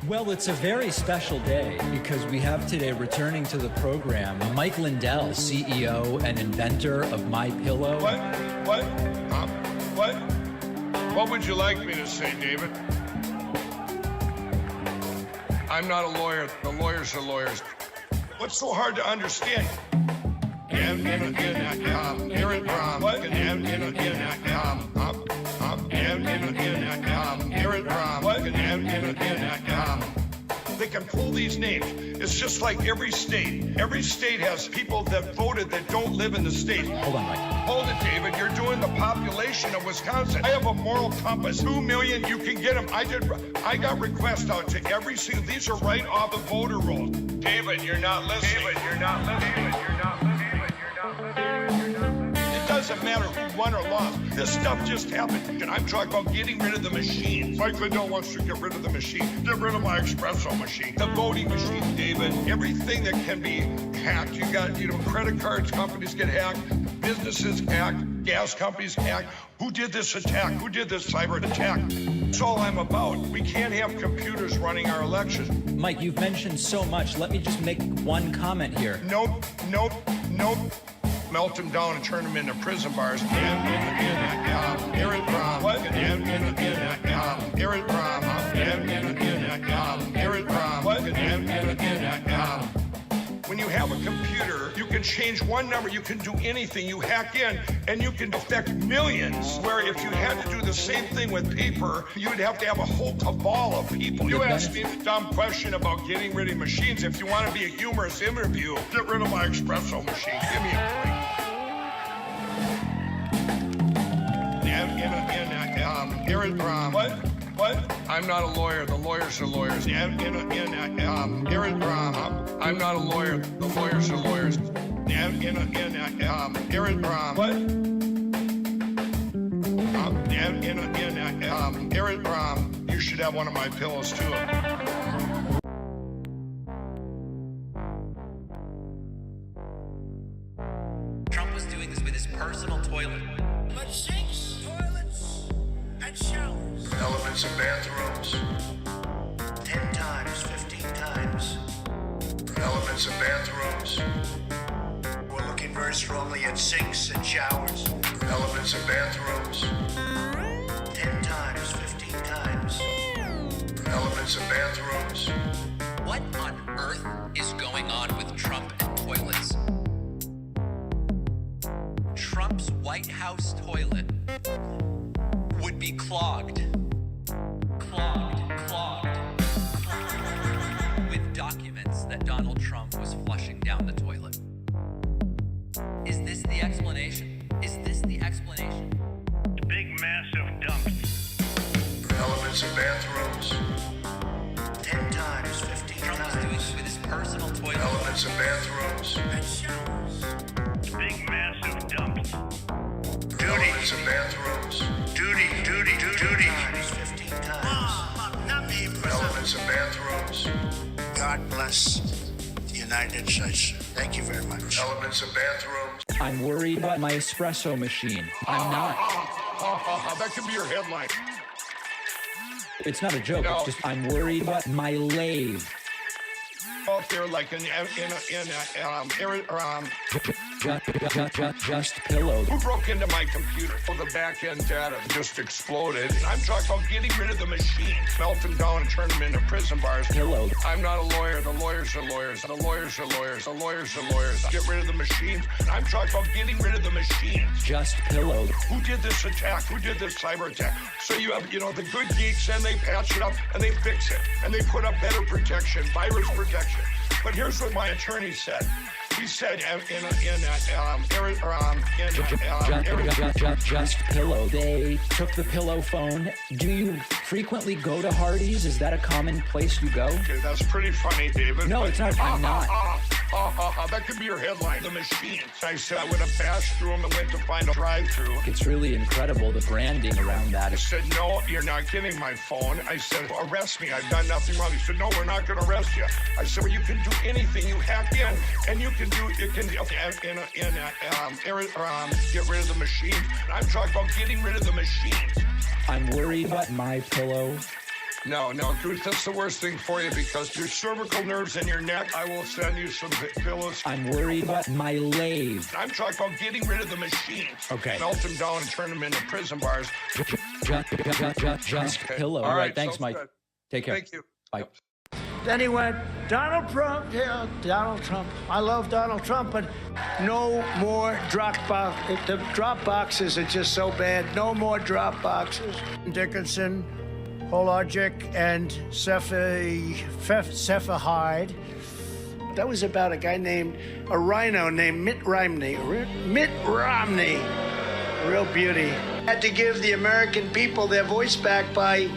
Well, it's a very special day because we have today returning to the program Mike Lindell, CEO and inventor of My Pillow. What? What would you like me to say, David? I'm not a lawyer. The lawyers are lawyers. What's so hard to understand? They can pull these names. It's just like every state. Every state has people that voted that don't live in the state. Hold on, Mike. Hold it, David. You're doing the population of Wisconsin. I have a moral compass. 2 million, you can get them. I got requests out to every single. These are right off the voter rolls. David, you're not listening. It doesn't matter who won or lost. This stuff just happened. And I'm talking about getting rid of the machines. Mike Lindell wants to get rid of the machine. Get rid of my espresso machine. The voting machine, David. Everything that can be hacked. You got, credit cards, companies get hacked. Businesses hacked. Gas companies hacked. Who did this attack? Who did this cyber attack? That's all I'm about. We can't have computers running our elections. Mike, you've mentioned so much. Let me just make one comment here. Nope. Melt them down and turn them into prison bars. When you have a computer, you can change one number, you can do anything. You hack in and you can affect millions. Where if you had to do the same thing with paper, you would have to have a whole cabal of people. You asked me a dumb question about getting rid of machines. If you want to be a humorous interview, get rid of my espresso machine. Give me a break. What? I'm not a lawyer. The lawyers are lawyers. I'm not a lawyer. The lawyers are lawyers. What? You should have one of my pillows too. Trump was doing this with his personal toilet. But sinks, toilets, and showers. Elements of bathrooms. 10 times, 15 times. Elements of bathrooms. We're looking very strongly at sinks and showers. Elements of bathrooms. 10 times, 15 times. Elements of bathrooms. What on earth is going on with Trump and toilets? Trump's White House toilet would be clogged with documents that Donald Trump was flushing down the toilet. Is this the explanation? Big, massive dump. Elements of bathrooms. 10 times, 15 Trump was doing this with his personal toilet. Elements of bathrooms. and showers. Big, massive dump. Elements of bathrooms. Duty. 10 times, 15 times. Not me, Elements of bathrooms. God bless the United States. Thank you very much. Elements of bathrooms. I'm worried about my espresso machine. I'm not. That could be your headline. It's not a joke. No. It's just I'm worried about my lathe. Out there like Just pillow. Who broke into my computer? Oh, the back-end data just exploded. I'm talking about getting rid of the machine. Melt them down and turn them into prison bars. Pillow. I'm not a lawyer. The lawyers are lawyers. The lawyers are lawyers. The lawyers are lawyers. Get rid of the machines. I'm talking about getting rid of the machines. Just pillow. Who did this attack? Who did this cyber attack? So you have, the good geeks, and they patch it up, and they fix it, and they put up better protection, virus protection. But here's what my attorney said. He said Just pillow. They took the pillow phone. Do you frequently go to Hardee's? Is that a common place you go? Okay, that's pretty funny, David. No, it's not. I'm not. That could be your headline. The machines. I said I would have bashed through them and went to find a drive-through. It's really incredible, the branding around that. He said, no, you're not getting my phone. I said, arrest me. I've done nothing wrong. He said, no, we're not going to arrest you. I said, well, you can do anything. You hack in, and you can get rid of the machine. I'm talking about getting rid of the machines. I'm worried about my pillow. No, Truth, that's the worst thing for you because your cervical nerves in your neck, I will send you some pillows. I'm worried about my lathe. I'm talking about getting rid of the machines. Okay. Melt them down and turn them into prison bars. Just pillow. All right, thanks, Mike. Good. Take care. Thank you. Bye. Yep. Then he went, Donald Trump, yeah, Donald Trump. I love Donald Trump, but no more drop box. The drop boxes are just so bad. No more drop boxes. Dickinson, Hologic, and Cephahide. That was about a guy named, a rhino named Mitt Romney. Mitt Romney. Real beauty. Had to give the American people their voice back by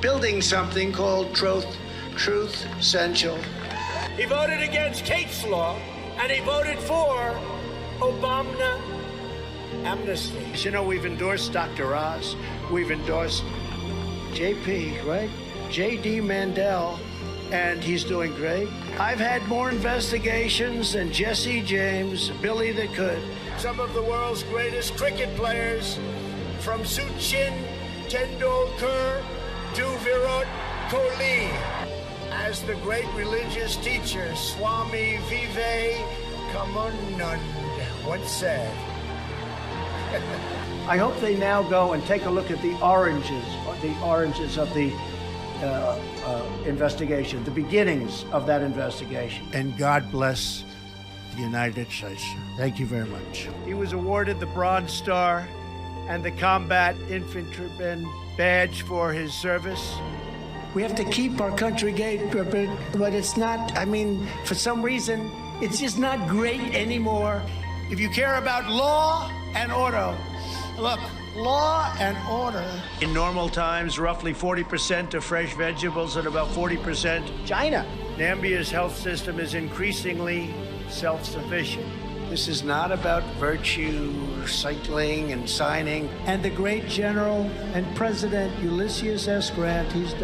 building something called Truth Central. He voted against Kate's law, and he voted for Obama amnesty. You know, we've endorsed Dr. Oz. We've endorsed JP, right? JD Mandel, and he's doing great. I've had more investigations than Jesse James, Billy the Could. Some of the world's greatest cricket players, from Sachin Tendulkar to Virat Kohli. As the great religious teacher Swami Vivekananda once said. I hope they now go and take a look at the oranges of the investigation, the beginnings of that investigation. And God bless the United States. Thank you very much. He was awarded the Bronze Star and the Combat Infantryman Badge for his service. We have to keep our country gay, but it's not, I mean, for some reason, it's just not great anymore. If you care about law and order, look, law and order. In normal times, roughly 40% of fresh vegetables and about 40% China. Nambia's health system is increasingly self-sufficient. This is not about virtue, cycling, and signing. And the great General and President Ulysses S. Grant, he's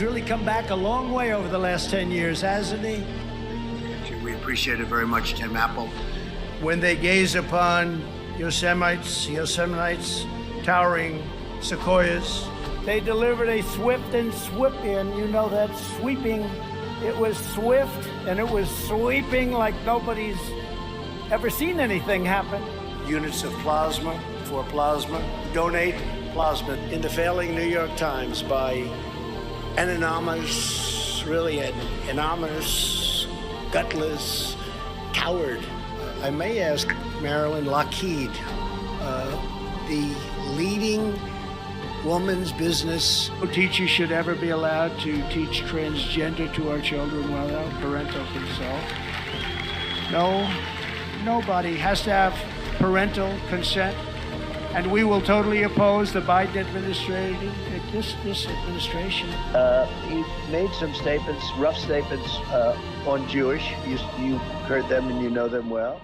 really come back a long way over the last 10 years, hasn't he? We appreciate it very much, Tim Apple. When they gaze upon Yosemite's towering sequoias, they delivered a swift and sweeping, you know that, sweeping. It was swift and it was sweeping like nobody's ever seen anything happen. Units of plasma for plasma. Donate plasma. In the failing New York Times by an anonymous, gutless coward. I may ask Marilyn Lockheed, the leading woman's business. No teacher should ever be allowed to teach transgender to our children without parental consent. No, nobody has to have parental consent. And we will totally oppose the Biden administration. This administration. He made some statements, rough statements on Jewish. You heard them and you know them well.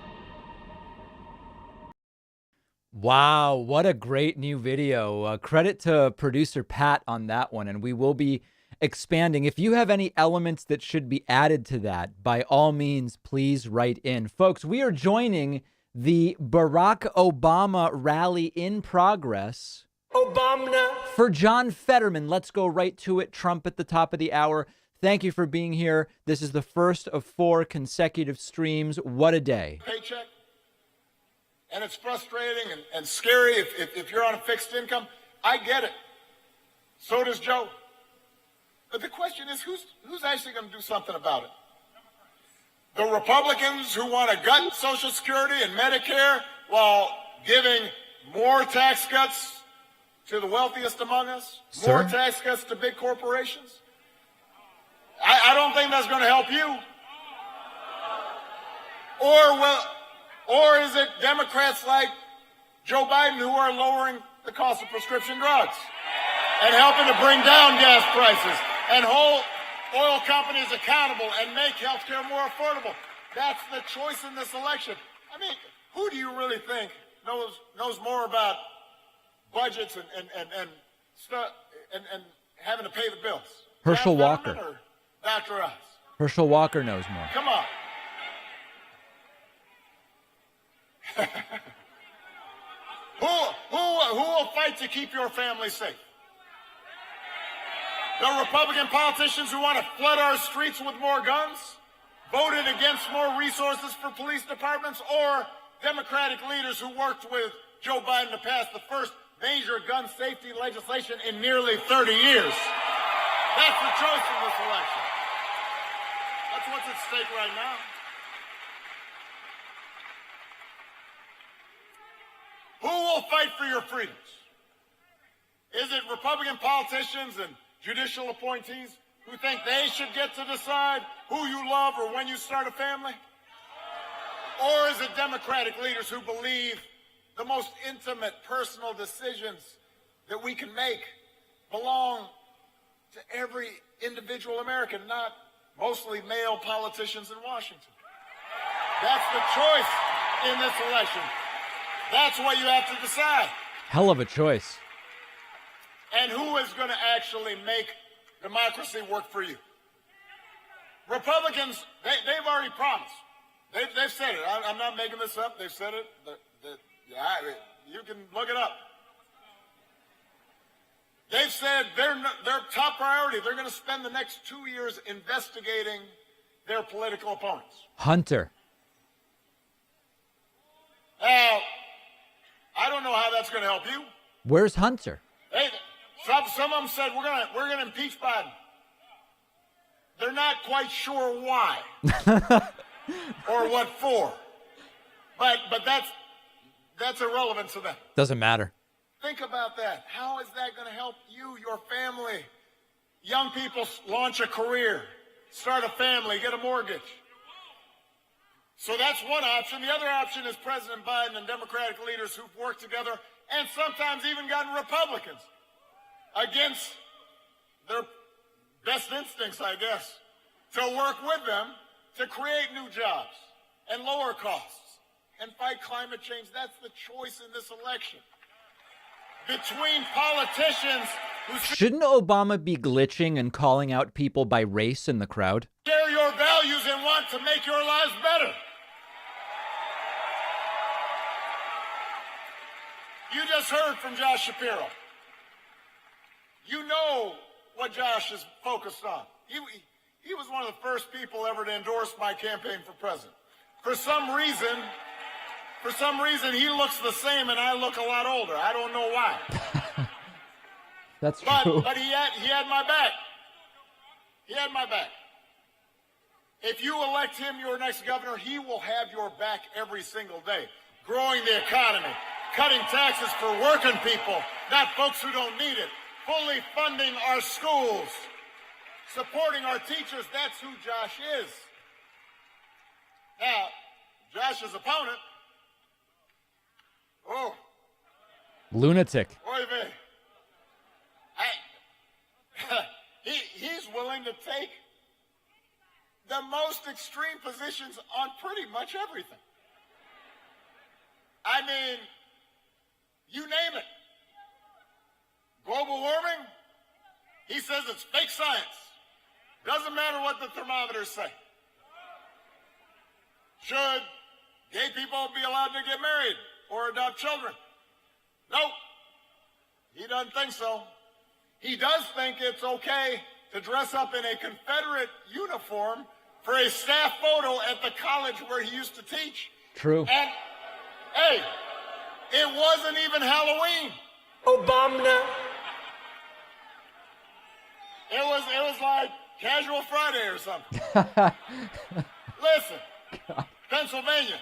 Wow, what a great new video. Credit to producer Pat on that one, and we will be expanding. If you have any elements that should be added to that, by all means, please write in. Folks, we are joining the Barack Obama rally in progress. Obama. For John Fetterman, let's go right to it. Trump at the top of the hour. Thank you for being here. This is the first of 4 consecutive streams. What a day. Paycheck. And it's frustrating and scary if you're on a fixed income. I get it. So does Joe. But the question is, who's actually going to do something about it? The Republicans who want to gut Social Security and Medicare while giving more tax cuts to the wealthiest among us, more tax cuts to big corporations. I don't think that's going to help you. Or is it Democrats like Joe Biden who are lowering the cost of prescription drugs and helping to bring down gas prices and hold oil companies accountable and make healthcare more affordable? That's the choice in this election. I mean, who do you really think knows more about budgets and stuff and having to pay the bills? Herschel John Walker. Fetterman or Dr. Oz? Herschel Walker knows more. Come on. Who will fight to keep your family safe? The Republican politicians who want to flood our streets with more guns voted against more resources for police departments, or Democratic leaders who worked with Joe Biden to pass the first major gun safety legislation in nearly 30 years. That's the choice in this election. That's what's at stake right now. Who will fight for your freedoms? Is it Republican politicians and judicial appointees who think they should get to decide who you love or when you start a family? Or is it Democratic leaders who believe the most intimate personal decisions that we can make belong to every individual American, not mostly male politicians in Washington? That's the choice in this election. That's what you have to decide. Hell of a choice. And who is going to actually make democracy work for you? Republicans, they've already promised. They've said it. I'm not making this up. They've said it. You can look it up. They've said their top priority, they're going to spend the next 2 years investigating their political opponents. Hunter. Now, I don't know how that's going to help you. Where's Hunter? Hey, some of them said we're gonna impeach Biden. They're not quite sure why or what for, but that's irrelevant to them. Doesn't matter. Think about that. How is that going to help you, your family? Young people launch a career, start a family, get a mortgage. So that's one option. The other option is President Biden and Democratic leaders who've worked together and sometimes even gotten Republicans against their best instincts, I guess, to work with them to create new jobs and lower costs and fight climate change. That's the choice in this election. Between politicians who Shouldn't Obama be glitching and calling out people by race in the crowd? share your values and want to make your lives better. You just heard from Josh Shapiro. You know what Josh is focused on. He was one of the first people ever to endorse my campaign for president. For some reason, he looks the same and I look a lot older. I don't know why. That's true. But he had my back. He had my back. If you elect him your next governor, he will have your back every single day. Growing the economy, cutting taxes for working people, not folks who don't need it, fully funding our schools, supporting our teachers. That's who Josh is. Now, Josh's opponent, Lunatic. oy vey. He's willing to take the most extreme positions on pretty much everything. I mean, you name it. Global warming, he says it's fake science. Doesn't matter what the thermometers say. Should gay people be allowed to get married or adopt children? Nope. He doesn't think so. He does think it's okay to dress up in a Confederate uniform for a staff photo at the college where he used to teach. True. And, hey, it wasn't even Halloween. Obama. It was like Casual Friday or something. Listen, Pennsylvania,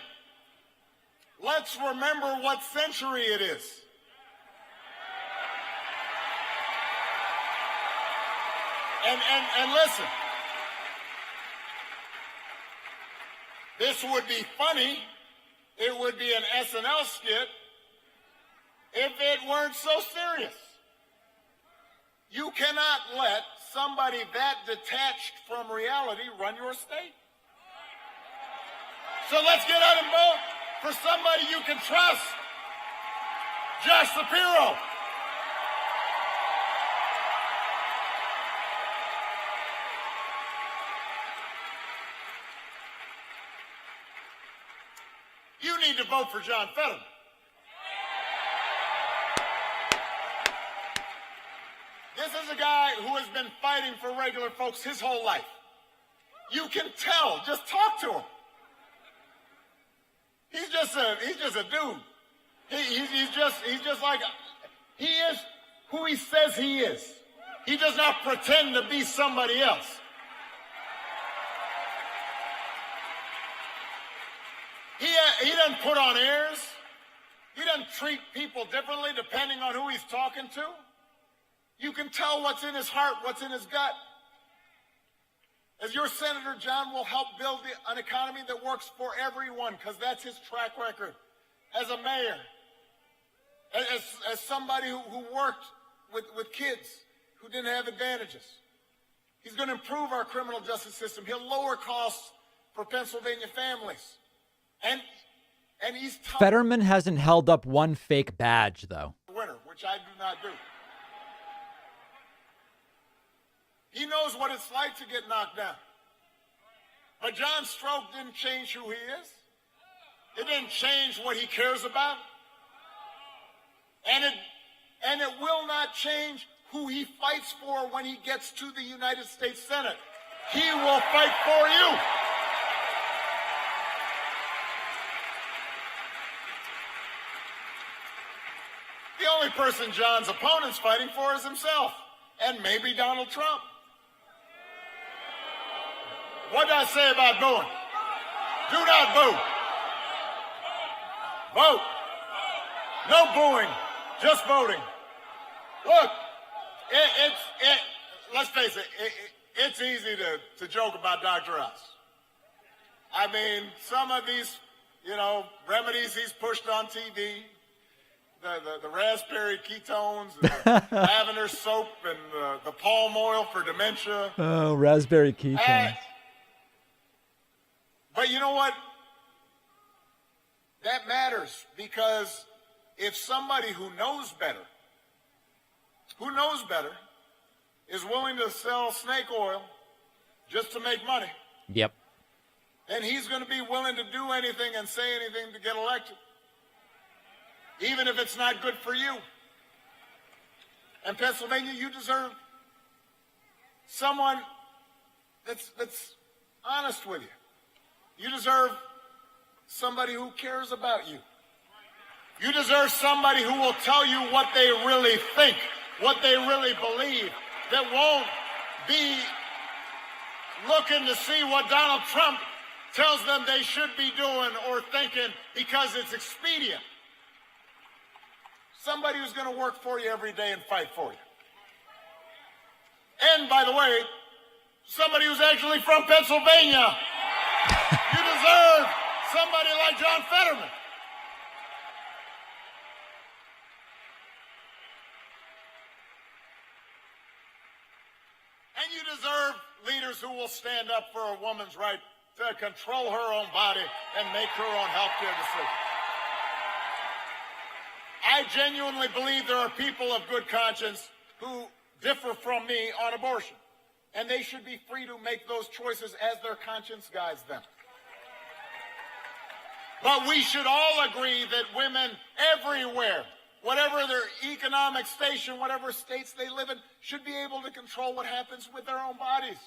let's remember what century it is. And listen, this would be funny. It would be an SNL skit if it weren't so serious. You cannot let somebody that detached from reality run your state. So let's get out and vote for somebody you can trust. Josh Shapiro. You need to vote for John Fetterman. This is a guy who has been fighting for regular folks his whole life. You can tell. Just talk to him. He's just a dude. He's just like, he is who he says he is. He does not pretend to be somebody else. He doesn't put on airs. He doesn't treat people differently depending on who he's talking to. You can tell what's in his heart, what's in his gut. As your senator, John will help build an economy that works for everyone, because that's his track record. As a mayor, as somebody who worked with kids who didn't have advantages. He's going to improve our criminal justice system. He'll lower costs for Pennsylvania families. And he's tough. Fetterman hasn't held up one fake badge, though. Winner, which I do not do. He knows what it's like to get knocked down. But John's stroke didn't change who he is. It didn't change what he cares about. And it will not change who he fights for when he gets to the United States Senate. He will fight for you. The only person John's opponent's fighting for is himself, and maybe Donald Trump. What did I say about booing? Do not boo. Vote. No booing, just voting. Look, let's face it, it's easy to joke about Dr. Oz. I mean, some of these, remedies he's pushed on TV, the raspberry ketones, and the lavender soap, and the palm oil for dementia. Oh, raspberry ketones. But you know what? That matters, because if somebody who knows better, is willing to sell snake oil just to make money, yep, then he's going to be willing to do anything and say anything to get elected, even if it's not good for you. And Pennsylvania, you deserve someone that's honest with you. You deserve somebody who cares about you. You deserve somebody who will tell you what they really think, what they really believe, that won't be looking to see what Donald Trump tells them they should be doing or thinking because it's expedient. Somebody who's going to work for you every day and fight for you. And, by the way, somebody who's actually from Pennsylvania. You deserve somebody like John Fetterman. And you deserve leaders who will stand up for a woman's right to control her own body and make her own health care decisions. I genuinely believe there are people of good conscience who differ from me on abortion, and they should be free to make those choices as their conscience guides them. But we should all agree that women everywhere, whatever their economic station, whatever states they live in, should be able to control what happens with their own bodies.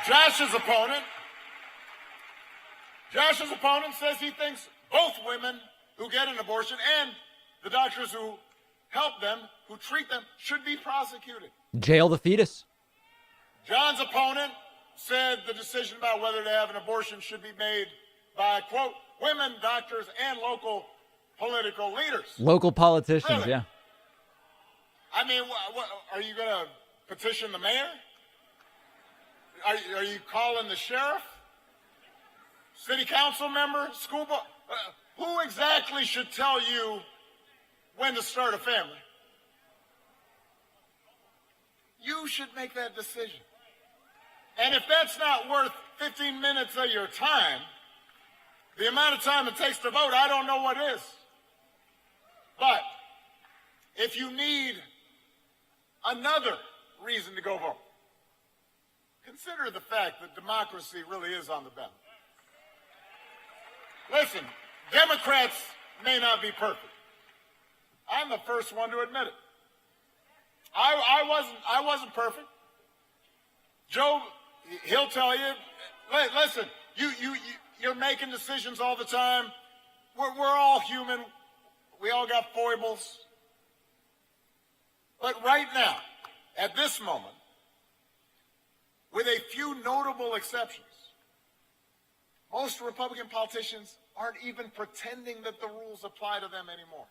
Josh's opponent says he thinks both women who get an abortion and the doctors who help them, who treat them, should be prosecuted. Jail the fetus. John's opponent said the decision about whether to have an abortion should be made by, quote, women, doctors, and local political leaders. Local politicians, really? Yeah. I mean, are you going to petition the mayor? Are you calling the sheriff? City council member? School board? Who exactly should tell you when to start a family? You should make that decision. And if that's not worth 15 minutes of your time, the amount of time it takes to vote, I don't know what is. But if you need another reason to go vote, consider the fact that democracy really is on the ballot. Listen, Democrats may not be perfect. I'm the first one to admit it. I wasn't perfect. Joe, he'll tell you, listen, you're making decisions all the time. We're all human. We all got foibles. But right now, at this moment, with a few notable exceptions, most Republican politicians aren't even pretending that the rules apply to them anymore.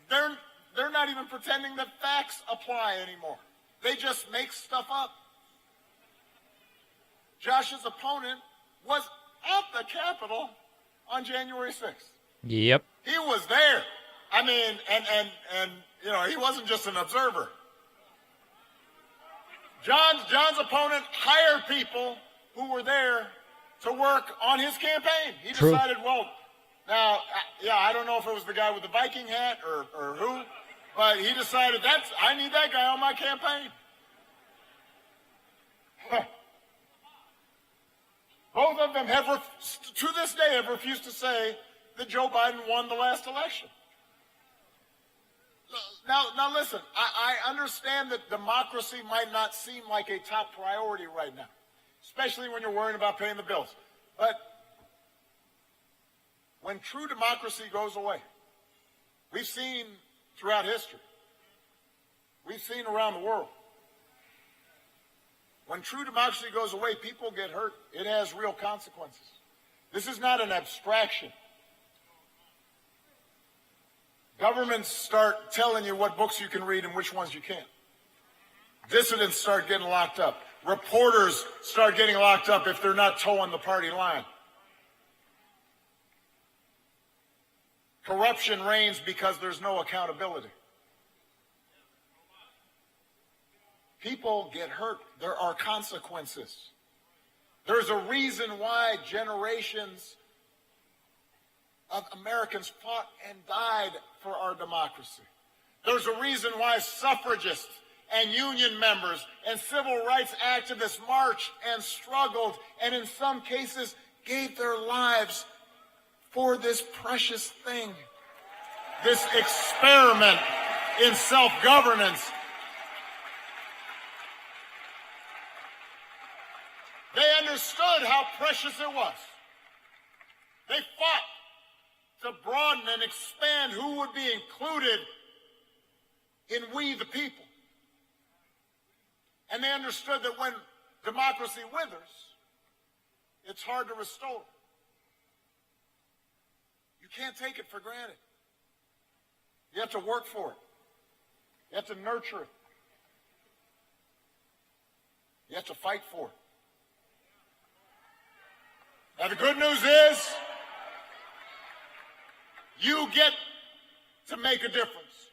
They're not even pretending that facts apply anymore. They just make stuff up. Josh's opponent was at the Capitol on January 6th. Yep. He was there. I mean, and you know, he wasn't just an observer. John's opponent hired people who were there to work on his campaign. He decided, well, now, yeah, I don't know if it was the guy with the Viking hat or who, but he decided I need that guy on my campaign. Both of them to this day, have refused to say that Joe Biden won the last election. Now listen, I understand that democracy might not seem like a top priority right now, especially when you're worrying about paying the bills. But when true democracy goes away, we've seen throughout history, we've seen around the world, when true democracy goes away, people get hurt. It has real consequences. This is not an abstraction. Governments start telling you what books you can read and which ones you can't. Dissidents start getting locked up. Reporters start getting locked up if they're not towing the party line. Corruption reigns because there's no accountability. People get hurt. There are consequences. There's a reason why generations of Americans fought and died for our democracy. There's a reason why suffragists and union members and civil rights activists marched and struggled and in some cases gave their lives for this precious thing, this experiment in self-governance. They understood how precious it was. They fought to broaden and expand who would be included in we the people. And they understood that when democracy withers, it's hard to restore. You can't take it for granted. You have to work for it. You have to nurture it. You have to fight for it. Now, the good news is you get to make a difference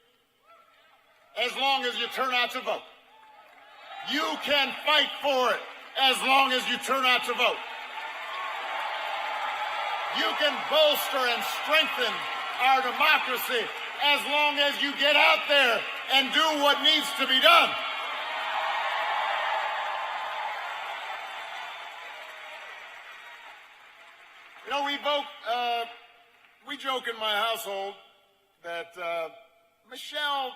as long as you turn out to vote. You can fight for it as long as you turn out to vote. You can bolster and strengthen our democracy as long as you get out there and do what needs to be done. You know, we joke in my household that Michelle,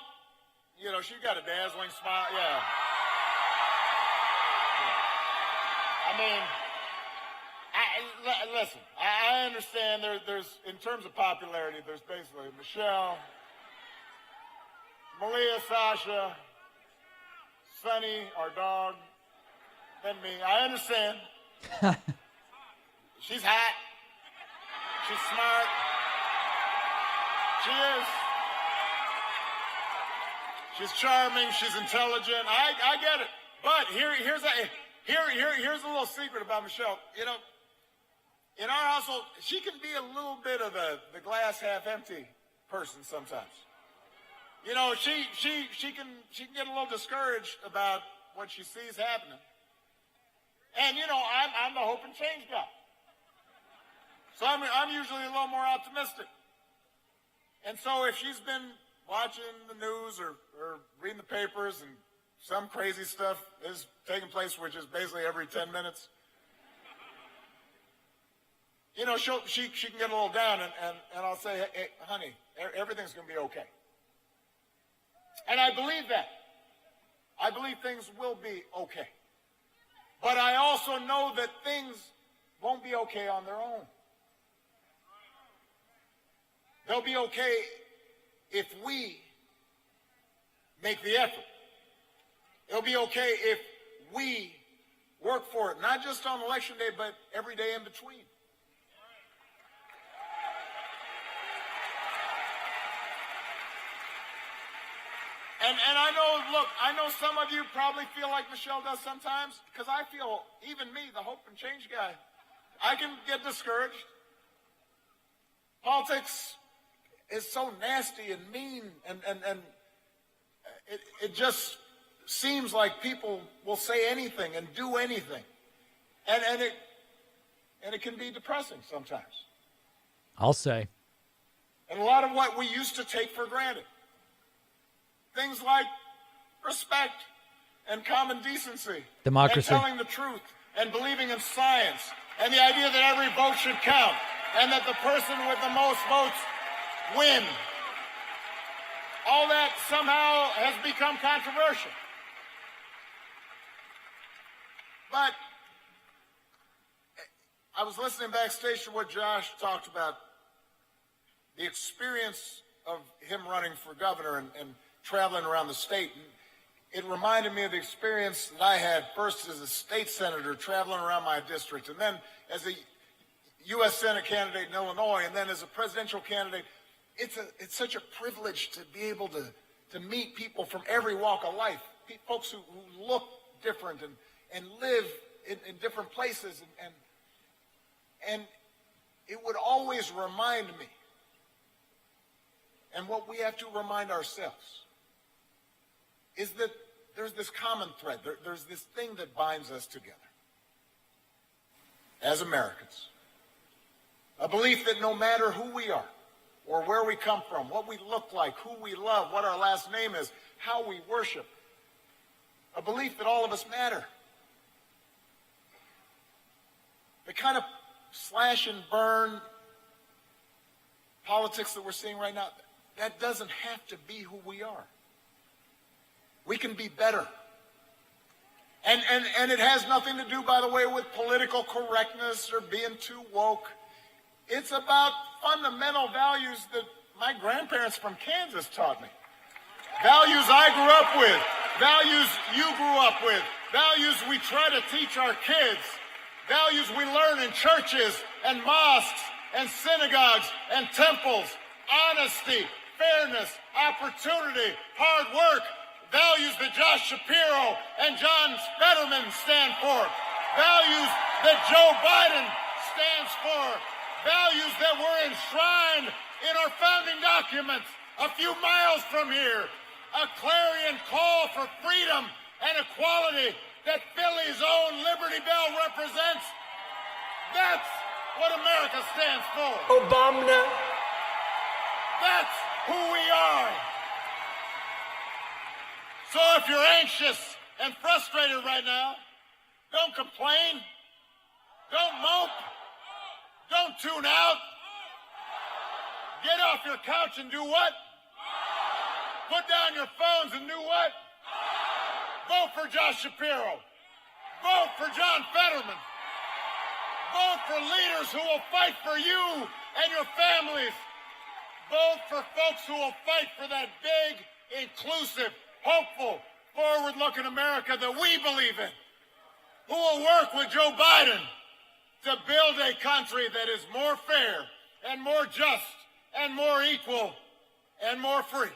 you know, she got a dazzling smile. Yeah. I mean, listen, I understand there's, in terms of popularity, there's basically Michelle, Malia, Sasha, Sonny, our dog, then me. I understand. She's hot. She's smart. She is. She's charming. She's intelligent. I get it. But here's a little secret about Michelle. You know, in our household, she can be a little bit of the glass half empty person sometimes. You know, she can get a little discouraged about what she sees happening. And you know, I'm the hope and change guy. So I'm usually a little more optimistic. And so if she's been watching the news or reading the papers and some crazy stuff is taking place, which is basically every 10 minutes, you know, she can get a little down, and I'll say, hey, honey, Everything's going to be okay. And I believe that. I believe things will be okay. But I also know that things won't be okay on their own. They'll be okay if we make the effort. It'll be okay if we work for it, not just on Election Day, but every day in between. And I know, look, I know some of you probably feel like Michelle does sometimes, because I feel, even me, the hope and change guy, I can get discouraged. Politics is so nasty and mean, and it just seems like people will say anything and do anything. And it can be depressing sometimes. I'll say. And a lot of what we used to take for granted. Things like respect and common decency. Democracy. And telling the truth and believing in science. And the idea that every vote should count. And that the person with the most votes win. All that somehow has become controversial. But I was listening backstage to what Josh talked about, the experience of him running for governor and traveling around the state. And it reminded me of the experience that I had first as a state senator traveling around my district, and then as a U.S. Senate candidate in Illinois, and then as a presidential candidate. It's such a privilege to be able to meet people from every walk of life, folks who look different and live in different places. And it would always remind me, and what we have to remind ourselves, is that there's this common thread. There's this thing that binds us together as Americans. A belief that no matter who we are, or where we come from, what we look like, who we love, what our last name is, how we worship. A belief that all of us matter. The kind of slash and burn politics that we're seeing right now, that doesn't have to be who we are. We can be better. And it has nothing to do, by the way, with political correctness or being too woke. It's about fundamental values that my grandparents from Kansas taught me. Values I grew up with. Values you grew up with. Values we try to teach our kids. Values we learn in churches and mosques and synagogues and temples. Honesty, fairness, opportunity, hard work. Values that Josh Shapiro and John Fetterman stand for. Values that Joe Biden stands for. Values that were enshrined in our founding documents a few miles from here. A clarion call for freedom and equality that Philly's own Liberty Bell represents. That's what America stands for. Obama. That's who we are. So if you're anxious and frustrated right now, don't complain. Don't mope. Don't tune out. Get off your couch and do what? Put down your phones and do what? Vote for Josh Shapiro. Vote for John Fetterman. Vote for leaders who will fight for you and your families. Vote for folks who will fight for that big, inclusive, hopeful, forward-looking America that we believe in. Who will work with Joe Biden to build a country that is more fair and more just and more equal and more free.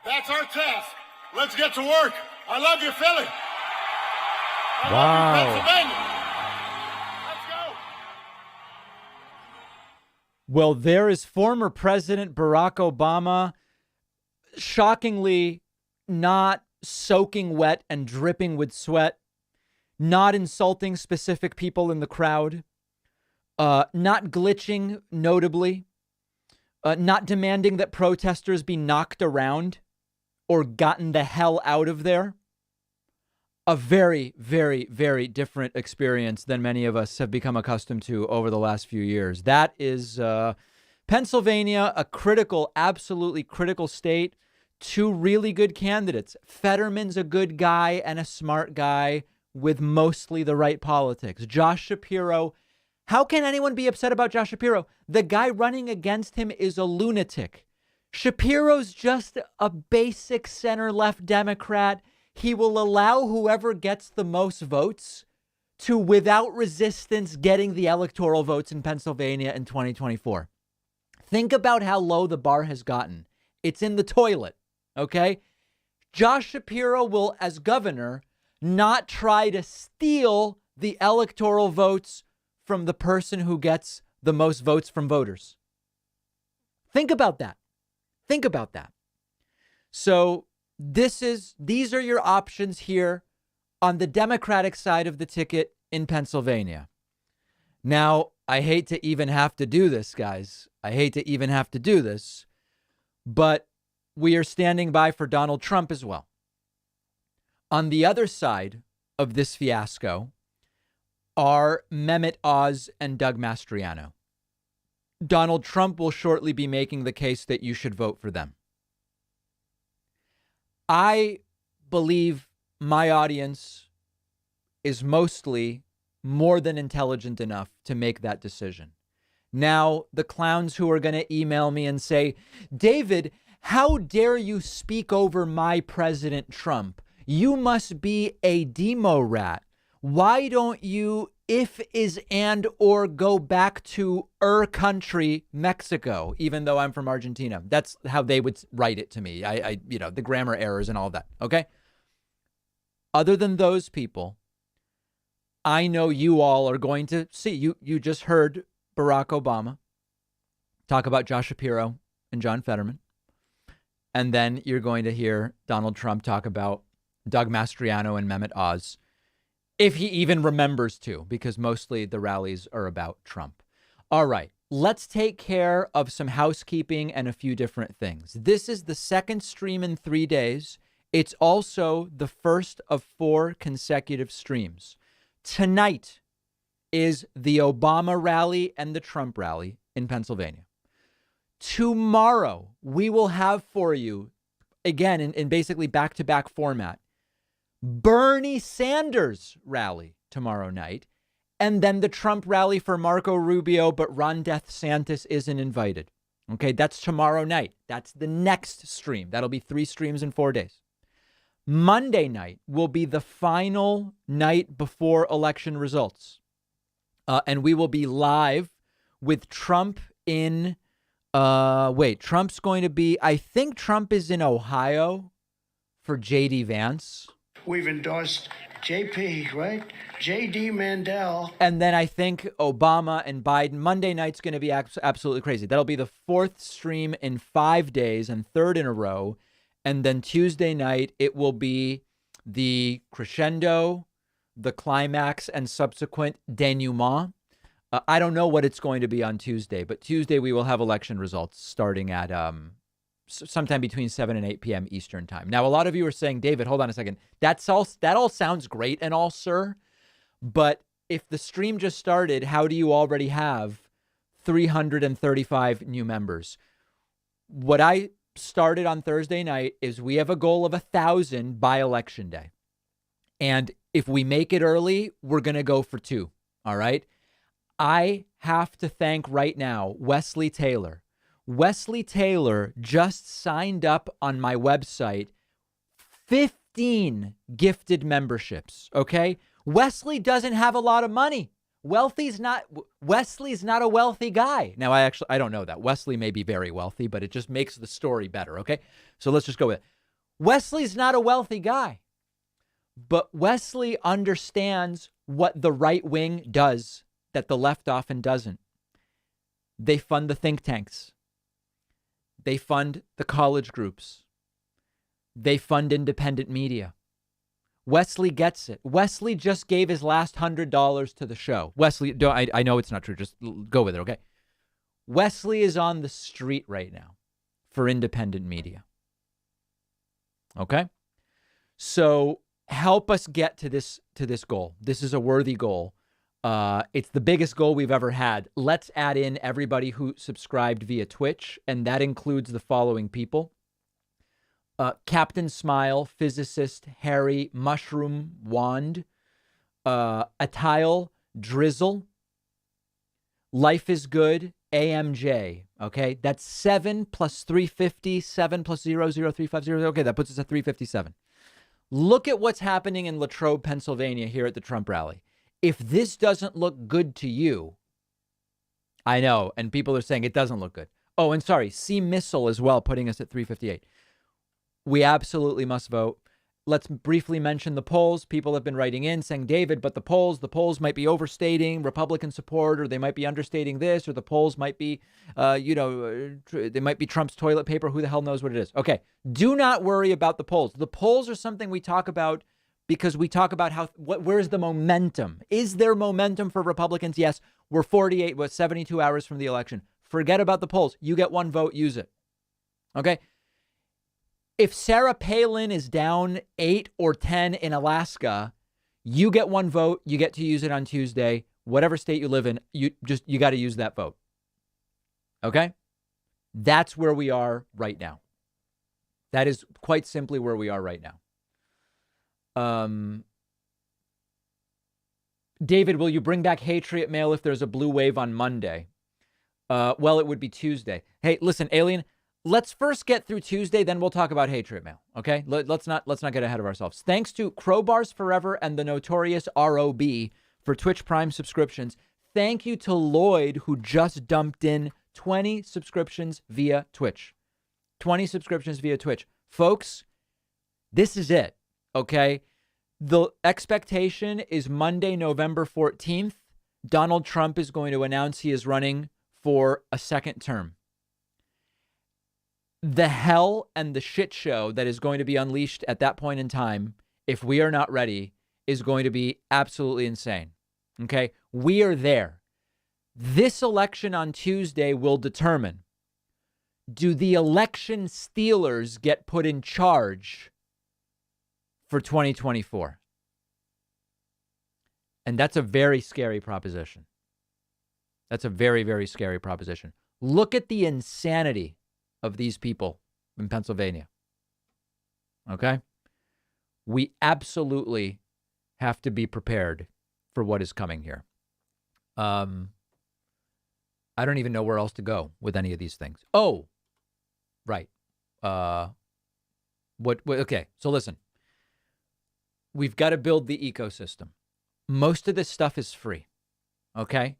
That's our task. Let's get to work. I love you, Philly. I love you, Pennsylvania. Let's go. Well, there is former President Barack Obama, shockingly not soaking wet and dripping with sweat, not insulting specific people in the crowd, not glitching, notably, not demanding that protesters be knocked around or gotten the hell out of there. A very, very, very different experience than many of us have become accustomed to over the last few years. That is Pennsylvania, a critical, absolutely critical state. Two really good candidates. Fetterman's a good guy and a smart guy with mostly the right politics. Josh Shapiro. How can anyone be upset about Josh Shapiro? The guy running against him is a lunatic. Shapiro's just a basic center-left Democrat. He will allow whoever gets the most votes to, without resistance, getting the electoral votes in Pennsylvania in 2024. Think about how low the bar has gotten. It's in the toilet, okay? Josh Shapiro will, as governor, not try to steal the electoral votes from the person who gets the most votes from voters. Think about that. Think about that. So these are your options here on the Democratic side of the ticket in Pennsylvania. Now, I hate to even have to do this, guys. I hate to even have to do this, but we are standing by for Donald Trump as well. On the other side of this fiasco are Mehmet Oz and Doug Mastriano. Donald Trump will shortly be making the case that you should vote for them. I believe my audience is mostly more than intelligent enough to make that decision. Now, the clowns who are going to email me and say, David, how dare you speak over my President Trump? You must be a demo rat. Why don't you, if is and or go back to country, Mexico, even though I'm from Argentina? That's how they would write it to me. I the grammar errors and all that. Okay. Other than those people, I know you all are going to see. You just heard Barack Obama talk about Josh Shapiro and John Fetterman. And then you're going to hear Donald Trump talk about Doug Mastriano and Mehmet Oz, if he even remembers to, because mostly the rallies are about Trump. All right, let's take care of some housekeeping and a few different things. This is the second stream in 3 days. It's also the first of 4 consecutive streams. Tonight is the Obama rally and the Trump rally in Pennsylvania. Tomorrow, we will have for you, again, in basically back-to-back format, Bernie Sanders rally tomorrow night, and then the Trump rally for Marco Rubio, but Ron DeSantis isn't invited. Okay, that's tomorrow night. That's the next stream. That'll be 3 streams in 4 days. Monday night will be the final night before election results. And we will be live with Trump in, Trump's going to be, I think Trump is in Ohio for J.D. Vance. We've endorsed JP, right? J.D. Mandel. And then I think Obama and Biden. Monday night's going to be absolutely crazy. That'll be the 4th stream in 5 days and 3rd in a row. And then Tuesday night, it will be the crescendo, the climax, and subsequent denouement. I don't know what it's going to be on Tuesday, but Tuesday we will have election results starting at sometime between 7 and 8 p.m. Eastern time. Now, a lot of you are saying, David, hold on a second. That all sounds great and all, sir. But if the stream just started, how do you already have 335 new members? What I started on Thursday night is we have a goal of 1,000 by election day. And if we make it early, we're going to go for 2. All right. I have to thank right now Wesley Taylor. Wesley Taylor just signed up on my website 15 gifted memberships. Okay. Wesley doesn't have a lot of money. Wesley's not a wealthy guy. Now, I don't know that. Wesley may be very wealthy, but it just makes the story better. Okay. So let's just go with it. Wesley's not a wealthy guy, but Wesley understands what the right wing does that the left often doesn't. They fund the think tanks. They fund the college groups. They fund independent media. Wesley gets it. Wesley just gave his last $100 to the show. Wesley, I know it's not true. Just go with it, okay? Wesley is on the street right now for independent media. Okay? So help us get to this goal. This is a worthy goal. It's the biggest goal we've ever had. Let's add in everybody who subscribed via Twitch, and that includes the following people. Captain Smile, Physicist, Harry, Mushroom, Wand, Atile, Drizzle, Life is Good, AMJ. Okay, that's 7 plus 350, 7 plus 00350. Okay, that puts us at 357. Look at what's happening in Latrobe, Pennsylvania here at the Trump rally. If this doesn't look good to you, I know, and people are saying it doesn't look good. Oh, and sorry, Sea Missile as well, putting us at 358. We absolutely must vote. Let's briefly mention the polls. People have been writing in saying, David, but the polls might be overstating Republican support, or they might be understating this, or the polls might be, they might be Trump's toilet paper. Who the hell knows what it is? Okay, do not worry about the polls. The polls are something we talk about because we talk about where's the momentum? Is there momentum for Republicans? Yes, we're 72 hours from the election. Forget about the polls. You get one vote, use it. Okay. If Sarah Palin is down 8 or 10 in Alaska, you get one vote. You get to use it on Tuesday. Whatever state you live in, you got to use that vote. Okay? That's where we are right now. That is quite simply where we are right now. David, will you bring back Patriot Mail if there's a blue wave on Monday? Well, it would be Tuesday. Hey, listen, Alien, let's first get through Tuesday, then we'll talk about Patriot Mail. Okay? Let's not get ahead of ourselves. Thanks to Crowbars Forever and the Notorious ROB for Twitch Prime subscriptions. Thank you to Lloyd, who just dumped in 20 subscriptions via Twitch. 20 subscriptions via Twitch. Folks, this is it. Okay? The expectation is Monday, November 14th. Donald Trump is going to announce he is running for a second term. The hell and the shit show that is going to be unleashed at that point in time, if we are not ready, is going to be absolutely insane. Okay? We are there. This election on Tuesday will determine, do the election stealers get put in charge for 2024? And that's a very scary proposition. That's a very, very scary proposition. Look at the insanity of these people in Pennsylvania. Okay? We absolutely have to be prepared for what is coming here. I don't even know where else to go with any of these things. Oh, right. Okay, so listen. We've got to build the ecosystem. Most of this stuff is free. Okay?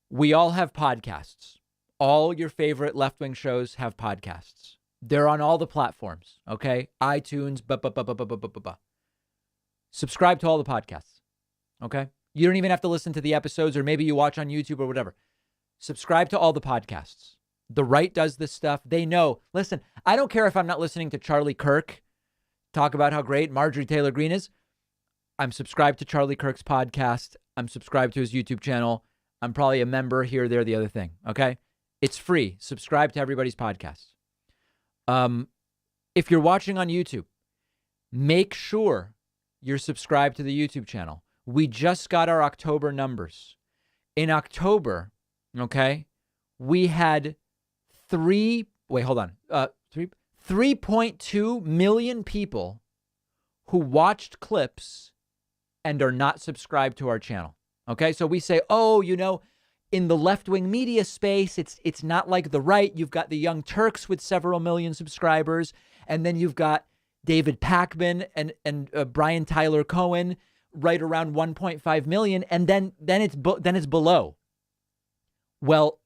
We all have podcasts. All your favorite left-wing shows have podcasts. They're on all the platforms, okay? iTunes, Subscribe to all the podcasts, okay? You don't even have to listen to the episodes, or maybe you watch on YouTube or whatever. Subscribe to all the podcasts. The right does this stuff. They know. Listen, I don't care if I'm not listening to Charlie Kirk talk about how great Marjorie Taylor Greene is. I'm subscribed to Charlie Kirk's podcast. I'm subscribed to his YouTube channel. I'm probably a member here, there, the other thing, okay? It's free. Subscribe to everybody's podcast. If you're watching on YouTube, make sure you're subscribed to the YouTube channel. We just got our October numbers. In October, okay, we had 3.2 million people who watched clips and are not subscribed to our channel. Okay, so we say, oh, in the left-wing media space, it's not like the right. You've got the Young Turks with several million subscribers, and then you've got David Pakman and Brian Tyler Cohen right around 1.5 million, and then it's below. Well,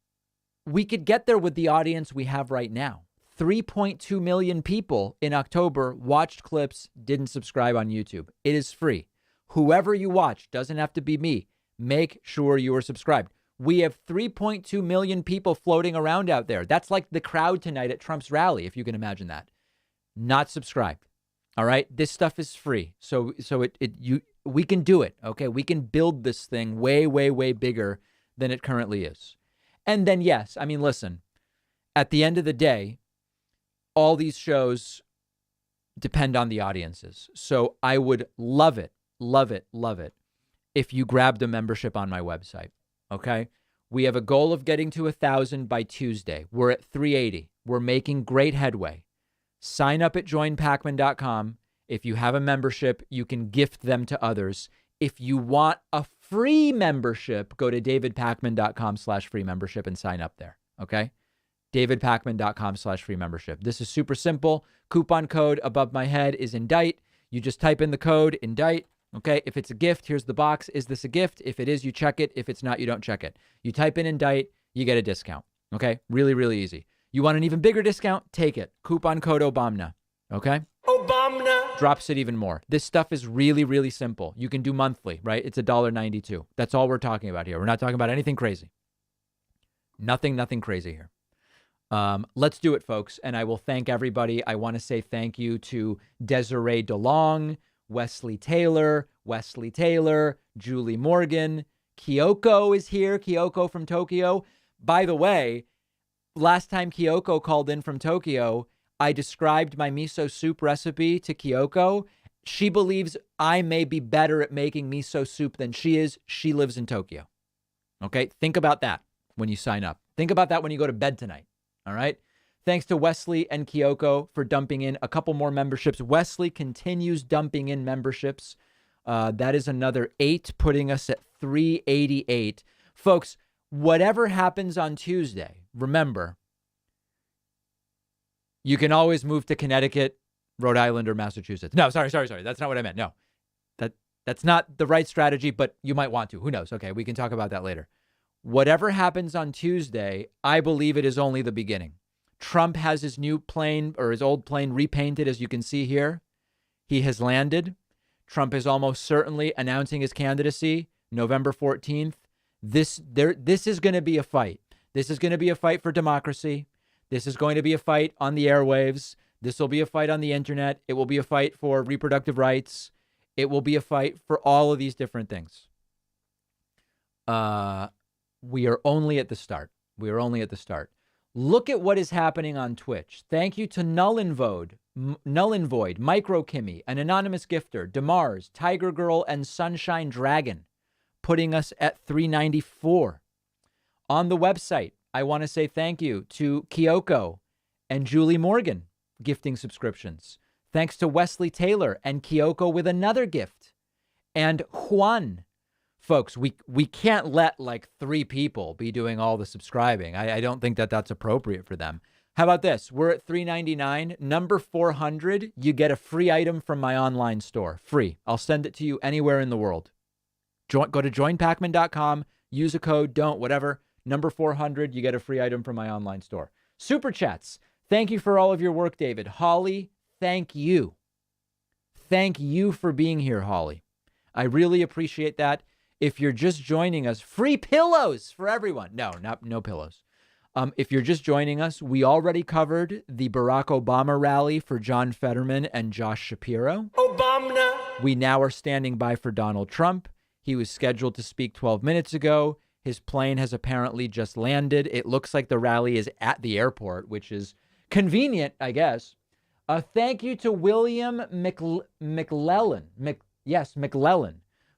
we could get there with the audience we have right now. 3.2 million people in October watched clips, didn't subscribe on YouTube. It is free. Whoever you watch, doesn't have to be me. Make sure you are subscribed. We have 3.2 million people floating around out there. That's like the crowd tonight at Trump's rally, if you can imagine that. Not subscribed. All right? This stuff is free. So we can do it, okay? We can build this thing way, way, way bigger than it currently is. And then, yes, I mean, listen, at the end of the day, all these shows depend on the audiences. So I would love it if you grabbed a membership on my website. Okay. We have a goal of getting to 1,000 by Tuesday. We're at 380. We're making great headway. Sign up at joinpacman.com. If you have a membership, you can gift them to others. If you want a free membership, go to davidpacman.com/free membership and sign up there. Okay. davidpacman.com/free membership. This is super simple. Coupon code above my head is indict. You just type in the code indict. Okay. If it's a gift, here's the box. Is this a gift? If it is, you check it. If it's not, you don't check it. You type in indict, you get a discount. Okay. Really, really easy. You want an even bigger discount? Take it. Coupon code Obama. Okay. Obama drops it even more. This stuff is really, really simple. You can do monthly, right? It's $1.92. That's all we're talking about here. We're not talking about anything crazy. Nothing crazy here. Let's do it, folks. And I will thank everybody. I want to say thank you to Desiree DeLong, Wesley Taylor, Julie Morgan. Kyoko is here. Kyoko from Tokyo. By the way, last time Kyoko called in from Tokyo, I described my miso soup recipe to Kyoko. She believes I may be better at making miso soup than she is. She lives in Tokyo. Okay, think about that when you sign up. Think about that when you go to bed tonight. All right. Thanks to Wesley and Kyoko for dumping in a couple more memberships. Wesley continues dumping in memberships. That is another 8, putting us at 388. Folks, whatever happens on Tuesday, remember, you can always move to Connecticut, Rhode Island, or Massachusetts. No, sorry. That's not what I meant. No, that's not the right strategy, but you might want to. Who knows? Okay, we can talk about that later. Whatever happens on Tuesday, I believe it is only the beginning. Trump has his new plane, or his old plane, repainted, as you can see here. He has landed. Trump is almost certainly announcing his candidacy November 14th. This is going to be a fight. This is going to be a fight for democracy. This is going to be a fight on the airwaves. This will be a fight on the internet. It will be a fight for reproductive rights. It will be a fight for all of these different things. We are only at the start. Look at what is happening on Twitch. Thank you to Null and Void, Micro Kimmy, an anonymous gifter, Demars, Tiger Girl, and Sunshine Dragon, putting us at 394. On the website, I want to say thank you to Kyoko and Julie Morgan, gifting subscriptions. Thanks to Wesley Taylor and Kyoko with another gift. And Juan. Folks, we can't let like 3 people be doing all the subscribing. I don't think that that's appropriate for them. How about this? We're at $3.99. Number 400, you get a free item from my online store. Free. I'll send it to you anywhere in the world. Go to joinpacman.com, use a code, whatever. Number 400, you get a free item from my online store. Super chats. Thank you for all of your work, David. Holly, thank you. Thank you for being here, Holly. I really appreciate that. If you're just joining us, free pillows for everyone. No pillows. If you're just joining us, we already covered the Barack Obama rally for John Fetterman and Josh Shapiro. Obama. We now are standing by for Donald Trump. He was scheduled to speak 12 minutes ago. His plane has apparently just landed. It looks like the rally is at the airport, which is convenient, I guess. Thank you to William McLellan,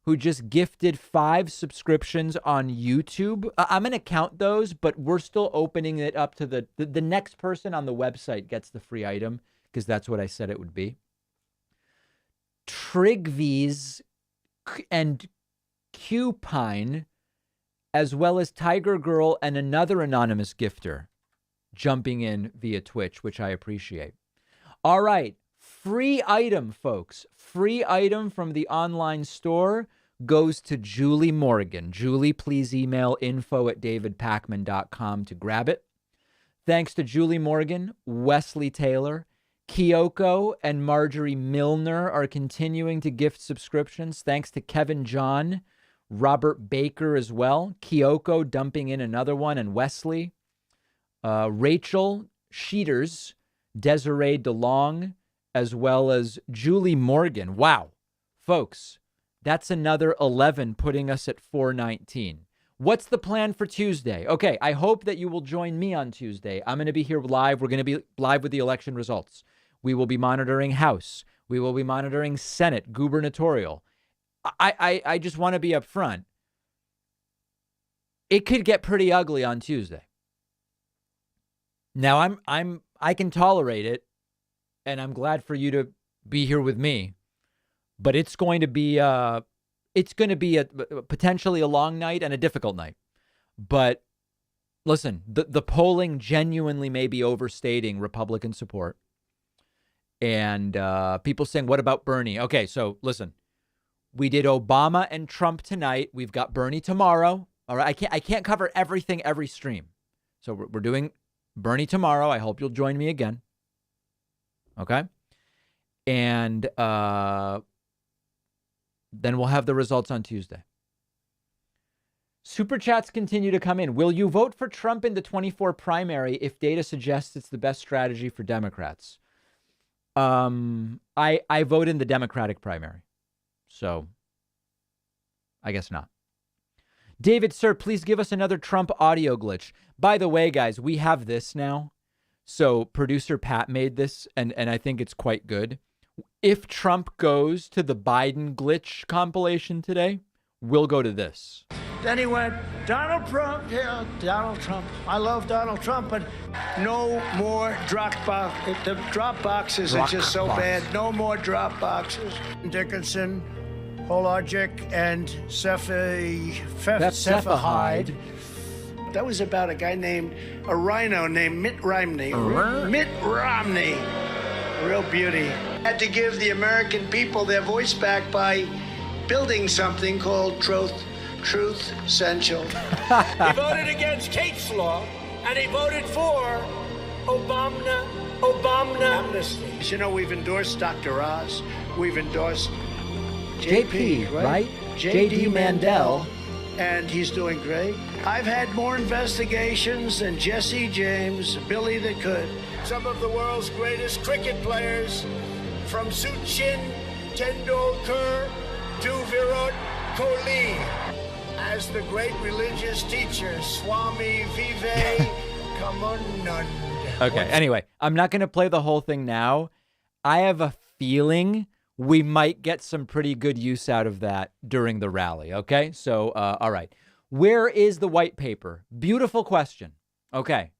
who just gifted 5 subscriptions on YouTube. I'm going to count those, but we're still opening it up to the next person on the website gets the free item, because that's what I said it would be. Trigvies and Cupine, as well as Tiger Girl and another anonymous gifter jumping in via Twitch, which I appreciate. All right. Free item, folks. Free item from the online store goes to Julie Morgan. Julie, please email info@davidpacman.com to grab it. Thanks to Julie Morgan, Wesley Taylor, Kyoko, and Marjorie Milner are continuing to gift subscriptions. Thanks to Kevin John, Robert Baker as well. Kyoko dumping in another one, and Wesley. Rachel Sheeters, Desiree DeLong, as well as Julie Morgan. Wow. Folks, that's another 11, putting us at 419. What's the plan for Tuesday? Okay, I hope that you will join me on Tuesday. I'm going to be here live. We're going to be live with the election results. We will be monitoring House. We will be monitoring Senate, gubernatorial. I just want to be upfront. It could get pretty ugly on Tuesday. Now I can tolerate it, and I'm glad for you to be here with me. But it's going to be a potentially a long night and a difficult night. But listen, the polling genuinely may be overstating Republican support. And people saying, what about Bernie? Okay, so listen, we did Obama and Trump tonight. We've got Bernie tomorrow. All right, I can't cover everything every stream. So we're doing Bernie tomorrow. I hope you'll join me again. Okay? And then we'll have the results on Tuesday. Super chats continue to come in. Will you vote for Trump in the 24 primary if data suggests it's the best strategy for Democrats? I vote in the Democratic primary. So I guess not. David, sir, please give us another Trump audio glitch. By the way, guys, we have this now. So producer Pat made this, and I think it's quite good. If Trump goes to the Biden glitch compilation today, we'll go to this. Then he went, Donald Trump, yeah, Donald Trump. I love Donald Trump, but no more drop box. The drop boxes are just so bad. No more drop boxes. Dickinson, Hologic, and Cephahide. That was about a guy named, a rhino named Mitt Romney. Mitt Romney. Real beauty. Had to give the American people their voice back by building something called Truth Essential. He voted against Kate's law, and he voted for Obama amnesty. You know, we've endorsed Dr. Oz. We've endorsed JP, right? J.D. Mandel. And he's doing great. I've had more investigations than Jesse James, Billy the Could. Some of the world's greatest cricket players, from Sachin Tendulkar to Virat Kohli. As the great religious teacher, Swami Vivekananda. Okay, anyway, I'm not going to play the whole thing now. I have a feeling we might get some pretty good use out of that during the rally, okay? So, all right. Where is the white paper? Beautiful question. Okay.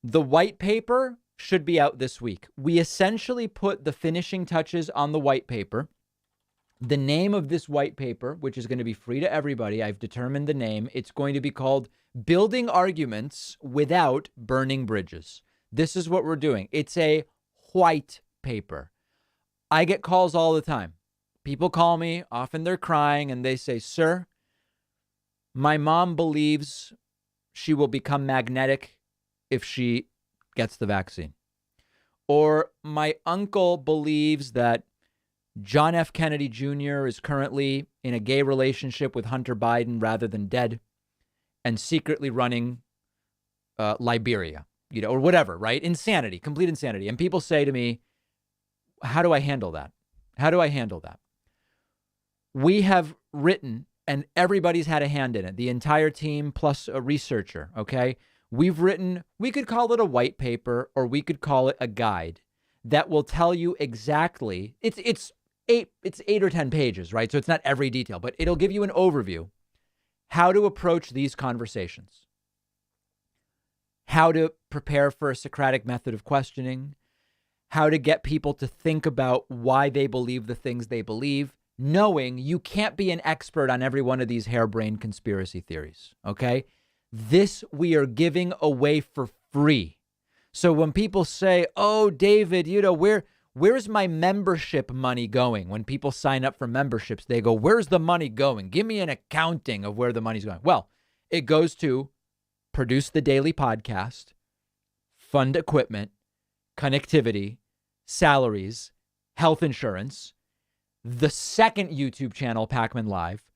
The white paper should be out this week. We essentially put the finishing touches on the white paper. The name of this white paper, which is going to be free to everybody, I've determined the name. It's going to be called Building Arguments Without Burning Bridges. This is what we're doing. It's a white paper. I get calls all the time. People call me, often they're crying, and they say, sir, my mom believes she will become magnetic if she gets the vaccine. Or my uncle believes that John F. Kennedy Jr. is currently in a gay relationship with Hunter Biden rather than dead and secretly running Liberia, or whatever, right? Insanity, complete insanity. And people say to me, how do I handle that? How do I handle that? We have written, and everybody's had a hand in it, the entire team plus a researcher, okay? We've written, we could call it a white paper or we could call it a guide that will tell you exactly, it's 8 or 10 pages, right? So it's not every detail, but it'll give you an overview how to approach these conversations, how to prepare for a Socratic method of questioning, how to get people to think about why they believe the things they believe, knowing you can't be an expert on every one of these harebrained conspiracy theories, okay? This we are giving away for free. So when people say, oh, David, where's my membership money going? When people sign up for memberships, they go, where's the money going? Give me an accounting of where the money's going. Well, it goes to produce the daily podcast, fund equipment, connectivity, salaries, health insurance, the second YouTube channel, Pacman Live,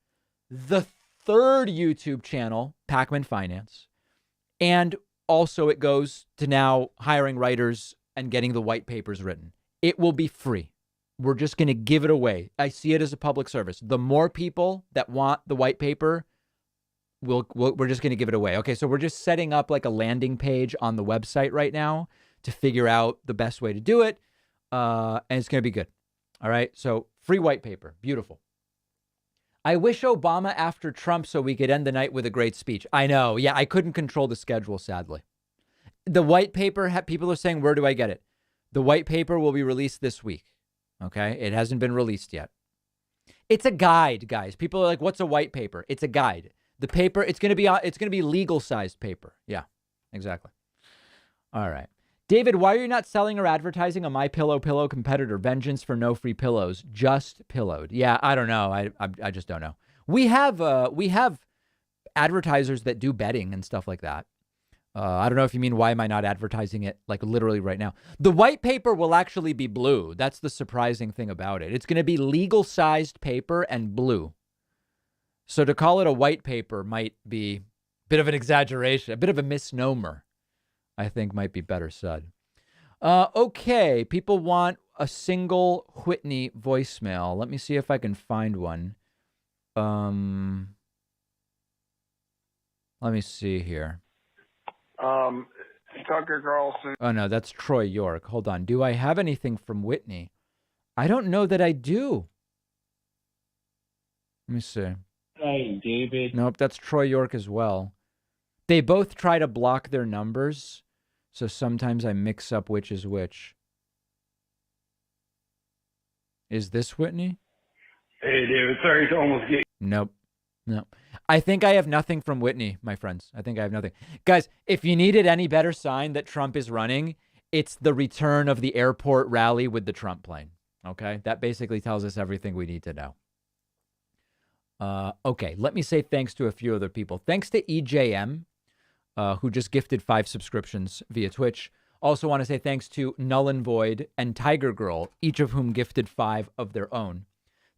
the third YouTube channel, Pacman Finance, and also it goes to now hiring writers and getting the white papers written. It will be free. We're just going to give it away. I see it as a public service. The more people that want the white paper, we're just going to give it away. Okay, so we're just setting up like a landing page on the website right now to figure out the best way to do it. And it's going to be good. All right. So free white paper. Beautiful. I wish Obama after Trump so we could end the night with a great speech. I know. Yeah, I couldn't control the schedule, sadly. The white paper, people are saying, where do I get it? The white paper will be released this week. Okay. It hasn't been released yet. It's a guide, guys. People are like, what's a white paper? It's a guide. The paper, it's going to be legal sized paper. Yeah, exactly. All right. David, why are you not selling or advertising a MyPillow pillow competitor? Vengeance for no free pillows. Just Pillowed. Yeah, I don't know. I just don't know. We have advertisers that do betting and stuff like that. I don't know if you mean, why am I not advertising it like literally right now? The white paper will actually be blue. That's the surprising thing about it. It's going to be legal sized paper and blue. So to call it a white paper might be a bit of an exaggeration, a bit of a misnomer, I think might be better said. Okay. People want a single Whitney voicemail. Let me see if I can find one. Let me see here. Tucker Carlson. Oh, no, that's Troy York. Hold on. Do I have anything from Whitney? I don't know that I do. Let me see. Hey, David. Nope, that's Troy York as well. They both try to block their numbers, so sometimes I mix up which is which. Is this Whitney? Hey, David. Sorry to almost get. Nope. No. I think I have nothing from Whitney, my friends. I think I have nothing. Guys, if you needed any better sign that Trump is running, it's the return of the airport rally with the Trump plane. Okay? That basically tells us everything we need to know. Okay, let me say thanks to a few other people. Thanks to EJM, who just gifted 5 subscriptions via Twitch. Also want to say thanks to Null and Void and Tiger Girl, each of whom gifted 5 of their own.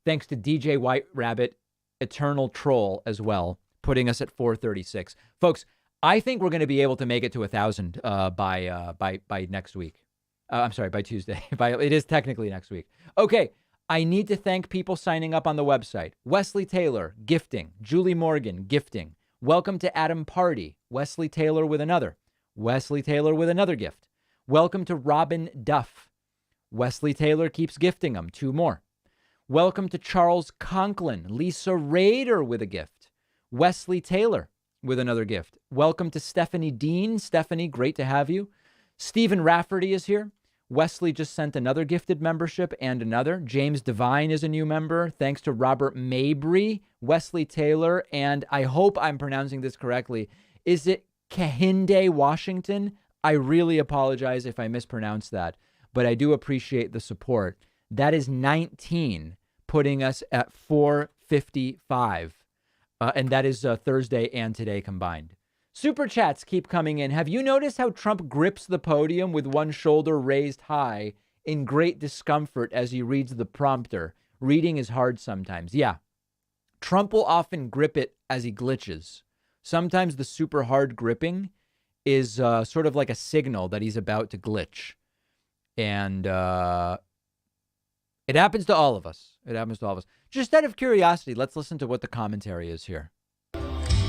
Thanks to DJ White Rabbit, Eternal Troll as well, putting us at 436. Folks, I think we're going to be able to make it to 1,000 by next week. I'm sorry, by Tuesday. It is technically next week. Okay, I need to thank people signing up on the website. Wesley Taylor, gifting. Julie Morgan, gifting. Welcome to Adam Party. Wesley Taylor with another. Wesley Taylor with another gift. Welcome to Robin Duff. Wesley Taylor keeps gifting them. 2 more. Welcome to Charles Conklin. Lisa Rader with a gift. Wesley Taylor with another gift. Welcome to Stephanie Dean. Stephanie, great to have you. Stephen Rafferty is here. Wesley just sent another gifted membership and another. James Devine is a new member. Thanks to Robert Mabry, Wesley Taylor, and I hope I'm pronouncing this correctly. Is it Kahinde Washington? I really apologize if I mispronounce that, but I do appreciate the support. That is 19, putting us at 455. And that is Thursday and today combined. Super chats keep coming in. Have you noticed how Trump grips the podium with one shoulder raised high in great discomfort as he reads the prompter? Reading is hard sometimes. Yeah. Trump will often grip it as he glitches. Sometimes the super hard gripping is sort of like a signal that he's about to glitch. And it happens to all of us. It happens to all of us. Just out of curiosity, let's listen to what the commentary is here.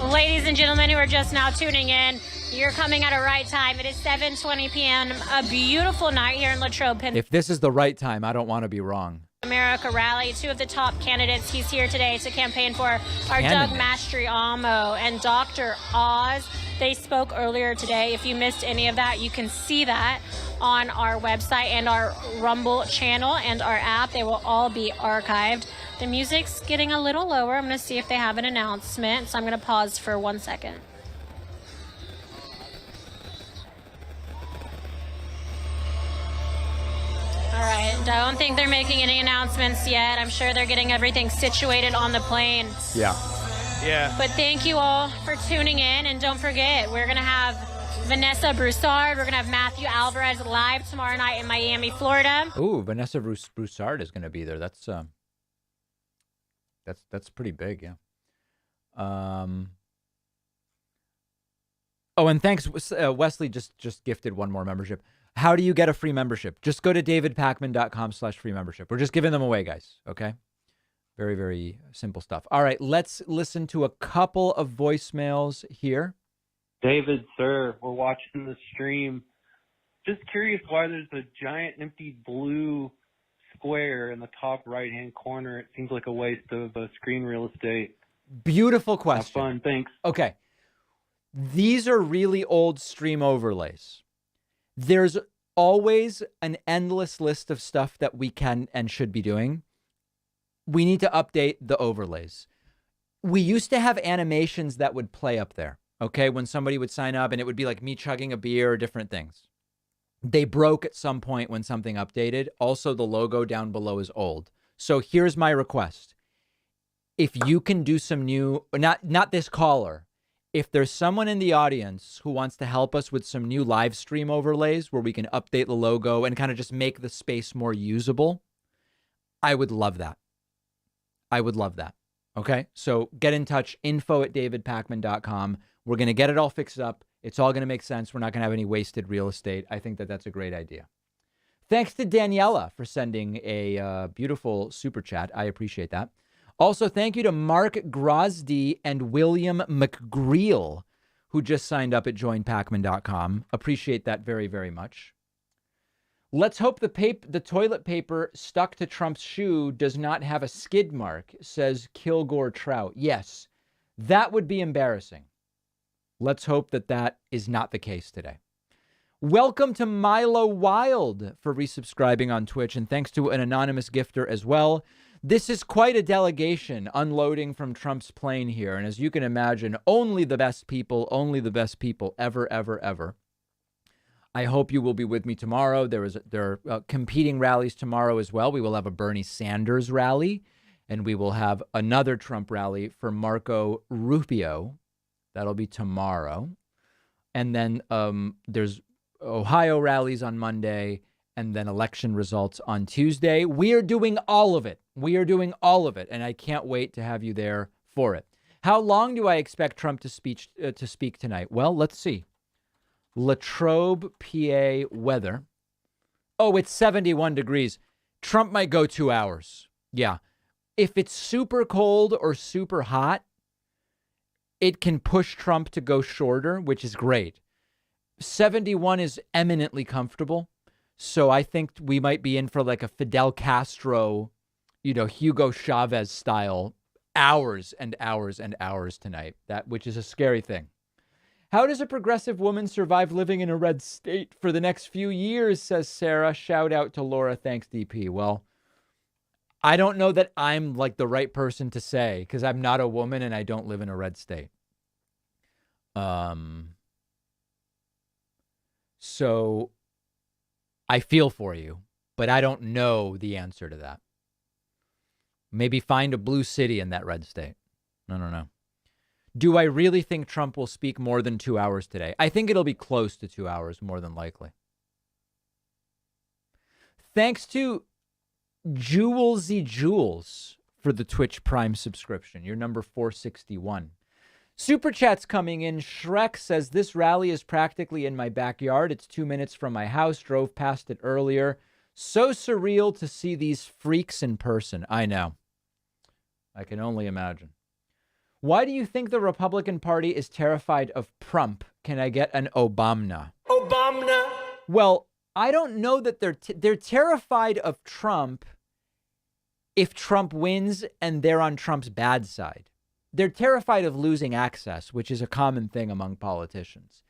Ladies and gentlemen who are just now tuning in, you're coming at a right time. It is 7:20 p.m., a beautiful night here in Latrobe, If this is the right time, I don't want to be wrong. America rally. 2 of the top candidates he's here today to campaign for are Doug Mastriano and Dr. Oz. They spoke earlier today. If you missed any of that, you can see that on our website and our Rumble channel and our app. They will all be archived. The music's getting a little lower. I'm going to see if they have an announcement, so I'm going to pause for 1 second. All right, don't think they're making any announcements yet. I'm sure they're getting everything situated on the plane. Yeah. But thank you all for tuning in, and don't forget, we're going to have Vanessa Broussard. We're going to have Matthew Alvarez live tomorrow night in Miami, Florida. Ooh, Vanessa Broussard is going to be there. That's pretty big, yeah. Oh, and thanks, Wesley just gifted 1 more membership. How do you get a free membership? Just go to davidpakman.com/free membership. We're just giving them away, guys. Okay. Very, very simple stuff. All right. Let's listen to a couple of voicemails here. David, sir, we're watching the stream. Just curious why there's a giant empty blue square in the top right-hand corner. It seems like a waste of screen real estate. Beautiful question. Have fun. Thanks. Okay. These are really old stream overlays. There's always an endless list of stuff that we can and should be doing. We need to update the overlays. We used to have animations that would play up there, okay, when somebody would sign up, and it would be like me chugging a beer or different things. They broke at some point when something updated. Also, the logo down below is old. So here's my request. If you can do some new, not this caller, if there's someone in the audience who wants to help us with some new live stream overlays where we can update the logo and kind of just make the space more usable, I would love that. I would love that. Okay, so get in touch, info@davidpakman.com. We're going to get it all fixed up. It's all going to make sense. We're not going to have any wasted real estate. I think that that's a great idea. Thanks to Daniela for sending a beautiful super chat. I appreciate that. Also, thank you to Mark Grosdy and William McGreal, who just signed up at joinpakman.com. Appreciate that very, very much. Let's hope the toilet paper stuck to Trump's shoe does not have a skid mark, says Kilgore Trout. Yes, that would be embarrassing. Let's hope that that is not the case today. Welcome to Milo Wild for resubscribing on Twitch, and thanks to an anonymous gifter as well. This is quite a delegation unloading from Trump's plane here, and as you can imagine, only the best people ever, ever, ever. I hope you will be with me tomorrow. There are competing rallies tomorrow as well. We will have a Bernie Sanders rally, and we will have another Trump rally for Marco Rubio. That'll be tomorrow. And then there's Ohio rallies on Monday, and then election results on Tuesday. We are doing all of it. And I can't wait to have you there for it. How long do I expect Trump to speak tonight? Well, let's see. Latrobe, PA weather. Oh, it's 71 degrees. Trump might go 2 hours. Yeah. If it's super cold or super hot, it can push Trump to go shorter, which is great. 71 is eminently comfortable. So I think we might be in for like a Fidel Castro, Hugo Chavez style hours and hours and hours tonight, which is a scary thing. How does a progressive woman survive living in a red state for the next few years, says Sarah. Shout out to Laura. Thanks, DP. Well, I don't know that I'm like the right person to say because I'm not a woman and I don't live in a red state. So I feel for you, but I don't know the answer to that. Maybe find a blue city in that red state. I don't know. Do I really think Trump will speak more than 2 hours today? I think it'll be close to 2 hours, more than likely. Thanks to Jewelsy Jules for the Twitch Prime subscription. You're number 461. Super chat's coming in. Shrek says, this rally is practically in my backyard. It's 2 minutes from my house. Drove past it earlier. So surreal to see these freaks in person. I know. I can only imagine. Why do you think the Republican Party is terrified of Trump? Can I get an Obama? Obama. Well, I don't know that they're terrified of Trump if Trump wins and they're on Trump's bad side. They're terrified of losing access, which is a common thing among politicians.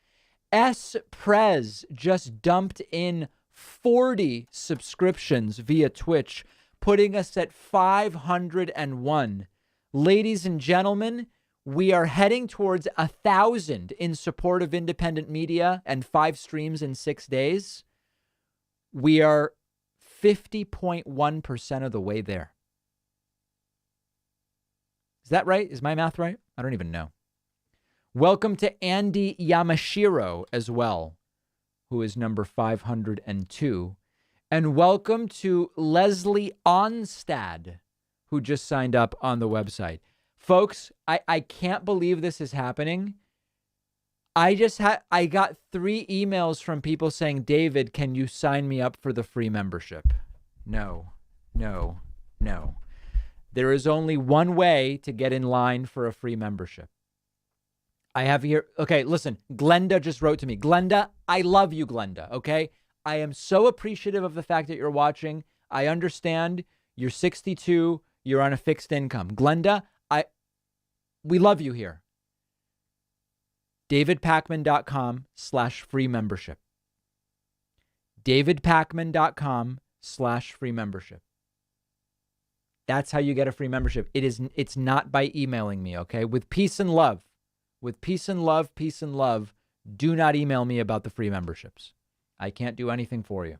S. Prez just dumped in 40 subscriptions via Twitch, putting us at 501. Ladies and gentlemen, we are heading towards 1,000 in support of independent media and 5 streams in 6 days. We are 50.1% of the way there. Is that right? Is my math right? I don't even know. Welcome to Andy Yamashiro as well, who is number 502. And welcome to Leslie Onstad, who just signed up on the website. Folks, I can't believe this is happening. I got 3 emails from people saying, David, can you sign me up for the free membership? No. There is only one way to get in line for a free membership. I have here. Okay, listen, Glenda just wrote to me. Glenda, I love you, Glenda. Okay. I am so appreciative of the fact that you're watching. I understand you're 62. You're on a fixed income. Glenda, we love you here. davidpakman.com/free membership. davidpakman.com/free membership. That's how you get a free membership. It's not by emailing me, okay? With peace and love. With peace and love, do not email me about the free memberships. I can't do anything for you.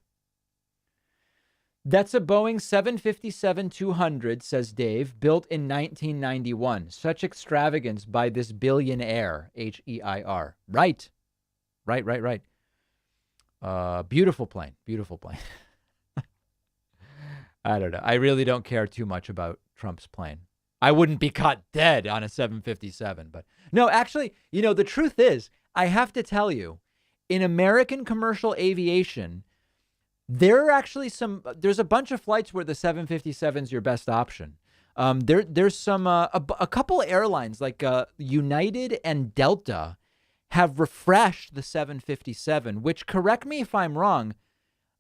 That's a Boeing 757-200, says Dave, built in 1991. Such extravagance by this billionaire, H-E-I-R. Right. Beautiful plane. I don't know. I really don't care too much about Trump's plane. I wouldn't be caught dead on a 757. But no, actually, the truth is, I have to tell you, in American commercial aviation, there's a bunch of flights where the 757 is your best option. There's some, a couple airlines like United and Delta have refreshed the 757, which, correct me if I'm wrong,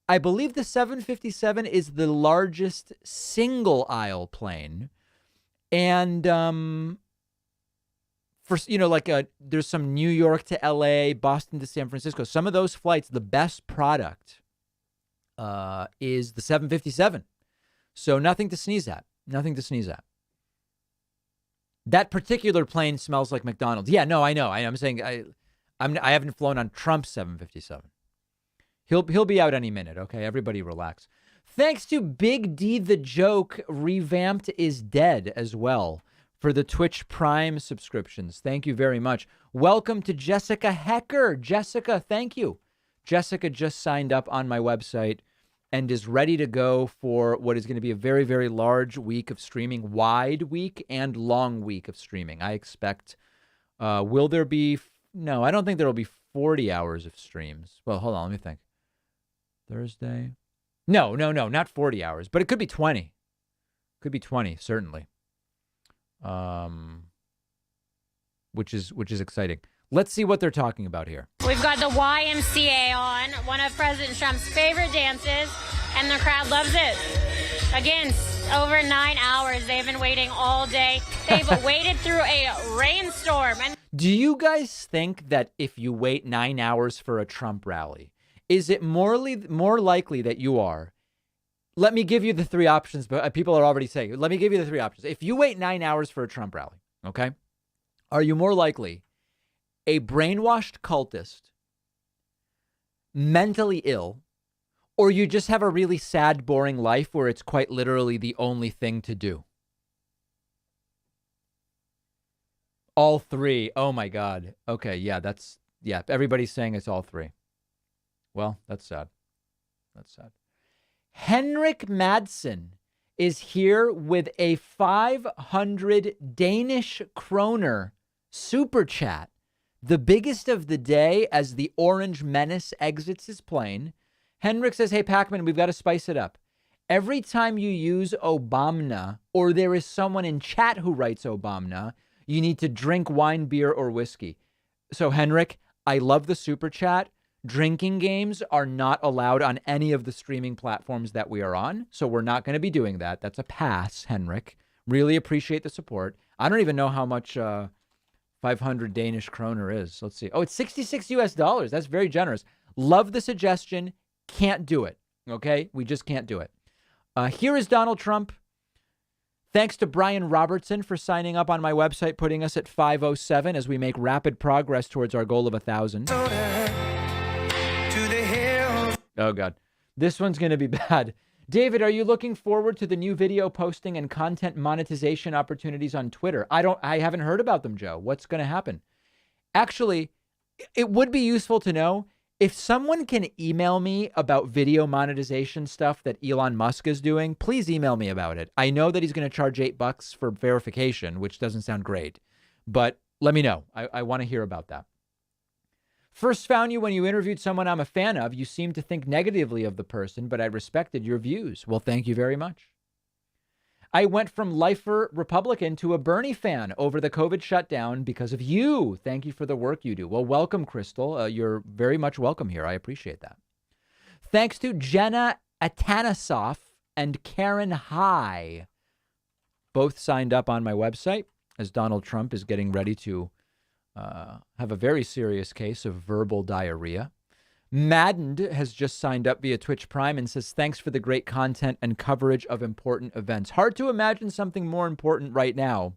I believe the 757 is the largest single aisle plane. And, there's some New York to LA, Boston to San Francisco. Some of those flights, the best product is the 757. So nothing to sneeze at. That particular plane smells like McDonald's. Yeah, no, I know. I'm saying I haven't flown on Trump's 757. He'll be out any minute. Okay, everybody relax. Thanks to Big D the Joke, Revamped is Dead as well for the Twitch Prime subscriptions. Thank you very much. Welcome to Jessica Hecker. Jessica, thank you. Jessica just signed up on my website and is ready to go for what is going to be a very, very large week of streaming, wide week and long week of streaming. I expect, will there be, no, I don't think there will be 40 hours of streams. Well, hold on, let me think. Thursday? No, not 40 hours, but it could be 20. Could be 20, certainly. Which is exciting. Let's see what they're talking about here. We've got the YMCA on, one of President Trump's favorite dances, and the crowd loves it. Again, over 9 hours. They've been waiting all day. They've waited through a rainstorm. And do you guys think that if you wait 9 hours for a Trump rally, is it more likely that you are? Let me give you the three options, but people are already saying, let me give you the three options. If you wait 9 hours for a Trump rally, okay, are you more likely a brainwashed cultist, mentally ill, or you just have a really sad, boring life where it's quite literally the only thing to do? All three. Oh my God. Okay. Yeah, everybody's saying it's all three. Well, that's sad. Henrik Madsen is here with a 500 Danish kroner super chat. The biggest of the day as the Orange Menace exits his plane. Henrik says, hey, Pacman, we've got to spice it up. Every time you use Obama, or there is someone in chat who writes Obama, you need to drink wine, beer, or whiskey. So, Henrik, I love the super chat. Drinking games are not allowed on any of the streaming platforms that we are on. So we're not going to be doing that. That's a pass, Henrik. Really appreciate the support. I don't even know how much 500 Danish kroner is. Let's see. Oh, it's $66. That's very generous. Love the suggestion. Can't do it. Okay? We just can't do it. Here is Donald Trump. Thanks to Brian Robertson for signing up on my website, putting us at 507 as we make rapid progress towards our goal of 1,000. Oh, God. This one's going to be bad. David, are you looking forward to the new video posting and content monetization opportunities on Twitter? I haven't heard about them, Joe. What's going to happen? Actually, it would be useful to know if someone can email me about video monetization stuff that Elon Musk is doing. Please email me about it. I know that he's going to charge $8 for verification, which doesn't sound great, but let me know. I want to hear about that. First found you when you interviewed someone I'm a fan of. You seemed to think negatively of the person, but I respected your views. Well, thank you very much. I went from lifer Republican to a Bernie fan over the COVID shutdown because of you. Thank you for the work you do. Well, welcome, Crystal. You're very much welcome here. I appreciate that. Thanks to Jenna Atanasoff and Karen High both signed up on my website as Donald Trump is getting ready to have a very serious case of verbal diarrhea. Maddened has just signed up via Twitch Prime and says, thanks for the great content and coverage of important events. Hard to imagine something more important right now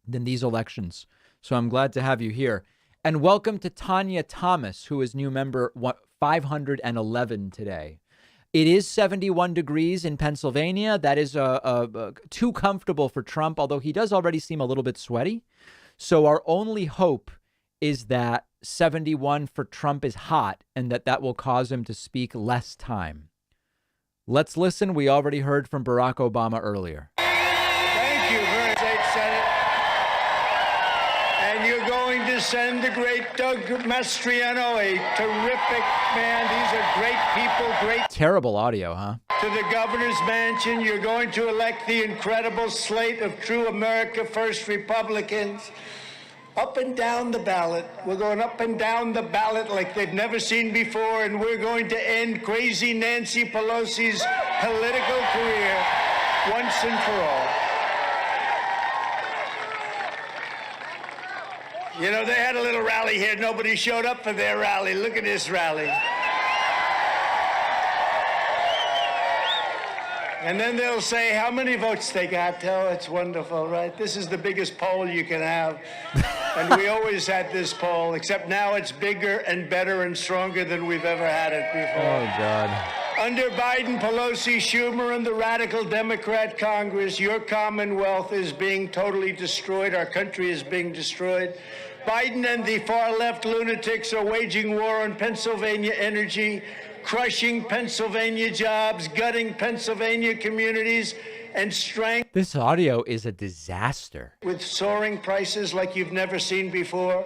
than these elections. So I'm glad to have you here. And welcome to Tanya Thomas, who is new member 511 today. It is 71 degrees in Pennsylvania. That is too comfortable for Trump, although he does already seem a little bit sweaty. So our only hope is that 71 for Trump is hot and that will cause him to speak less time. Let's listen. We already heard from Barack Obama earlier. Thank you very much, Senate. And you're going to send the great Doug Mastriano, a terrific man. These are great people, great. Terrible audio, huh? To the governor's mansion, you're going to elect the incredible slate of true America First Republicans. Up and down the ballot. We're going up and down the ballot like they've never seen before, and we're going to end crazy Nancy Pelosi's political career once and for all. You know, they had a little rally here. Nobody showed up for their rally. Look at this rally. And then they'll say how many votes they got. Oh, it's wonderful, right? This is the biggest poll you can have. And we always had this poll, except now it's bigger and better and stronger than we've ever had it before. Oh, God. Under Biden, Pelosi, Schumer, and the radical Democrat Congress, your Commonwealth is being totally destroyed. Our country is being destroyed. Biden and the far-left lunatics are waging war on Pennsylvania energy, crushing Pennsylvania jobs, gutting Pennsylvania communities, and strength. This audio is a disaster. With soaring prices like you've never seen before.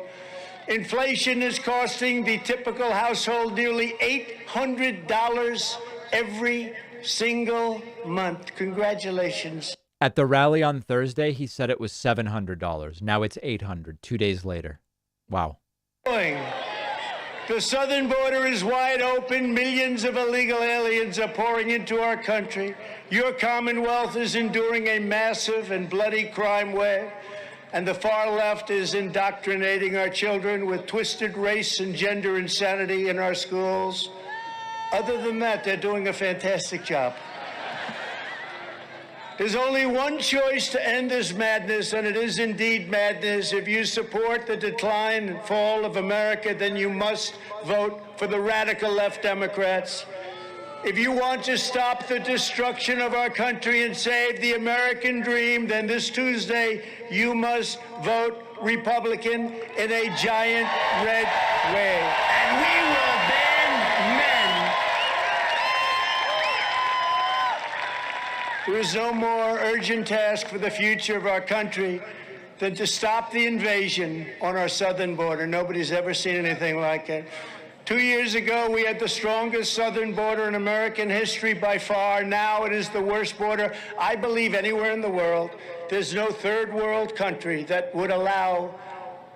Inflation is costing the typical household nearly $800 every single month. Congratulations. At the rally on Thursday, he said it was $700. Now it's $800, 2 days later. Wow. The southern border is wide open. Millions of illegal aliens are pouring into our country. Your Commonwealth is enduring a massive and bloody crime wave, and the far left is indoctrinating our children with twisted race and gender insanity in our schools. Other than that, they're doing a fantastic job. There's only one choice to end this madness, and it is indeed madness. If you support the decline and fall of America, then you must vote for the radical left Democrats. If you want to stop the destruction of our country and save the American dream, then this Tuesday you must vote Republican in a giant red wave. And we will ban men. There is no more urgent task for the future of our country than to stop the invasion on our southern border. Nobody's ever seen anything like it. 2 years ago, we had the strongest southern border in American history by far. Now it is the worst border, I believe, anywhere in the world. There's no third world country that would allow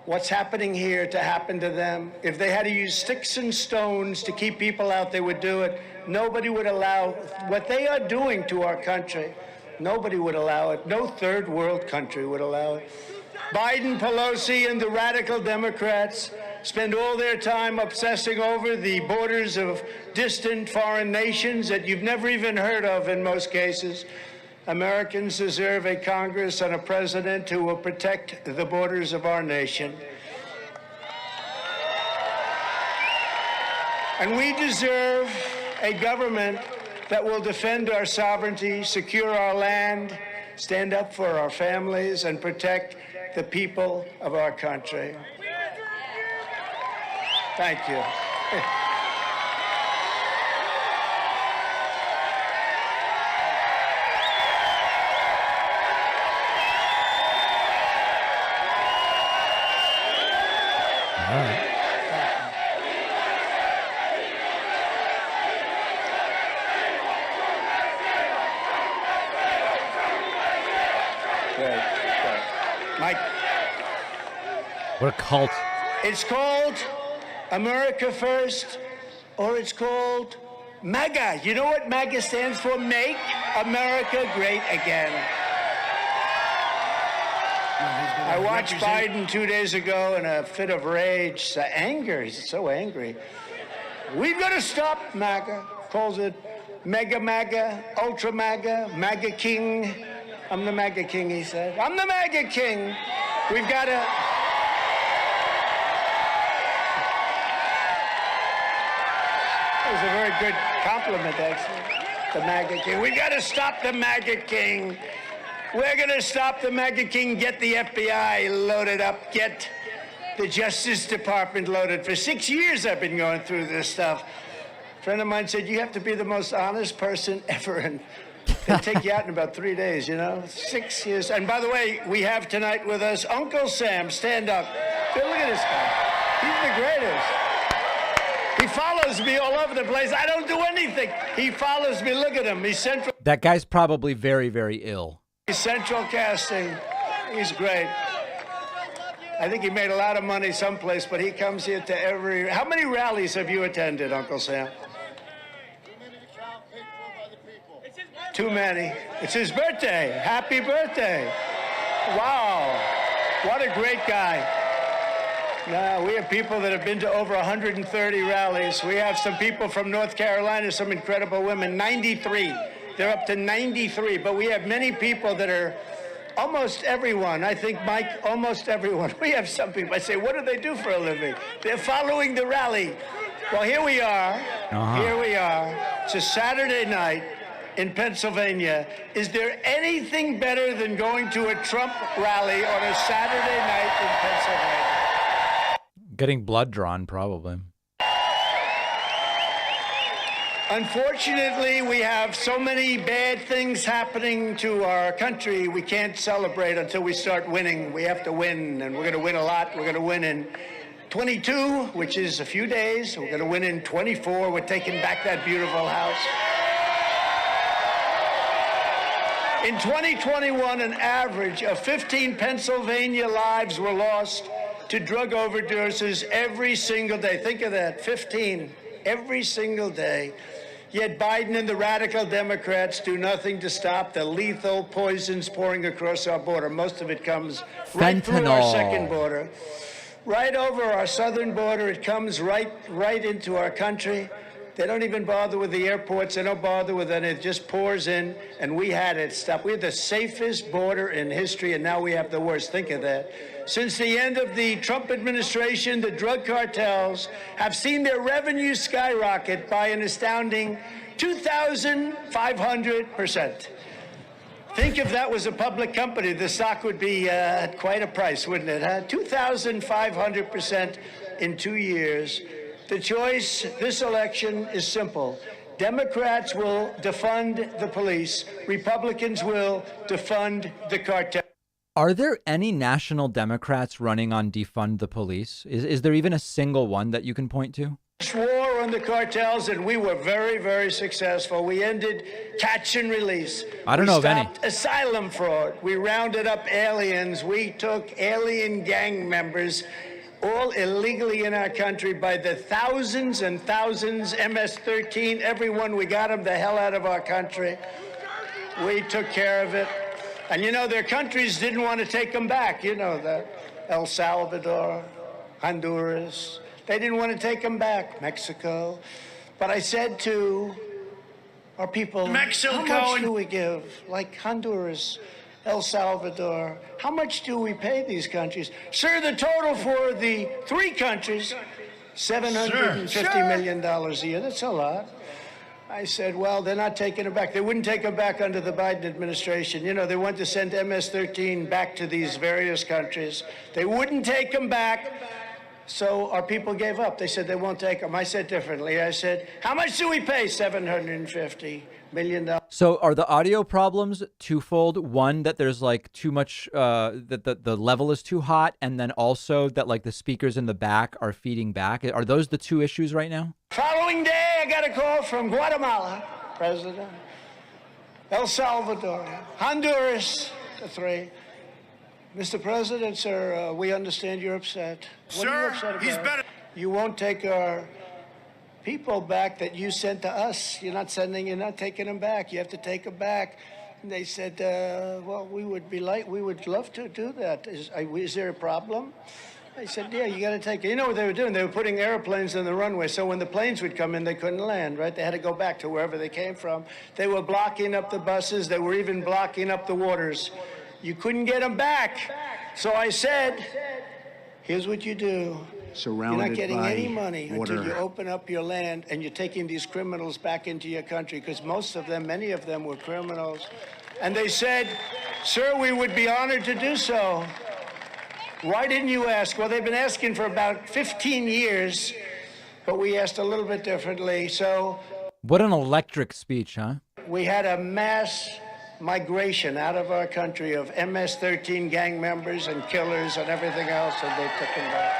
what's happening here to happen to them. If they had to use sticks and stones to keep people out, they would do it. Nobody would allow what they are doing to our country. Nobody would allow it. No third world country would allow it. Biden, Pelosi, and the radical Democrats spend all their time obsessing over the borders of distant foreign nations that you've never even heard of in most cases. Americans deserve a Congress and a president who will protect the borders of our nation. And we deserve a government that will defend our sovereignty, secure our land, stand up for our families, and protect the people of our country. Thank you. All right. Mike. What a cult. It's called America First, or it's called MAGA. You know what MAGA stands for? Make America Great Again. I watched Biden 2 days ago in a fit of rage, anger. He's so angry. We've got to stop MAGA. Calls it Mega MAGA, Ultra MAGA, MAGA King. I'm the MAGA King, he said. I'm the MAGA King. We've got to... That was a very good compliment, actually. The MAGA King. We've got to stop the MAGA King. We're going to stop the MAGA King, get the FBI loaded up, get the Justice Department loaded. For 6 years I've been going through this stuff. A friend of mine said, you have to be the most honest person ever, and they'll take you out in about 3 days, you know? 6 years. And by the way, we have tonight with us Uncle Sam. Stand up. Look at this guy. He's the greatest. He follows me all over the place. I don't do anything. He follows me. Look at him. He's central. That guy's probably very, very ill. He's central casting. He's great. I think he made a lot of money someplace, but he comes here to every... How many rallies have you attended, Uncle Sam? Too many. It's his birthday. Happy birthday. Wow. What a great guy. Now, we have people that have been to over 130 rallies. We have some people from North Carolina, some incredible women, 93. They're up to 93, but we have many people that are almost everyone. I think, Mike, almost everyone. We have some people. I say, what do they do for a living? They're following the rally. Well, here we are. Here we are. It's a Saturday night in Pennsylvania. Is there anything better than going to a Trump rally on a Saturday night in Pennsylvania? Getting blood drawn, probably. Unfortunately, we have so many bad things happening to our country, we can't celebrate until we start winning. We have to win, and we're going to win a lot. We're going to win in 22, which is a few days. We're going to win in 24. We're taking back that beautiful house. In 2021, an average of 15 Pennsylvania lives were lost to drug overdoses every single day. Think of that, 15 every single day. Yet Biden and the radical Democrats do nothing to stop the lethal poisons pouring across our border. Most of it comes right through our second border. Right over our southern border, it comes right into our country. They don't even bother with the airports. They don't bother with it. It just pours in, and we had it stopped. We had the safest border in history, and now we have the worst. Think of that. Since the end of the Trump administration, the drug cartels have seen their revenue skyrocket by an astounding 2,500%. Think if that was a public company, the stock would be at quite a price, wouldn't it? 2,500% in 2 years. The choice this election is simple. Democrats will defund the police. Republicans will defund the cartel. Are there any national Democrats running on defund the police? Is there even a single one that you can point to? War on the cartels, and we were very, very successful. We ended catch and release. I don't know of any. We stopped asylum fraud. We rounded up aliens. We took alien gang members, all illegally in our country, by the thousands and thousands. MS-13, everyone, we got them the hell out of our country. We took care of it. And you know, their countries didn't want to take them back. You know that. El Salvador, Honduras. They didn't want to take them back. Mexico. But I said to our people, Mexico, how much do we give? Like Honduras, El Salvador. How much do we pay these countries? Sir, the total for the three countries, $750 million a year. That's a lot. I said, well, they're not taking it back. They wouldn't take them back under the Biden administration. You know, they want to send MS-13 back to these various countries. They wouldn't take them back. So our people gave up. They said they won't take them. I said differently. I said, how much do we pay? $750 million. So are the audio problems twofold? One, that there's like too much, that the level is too hot, and then also that like the speakers in the back are feeding back. Are those the two issues right now? Following day, I got a call from Guatemala, President, El Salvador, Honduras, the three. Mr. President, sir, we understand you're upset. What are you upset about? He's better. You won't take our people back that you sent to us. You're not taking them back. You have to take them back. And they said, well, we would love to do that. Is there a problem? I said, yeah, you got to take it. You know what they were doing? They were putting airplanes in the runway, so when the planes would come in, they couldn't land, right? They had to go back to wherever they came from. They were blocking up the buses. They were even blocking up the waters. You couldn't get them back. So I said, here's what you do. Surrounded You're not getting by any money water. until you open up your land and you're taking these criminals back into your country, because many of them were criminals. And they said, sir, we would be honored to do so. Why didn't you ask? Well, they've been asking for about 15 years, but we asked a little bit differently. So What an electric speech, huh? we had a mass migration out of our country of MS-13 gang members and killers and everything else, and they took them back.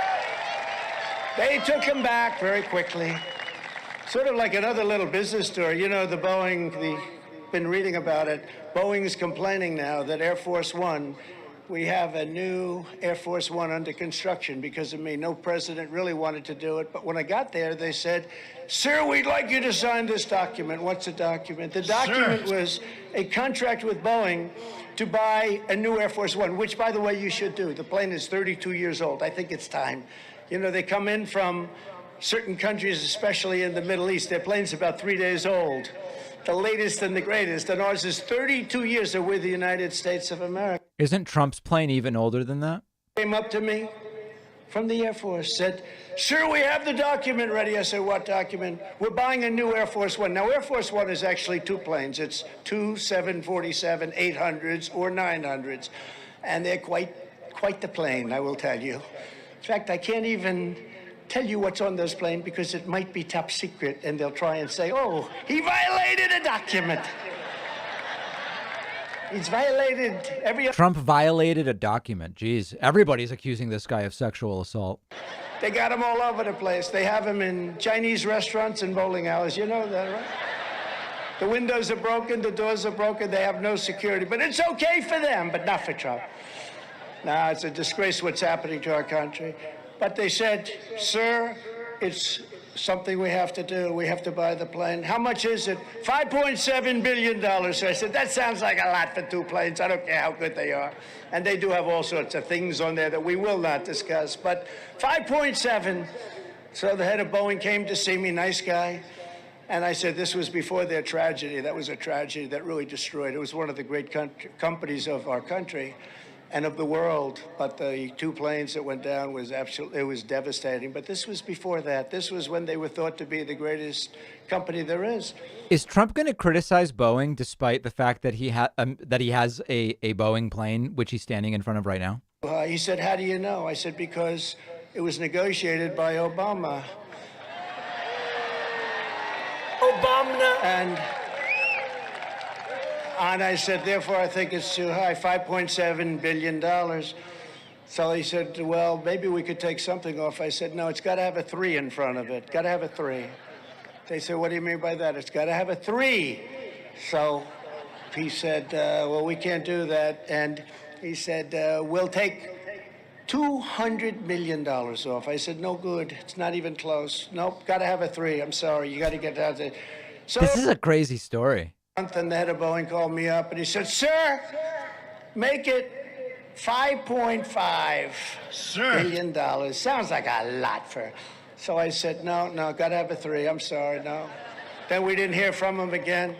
They took them back very quickly. Sort of like another little business story. You know, the Boeing, been reading about it. Boeing's complaining now that Air Force One, we have a new Air Force One under construction because of me. No president really wanted to do it. But when I got there, they said, sir, we'd like you to sign this document. What's the document? The document was a contract with Boeing to buy a new Air Force One, which, by the way, you should do. The plane is 32 years old. I think it's time. You know, they come in from certain countries, especially in the Middle East. Their plane's about 3 days old. The latest and the greatest. And ours is 32 years that we're the United States of America. Isn't Trump's plane even older than that? Came up to me from the Air Force, said, sir, we have the document ready. I said, what document? We're buying a new Air Force One. Now, Air Force One is actually two planes. It's two 747 800s or 900s. And they're quite the plane, I will tell you. In fact, I can't even tell you what's on those planes because it might be top secret, and they'll try and say, oh, he violated a document. He's violated every... Trump violated a document. Jeez, everybody's accusing this guy of sexual assault. They got him all over the place. They have him in Chinese restaurants and bowling alleys. You know that, right? The windows are broken, the doors are broken, they have no security. But it's okay for them, but not for Trump. Now, it's a disgrace what's happening to our country. But they said, sir, it's something we have to do. We have to buy the plane. How much is it? $5.7 billion. So I said, that sounds like a lot for two planes. I don't care how good they are. And they do have all sorts of things on there that we will not discuss. But 5.7. So the head of Boeing came to see me, nice guy. And I said, this was before their tragedy. That was a tragedy that really destroyed. It was one of the great companies of our country and of the world, but the two planes that went down was it was devastating. But this was before that. This was when they were thought to be the greatest company there is. Is Trump going to criticize Boeing despite the fact that he has a Boeing plane, which he's standing in front of right now? He said, how do you know? I said, because it was negotiated by Obama. And I said, therefore, I think it's too high, $5.7 billion. So he said, well, maybe we could take something off. I said, no, it's got to have a 3 in front of it. Got to have a 3. They said, what do you mean by that? It's got to have a 3. So he said, well, we can't do that. And he said, we'll take $200 million off. I said, no good. It's not even close. Nope, got to have a 3. I'm sorry. You got to get down to... So this is a crazy story. And the head of Boeing called me up and he said, sir, make it $5.5 billion. Sounds like a lot for... So I said, no, got to have a 3. I'm sorry, no. Then we didn't hear from him again.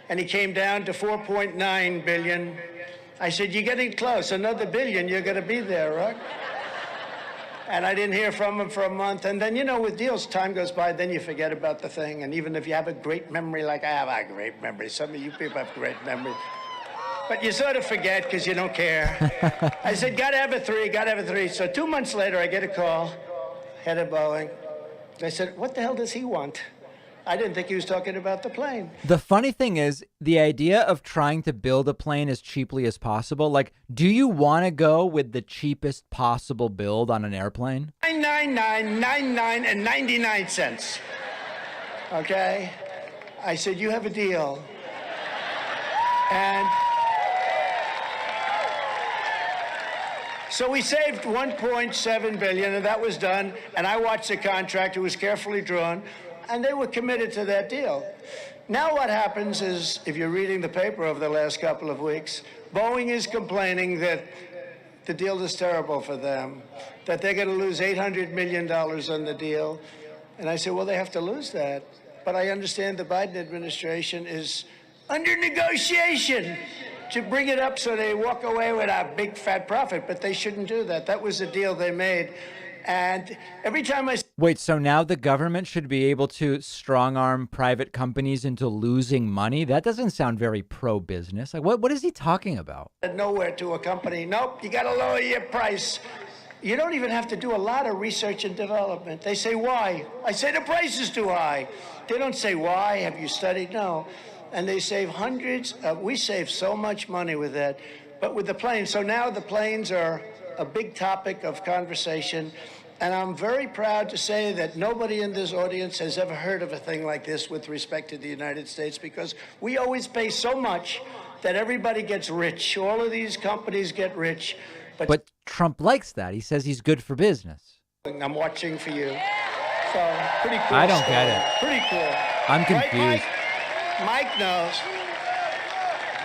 And he came down to $4.9 billion. I said, you're getting close. Another billion, you're going to be there, right? And I didn't hear from him for a month. And then, you know, with deals, time goes by, then you forget about the thing. And even if you have a great memory like I have a great memory, some of you people have great memory. But you sort of forget because you don't care. I said, got to have a 3, got to have a 3. So 2 months later, I get a call, head of Boeing. I said, what the hell does he want? I didn't think he was talking about the plane. The funny thing is, the idea of trying to build a plane as cheaply as possible, like, do you want to go with the cheapest possible build on an airplane? $999.99. Okay? I said, you have a deal. And so we saved $1.7 billion, and that was done. And I watched the contract. It was carefully drawn. And they were committed to that deal. Now what happens is, if you're reading the paper over the last couple of weeks, Boeing is complaining that the deal is terrible for them, that they're going to lose $800 million on the deal. And I said, well, they have to lose that. But I understand the Biden administration is under negotiation to bring it up so they walk away with a big fat profit. But they shouldn't do that. That was the deal they made. And every time I... Wait, so now the government should be able to strong-arm private companies into losing money? That doesn't sound very pro-business. Like, what is he talking about? Nowhere to a company. Nope, you got to lower your price. You don't even have to do a lot of research and development. They say, why? I say, the price is too high. They don't say, why? Have you studied? No. And they save hundreds. We save so much money with that. But with the planes, so now the planes are a big topic of conversation. And I'm very proud to say that nobody in this audience has ever heard of a thing like this with respect to the United States, because we always pay so much that everybody gets rich. All of these companies get rich. But Trump likes that. He says he's good for business. I'm watching for you. So, pretty cool. I don't get it. Pretty cool. I'm confused. Right, Mike? Mike knows.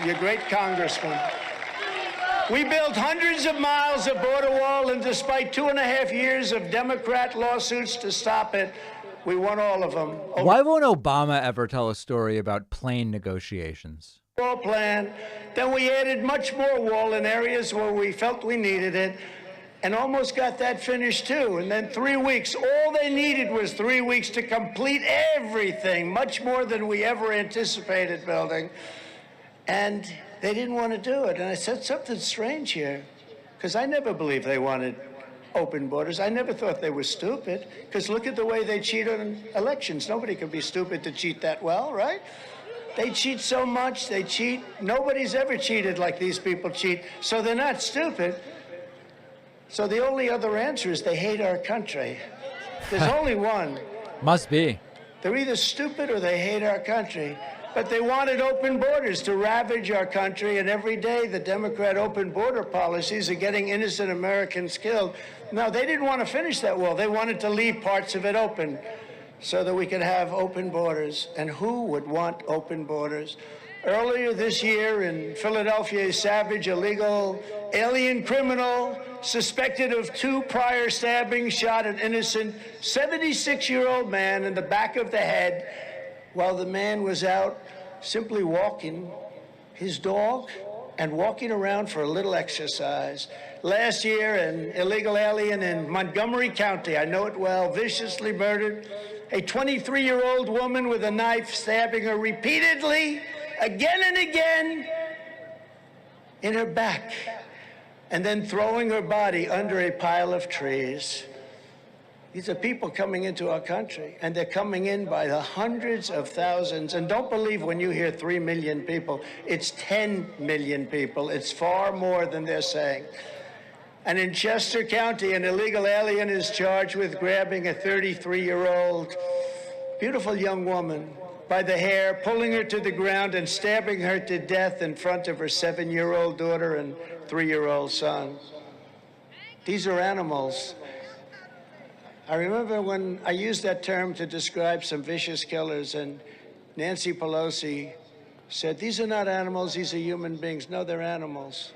You're a great congressman. We built hundreds of miles of border wall, and despite 2.5 years of Democrat lawsuits to stop it, we won all of them. Why won't Obama ever tell a story about plane negotiations? Wall plan. Then we added much more wall in areas where we felt we needed it, and almost got that finished too. And then 3 weeks. All they needed was 3 weeks to complete everything, much more than we ever anticipated building. And they didn't want to do it. And I said, something strange here, because I never believed they wanted open borders. I never thought they were stupid, because look at the way they cheat on elections. Nobody can be stupid to cheat that well, right? They cheat so much, they cheat. Nobody's ever cheated like these people cheat, so they're not stupid. So the only other answer is they hate our country. There's only one. Must be. They're either stupid or they hate our country. But they wanted open borders to ravage our country, and every day the Democrat open border policies are getting innocent Americans killed. No, they didn't want to finish that wall. They wanted to leave parts of it open so that we could have open borders. And who would want open borders? Earlier this year in Philadelphia, a savage illegal alien criminal suspected of 2 prior stabbings shot an innocent 76-year-old man in the back of the head while the man was out simply walking his dog and walking around for a little exercise. Last year, an illegal alien in Montgomery County, I know it well, viciously murdered a 23-year-old woman with a knife, stabbing her repeatedly, again and again, in her back, and then throwing her body under a pile of trees. These are people coming into our country, and they're coming in by the hundreds of thousands. And don't believe when you hear 3 million people, it's 10 million people. It's far more than they're saying. And in Chester County, an illegal alien is charged with grabbing a 33-year-old beautiful young woman by the hair, pulling her to the ground and stabbing her to death in front of her 7-year-old daughter and 3-year-old son. These are animals. I remember when I used that term to describe some vicious killers, and Nancy Pelosi said, these are not animals, these are human beings. No, they're animals.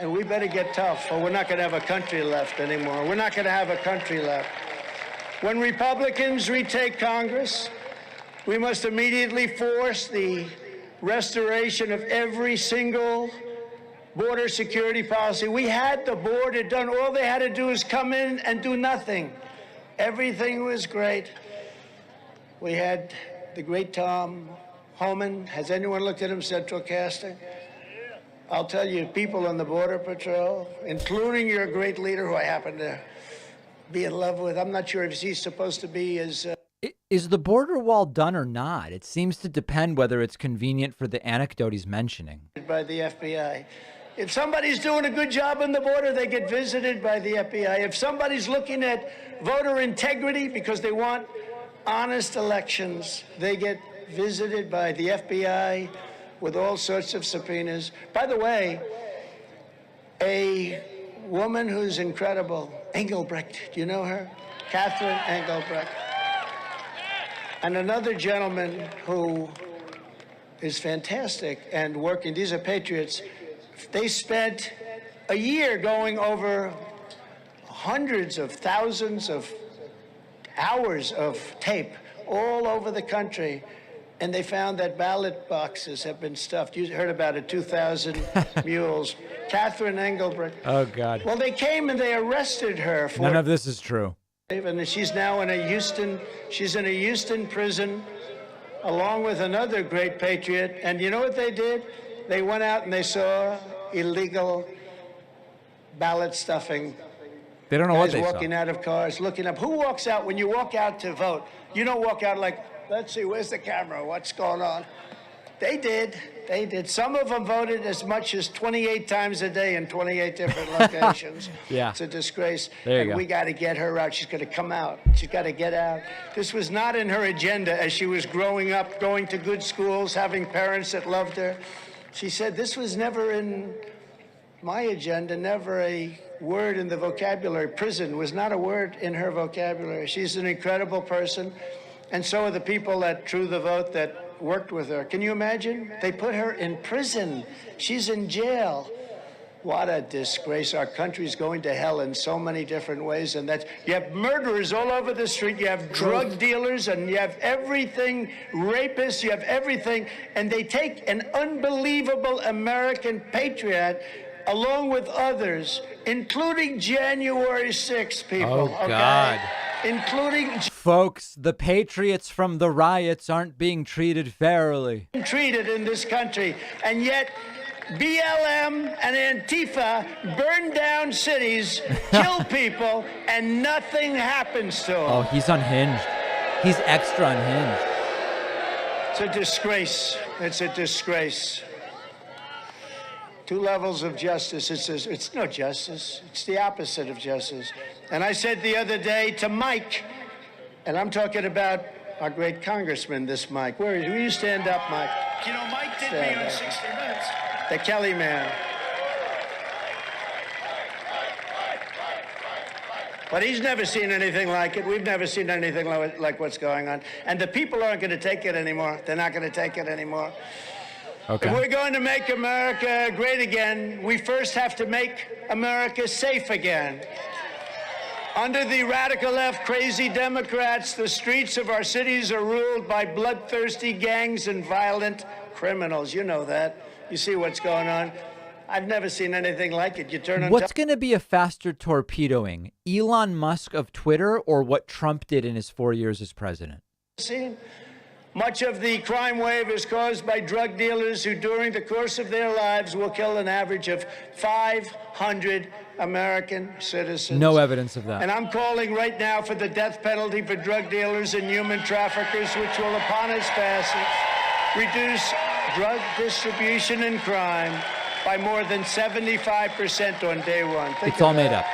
And we better get tough, or we're not going to have a country left anymore. We're not going to have a country left. When Republicans retake Congress, we must immediately force the restoration of every single border security policy. We had the border done. All they had to do is come in and do nothing. Everything was great. We had the great Tom Homan. Has anyone looked at him, Central Casting? I'll tell you, people on the Border Patrol, including your great leader, who I happen to be in love with. I'm not sure if he's supposed to be as... Is the border wall done or not? It seems to depend whether it's convenient for the anecdote he's mentioning. By the FBI. If somebody's doing a good job on the border, they get visited by the FBI. If somebody's looking at voter integrity because they want honest elections, they get visited by the FBI with all sorts of subpoenas. By the way, a woman who's incredible, Engelbrecht, do you know her? Catherine Engelbrecht. And another gentleman who is fantastic and working, these are patriots, they spent a year going over hundreds of thousands of hours of tape all over the country, and they found that ballot boxes have been stuffed. You heard about it, 2,000 mules. Catherine Engelbrecht. Oh, God. Well, they came and they arrested her for... None of this is true. And she's now in a Houston prison, along with another great patriot. And you know what they did? They went out and they saw illegal ballot stuffing. They don't know what Guys they walking saw. out of cars, looking up. Who walks out when you walk out to vote? You don't walk out like, let's see, where's the camera? What's going on? They did. They did. Some of them voted as much as 28 times a day in 28 different locations. Yeah. It's a disgrace. There you and go. we got to get her out. She's going to come out. She's got to get out. This was not in her agenda as she was growing up, going to good schools, having parents that loved her. She said, this was never in my agenda, never a word in the vocabulary. Prison was not a word in her vocabulary. She's an incredible person. And so are the people that drew the vote that worked with her. Can you imagine? They put her in prison. She's in jail. What a disgrace. Our country's going to hell in so many different ways. And that's, you have murderers all over the street. You have drug dealers and you have everything, rapists, you have everything. And they take an unbelievable American patriot along with others, including January 6th people. Oh, God. Including Folks, the patriots from the riots aren't being treated fairly. treated in this country, and yet BLM and Antifa burn down cities, kill people, and nothing happens to them. Oh, he's unhinged. He's extra unhinged. It's a disgrace. It's a disgrace. Two levels of justice. It's no justice. It's the opposite of justice. And I said the other day to Mike, and I'm talking about our great congressman, this Mike. Where is he? Will you stand up, Mike? You know, Mike did Stand me on up. 60 Minutes. The Kelly man. But he's never seen anything like it. We've never seen anything like what's going on. And the people aren't going to take it anymore. They're not going to take it anymore. Okay. If we're going to make America great again, we first have to make America safe again. Under the radical left, crazy Democrats, the streets of our cities are ruled by bloodthirsty gangs and violent criminals. You know that. You see what's going on. I've never seen anything like it. You turn on What's going to be a faster torpedoing, Elon Musk of Twitter or what Trump did in his 4 years as president? scene. Much of the crime wave is caused by drug dealers who, during the course of their lives, will kill an average of 500 American citizens. No evidence of that. And I'm calling right now for the death penalty for drug dealers and human traffickers, which will, upon its passage, reduce drug distribution and crime by more than 75% on day one. It's all made up.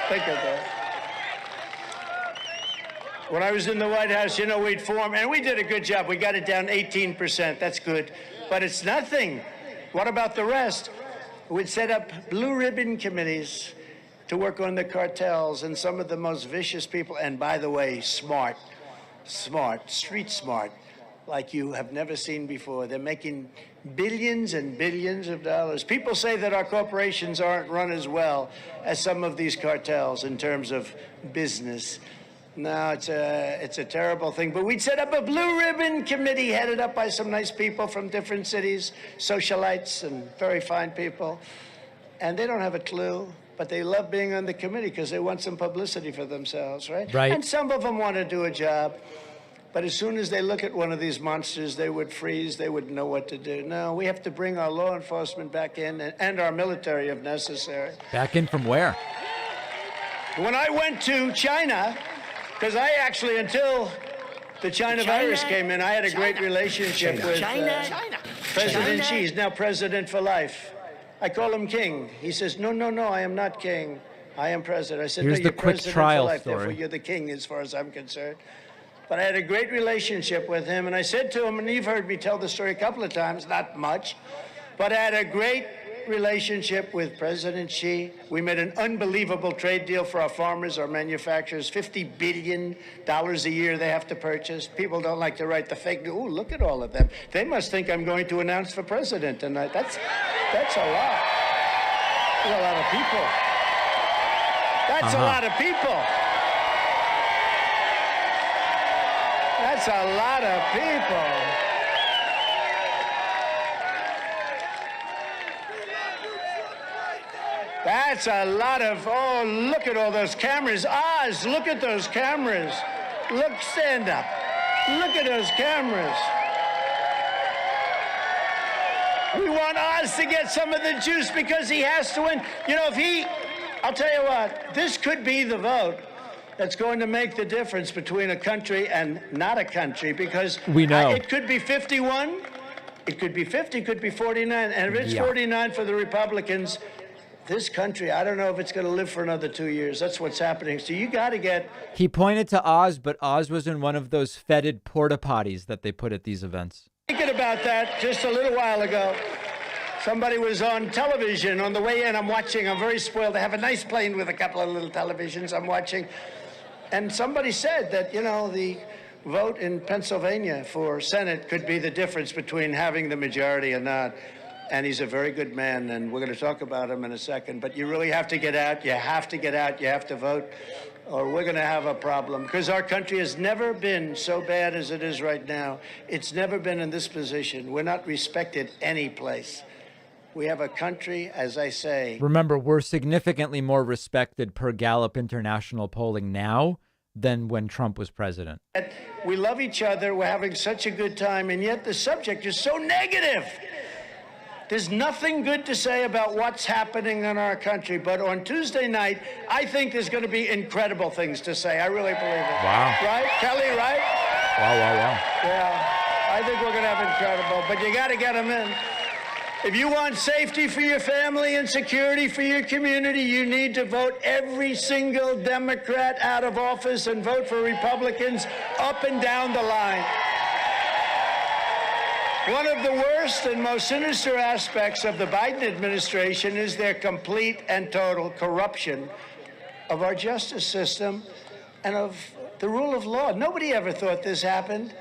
Think of that. When I was in the White House, you know, we'd form, and we did a good job. We got it down 18%. That's good. But it's nothing. What about the rest? We'd set up blue ribbon committees to work on the cartels and some of the most vicious people. And by the way, smart, street smart, like you have never seen before. They're making billions and billions of dollars. People say that our corporations aren't run as well as some of these cartels in terms of business. No, it's a terrible thing. But we'd set up a blue ribbon committee headed up by some nice people from different cities, socialites and very fine people. And they don't have a clue, but they love being on the committee because they want some publicity for themselves, right? Right. And some of them want to do a job. But as soon as they look at one of these monsters, they would freeze. They wouldn't know what to do. No, we have to bring our law enforcement back in and our military if necessary. Back in from where? When I went to China, because I actually, until the China virus came in, I had a great relationship with President Xi. He's now president for life. I call him king. He says, no, I am not king. I am president. I said, Here's no, the you're quick president trial for life. story. Therefore, you're the king as far as I'm concerned. But I had a great relationship with him, and I said to him, and you've heard me tell the story a couple of times, not much, but I had a great relationship with President Xi. We made an unbelievable trade deal for our farmers, our manufacturers, $50 billion a year they have to purchase. People don't like to write the fake news. Ooh, look at all of them. They must think I'm going to announce for president tonight. That's a lot. That's a lot of people. That's a lot of people. That's a lot of people. That's a lot of, oh, look at all those cameras. Oz, look at those cameras. Look, stand up. Look at those cameras. We want Oz to get some of the juice because he has to win. You know, I'll tell you what, this could be the vote that's going to make the difference between a country and not a country, because we know it could be 51, it could be 50, it could be 49, and if it's 49 for the Republicans, this country, I don't know if it's going to live for another 2 years. That's what's happening. So you got to get... He pointed to Oz, but Oz was in one of those fetid porta potties that they put at these events. Thinking about that just a little while ago. Somebody was on television on the way in. I'm watching. I'm very spoiled. I have a nice plane with a couple of little televisions I'm watching. And somebody said that, you know, the vote in Pennsylvania for Senate could be the difference between having the majority and not. And he's a very good man, and we're going to talk about him in a second. But you really have to get out. You have to get out. You have to vote, or we're going to have a problem. Because our country has never been so bad as it is right now. It's never been in this position. We're not respected any place. We have a country, as I say. Remember, we're significantly more respected per Gallup International polling now than when Trump was president. We love each other. We're having such a good time, and yet the subject is so negative. There's nothing good to say about what's happening in our country, but on Tuesday night, I think there's going to be incredible things to say. I really believe it. Wow. Right, Kelly, right? Wow, wow, wow. Yeah, I think we're going to have incredible, but you got to get them in. If you want safety for your family and security for your community, you need to vote every single Democrat out of office and vote for Republicans up and down the line. One of the worst and most sinister aspects of the Biden administration is their complete and total corruption of our justice system and of the rule of law. Nobody ever thought this happened.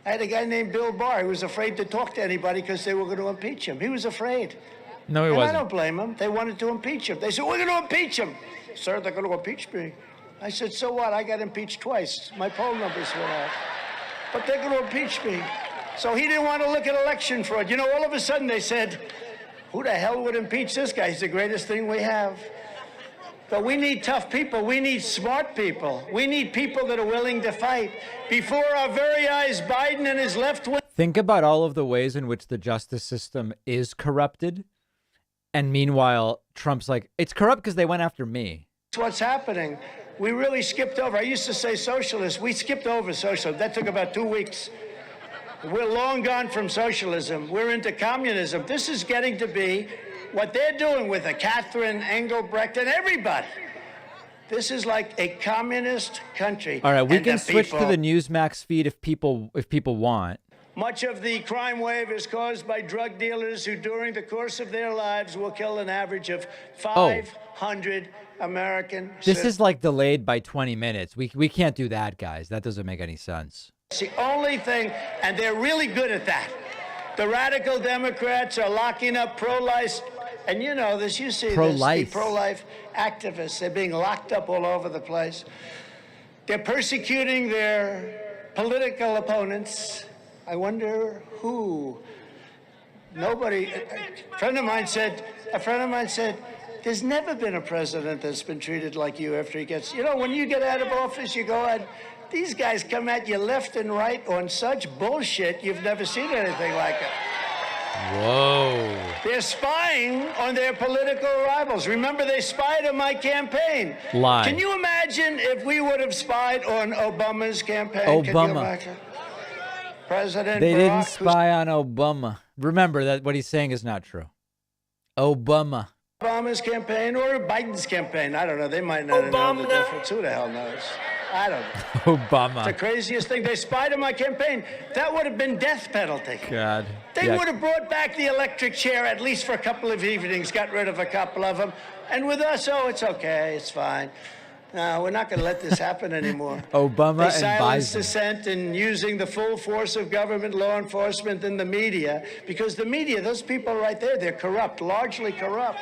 I had a guy named Bill Barr who was afraid to talk to anybody because they were going to impeach him. He was afraid. No, he wasn't. I don't blame him. They wanted to impeach him. They said, we're going to impeach him. Sir, they're going to impeach me. I said, so what? I got impeached twice. My poll numbers went out. But they're going to impeach me. So he didn't want to look at election fraud. You know, all of a sudden they said, who the hell would impeach this guy? He's the greatest thing we have. But we need tough people. We need smart people. We need people that are willing to fight. Before our very eyes, Biden and his left wing. Think about all of the ways in which the justice system is corrupted. And meanwhile, Trump's like, it's corrupt because they went after me. That's what's happening. We really skipped over. I used to say socialist. We skipped over socialism. That took about 2 weeks. We're long gone from socialism. We're into communism. This is getting to be what they're doing with Catherine Engelbrecht and everybody. This is like a communist country. All right, we can switch to the Newsmax feed if people want. Much of the crime wave is caused by drug dealers who, during the course of their lives, will kill an average of 500 American citizens. This is like delayed by 20 minutes. We can't do that, guys. That doesn't make any sense. It's the only thing, and they're really good at that. The radical Democrats are locking up pro-life, and you know this, you see this, the pro-life activists. They're being locked up all over the place. They're persecuting their political opponents. I wonder who. Nobody. A friend of mine said, there's never been a president that's been treated like you after he gets, you know, when you get out of office, you go out. These guys come at you left and right on such bullshit, you've never seen anything like it. Whoa. They're spying on their political rivals. Remember, they spied on my campaign. Lie. Can you imagine if we would have spied on Obama's campaign? Obama. Can you imagine? President They Barack didn't spy on Obama. Remember that what he's saying is not true. Obama's campaign or Biden's campaign. I don't know. They might not know the difference. Who the hell knows? I don't know. Obama. It's the craziest thing. They spied on my campaign. That would have been death penalty. God. They would have brought back the electric chair at least for a couple of evenings, got rid of a couple of them. And with us, oh, it's okay, it's fine. No, we're not going to let this happen anymore. Obama they and silenced Biden. dissent in using the full force of government, law enforcement, and the media, because the media, those people right there, they're corrupt, largely corrupt.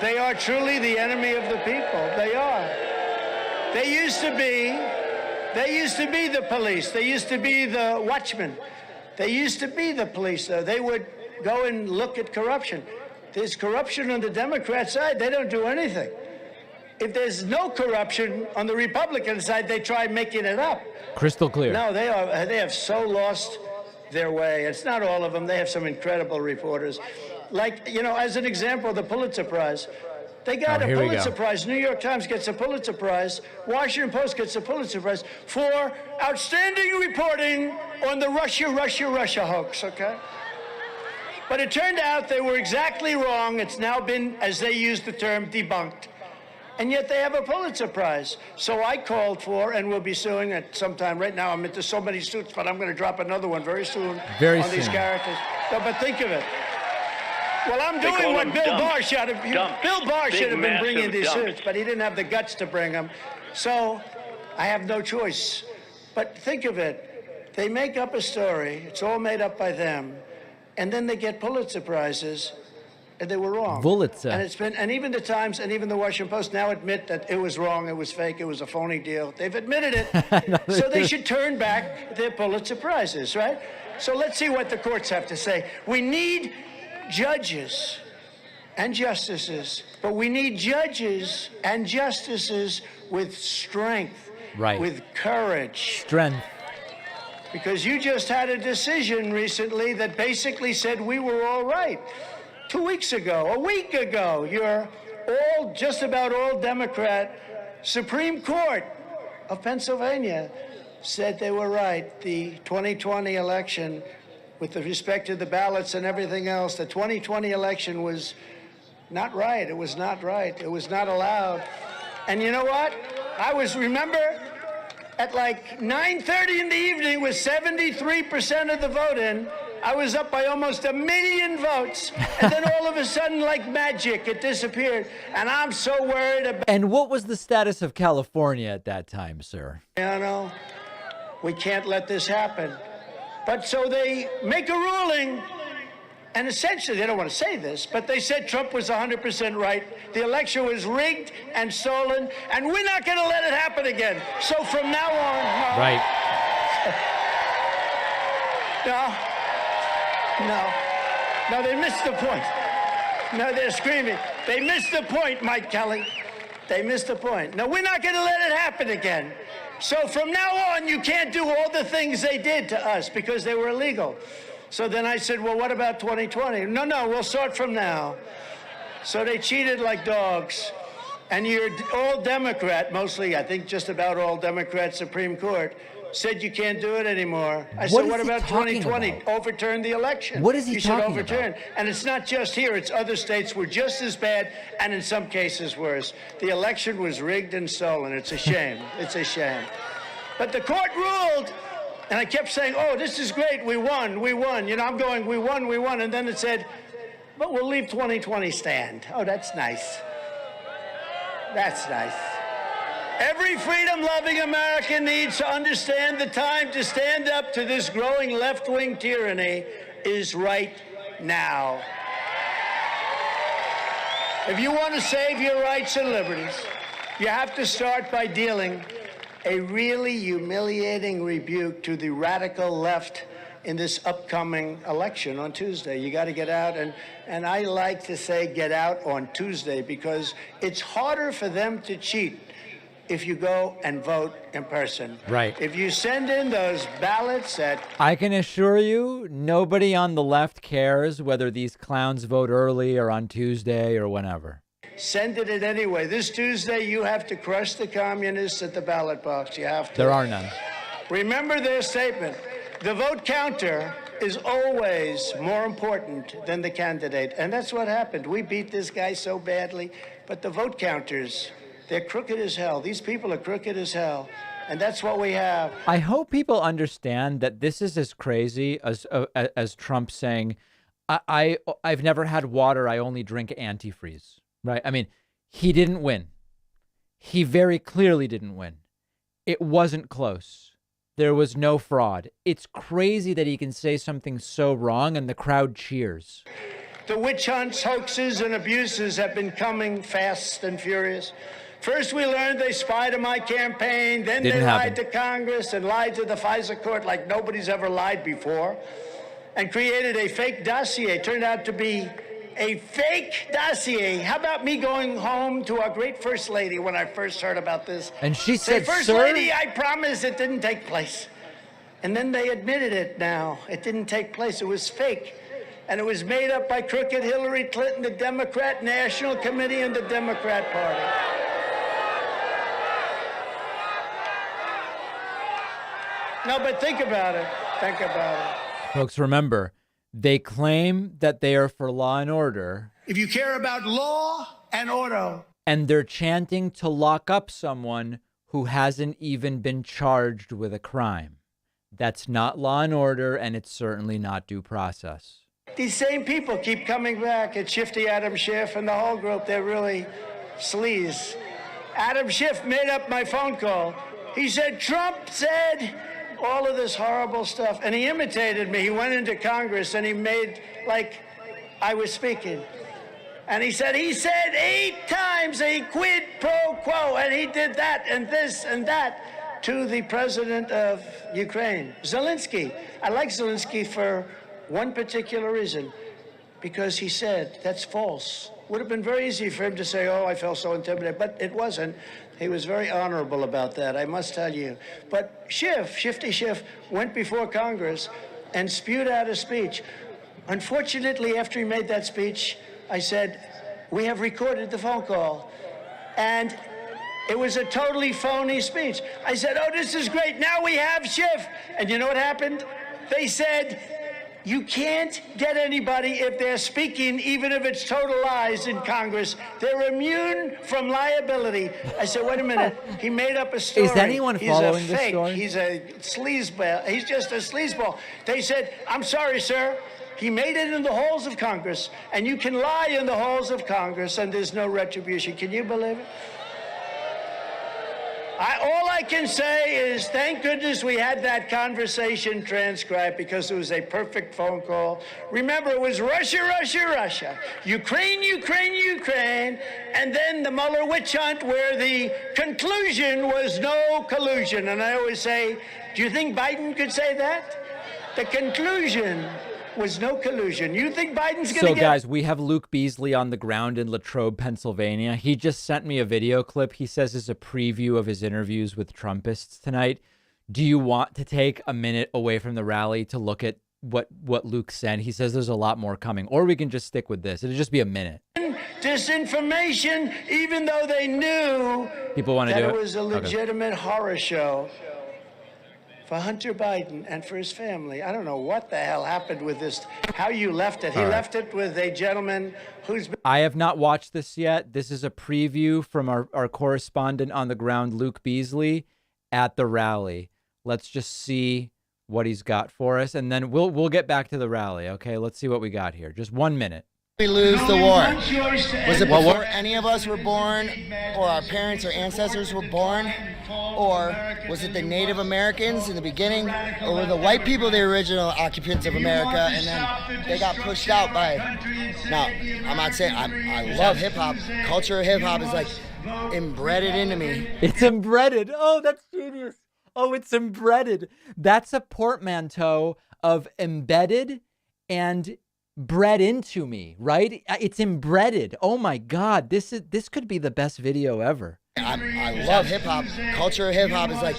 They are truly the enemy of the people. They are. They used to be the police. They used to be the watchmen. They used to be the police, though. They would go and look at corruption. There's corruption on the Democrat side. They don't do anything. If there's no corruption on the Republican side, they try making it up. Crystal clear. No, they have so lost their way. It's not all of them. They have some incredible reporters. Like, you know, as an example, the Pulitzer Prize. They got a Pulitzer Prize. New York Times gets a Pulitzer Prize. Washington Post gets a Pulitzer Prize for outstanding reporting on the Russia hoax, okay? But it turned out they were exactly wrong. It's now been, as they use the term, debunked. And yet they have a Pulitzer Prize. So I called for, and we'll be suing at some time. Right now I'm into so many suits, but I'm going to drop another one very soon on these characters. No, but think of it. Well, I'm doing what Bill Barr should have. Bill Barr should have been bringing these suits, but he didn't have the guts to bring them. So I have no choice. But think of it. They make up a story. It's all made up by them. And then they get Pulitzer Prizes, and they were wrong. Pulitzer. And even the Times and even the Washington Post now admit that it was wrong, it was fake, it was a phony deal. They've admitted it. So they should turn back their Pulitzer Prizes, right? So let's see what the courts have to say. We need judges and justices, but we need judges and justices with strength, with courage. Strength. Because you just had a decision recently that basically said we were all right. 2 weeks ago, a week ago, just about all Democrat Supreme Court of Pennsylvania said they were right. The 2020 election, with respect to the ballots and everything else, the 2020 election was not right. It was not right. It was not allowed. And you know what? Remember, at like 9:30 in the evening with 73% of the vote in, I was up by almost 1 million votes. And then all of a sudden, like magic, it disappeared. And I'm so worried about... And what was the status of California at that time, sir? You know, we can't let this happen. But so they make a ruling, and essentially, they don't want to say this, but they said Trump was 100% right. The election was rigged and stolen, and we're not going to let it happen again. So from now on... No. Right. No, they missed the point. No, they're screaming. They missed the point, Mike Kelly. They missed the point. No, we're not going to let it happen again. So from now on, you can't do all the things they did to us because they were illegal. So then I said, well, what about 2020? No, we'll start from now. So they cheated like dogs. And your all Democrat, mostly, I think just about all Democrat Supreme Court, said you can't do it anymore. I said, what about 2020? Overturn the election. What is he talking talking about? Overturn. about? And it's not just here. It's other states were just as bad, and in some cases worse. The election was rigged and stolen. It's a shame. It's a shame. But the court ruled, and I kept saying, oh, this is great. We won. You know, I'm going, we won. And then it said, but we'll leave 2020 stand. Oh, that's nice. That's nice. Every freedom-loving American needs to understand the time to stand up to this growing left-wing tyranny is right now. If you want to save your rights and liberties, you have to start by dealing a really humiliating rebuke to the radical left in this upcoming election on Tuesday. You got to get out, and I like to say get out on Tuesday because it's harder for them to cheat if you go and vote in person. Right. If you send in those ballots that... I can assure you, nobody on the left cares whether these clowns vote early or on Tuesday or whenever. Send it in anyway. This Tuesday, you have to crush the communists at the ballot box. You have to. There are none. Remember their statement. The vote counter is always more important than the candidate. And that's what happened. We beat this guy so badly, but the vote counters They're crooked as hell. These people are crooked as hell. And that's what we have. I hope people understand that this is as crazy as Trump saying, I've never had water. I only drink antifreeze. Right. I mean, he didn't win. He very clearly didn't win. It wasn't close. There was no fraud. It's crazy that he can say something so wrong and the crowd cheers. The witch hunts, hoaxes, and abuses have been coming fast and furious. First, we learned they spied on my campaign. Then they lied to Congress and lied to the FISA court like nobody's ever lied before, and created a fake dossier. It turned out to be a fake dossier. How about me going home to our great First Lady when I first heard about this? And she said, First Lady, I promise it didn't take place. And then they admitted it now. It didn't take place. It was fake. And it was made up by crooked Hillary Clinton, the Democrat National Committee, and the Democrat Party. No, but think about it. Think about it. Folks, remember, they claim that they are for law and order. If you care about law and order. And they're chanting to lock up someone who hasn't even been charged with a crime. That's not law and order, and it's certainly not due process. These same people keep coming back. It's Shifty Adam Schiff and the whole group. They're really sleaze. Adam Schiff made up my phone call. He said, Trump said all of this horrible stuff. And he imitated me. He went into Congress and he made like I was speaking. And he said 8 times a quid pro quo. And he did that and this and that to the president of Ukraine, Zelensky. I like Zelensky for one particular reason, because he said that's false. Would have been very easy for him to say, oh, I felt so intimidated, but it wasn't. He was very honorable about that, I must tell you. But Shifty Schiff, went before Congress and spewed out a speech. Unfortunately, after he made that speech, I said, we have recorded the phone call. And it was a totally phony speech. I said, oh, this is great. Now we have Schiff. And you know what happened? They said, you can't get anybody if they're speaking, even if it's total lies in Congress. They're immune from liability. I said, wait a minute. He made up a story. Is anyone following this story? He's a sleazeball. He's just a sleazeball. They said, I'm sorry, sir. He made it in the halls of Congress, and you can lie in the halls of Congress, and there's no retribution. Can you believe it? All I can say is thank goodness we had that conversation transcribed, because it was a perfect phone call. Remember, it was Russia, Russia, Russia, Ukraine, Ukraine, Ukraine, and then the Mueller witch hunt where the conclusion was no collusion. And I always say, do you think Biden could say that? The conclusion was no collusion. You think Biden's going to So, guys, we have Luke Beasley on the ground in Latrobe, Pennsylvania. He just sent me a video clip. He says it's a preview of his interviews with Trumpists tonight. Do you want to take a minute away from the rally to look at what Luke said? He says there's a lot more coming, or we can just stick with this. It'll just be a minute. Disinformation, even though they knew people want to that do it was a legitimate horror show for Hunter Biden and for his family. I don't know what the hell happened with this, how you left it. He left it with a gentleman who's been... I have not watched this yet. This is a preview from our correspondent on the ground, Luke Beasley, at the rally. Let's just see what he's got for us, and then we'll get back to the rally, okay? Let's see what we got here. Just 1 minute. We lose the war. Was it before any of us were born, or our parents or ancestors were born? Or was it the Native Americans in the beginning? Or were the white people the original occupants of America, and then they got pushed out by... Now, I'm not saying... I love hip-hop. Culture of hip-hop is like embedded into me. It's embedded. Oh, that's genius. Oh, it's embedded. That's a portmanteau of embedded and bred into me, right? It's embedded. Oh my God, this could be the best video ever. I love hip hop. Culture of hip hop is like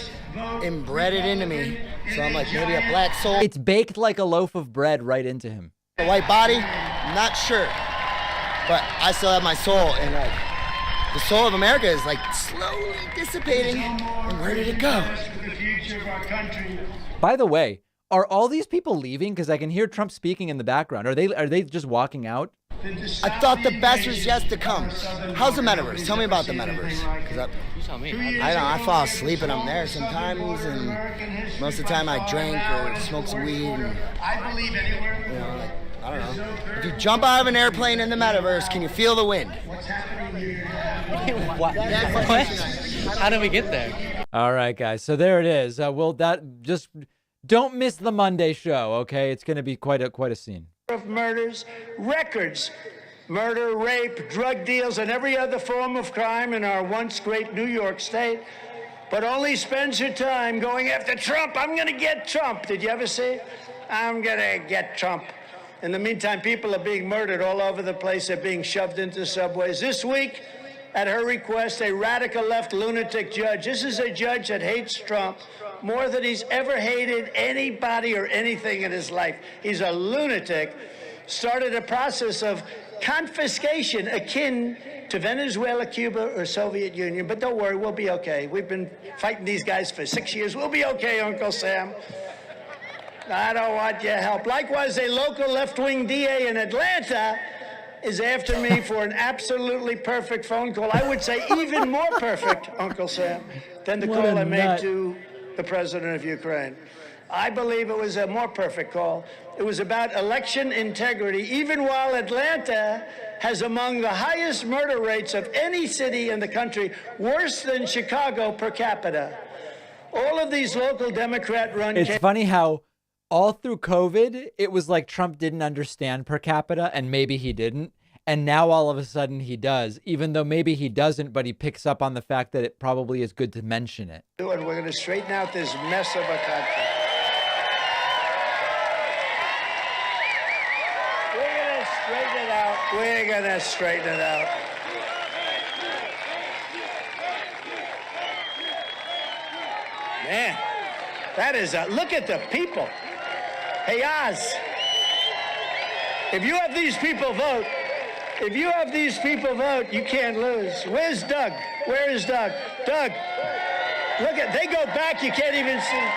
embedded into me. So I'm like maybe a black soul. It's baked like a loaf of bread right into him. A white body, not sure, but I still have my soul, and like the soul of America is like slowly dissipating. And where did it go? By the way, are all these people leaving? Because I can hear Trump speaking in the background. Are they just walking out? I thought the best was yet to come. How's the metaverse? Tell me about the metaverse. You tell me. I don't know, I fall asleep and I'm there sometimes, and most of the time I drink or smoke some weed. And, I don't know. If you jump out of an airplane in the metaverse, can you feel the wind? What? How did we get there? All right, guys. So there it is. Just don't miss the Monday show, okay? It's going to be quite a scene. Of murders, records, murder, rape, drug deals, and every other form of crime in our once great New York State, but only spends her time going after Trump. I'm going to get Trump. Did you ever see it? I'm going to get Trump. In the meantime, people are being murdered all over the place. They're being shoved into subways. This week, at her request, a radical left lunatic judge. This is a judge that hates Trump more than he's ever hated anybody or anything in his life. He's a lunatic. Started a process of confiscation akin to Venezuela, Cuba, or Soviet Union. But don't worry, we'll be okay. We've been fighting these guys for 6 years. We'll be okay, Uncle Sam. I don't want your help. Likewise, a local left-wing DA in Atlanta is after me for an absolutely perfect phone call. I would say even more perfect, Uncle Sam, than the call I made to the president of Ukraine. I believe it was a more perfect call. It was about election integrity, even while Atlanta has among the highest murder rates of any city in the country, worse than Chicago per capita. All of these local Democrat-run... It's funny how all through COVID, it was like Trump didn't understand per capita, and maybe he didn't. And now all of a sudden he does, even though maybe he doesn't, but he picks up on the fact that it probably is good to mention it. And we're going to straighten out this mess of a country. We're going to straighten it out. We're going to straighten it out. Man, that is a look at the people. Hey, Oz, if you have these people vote, you can't lose. Where's Doug? Where is Doug? Doug, look at, they go back, you can't even see.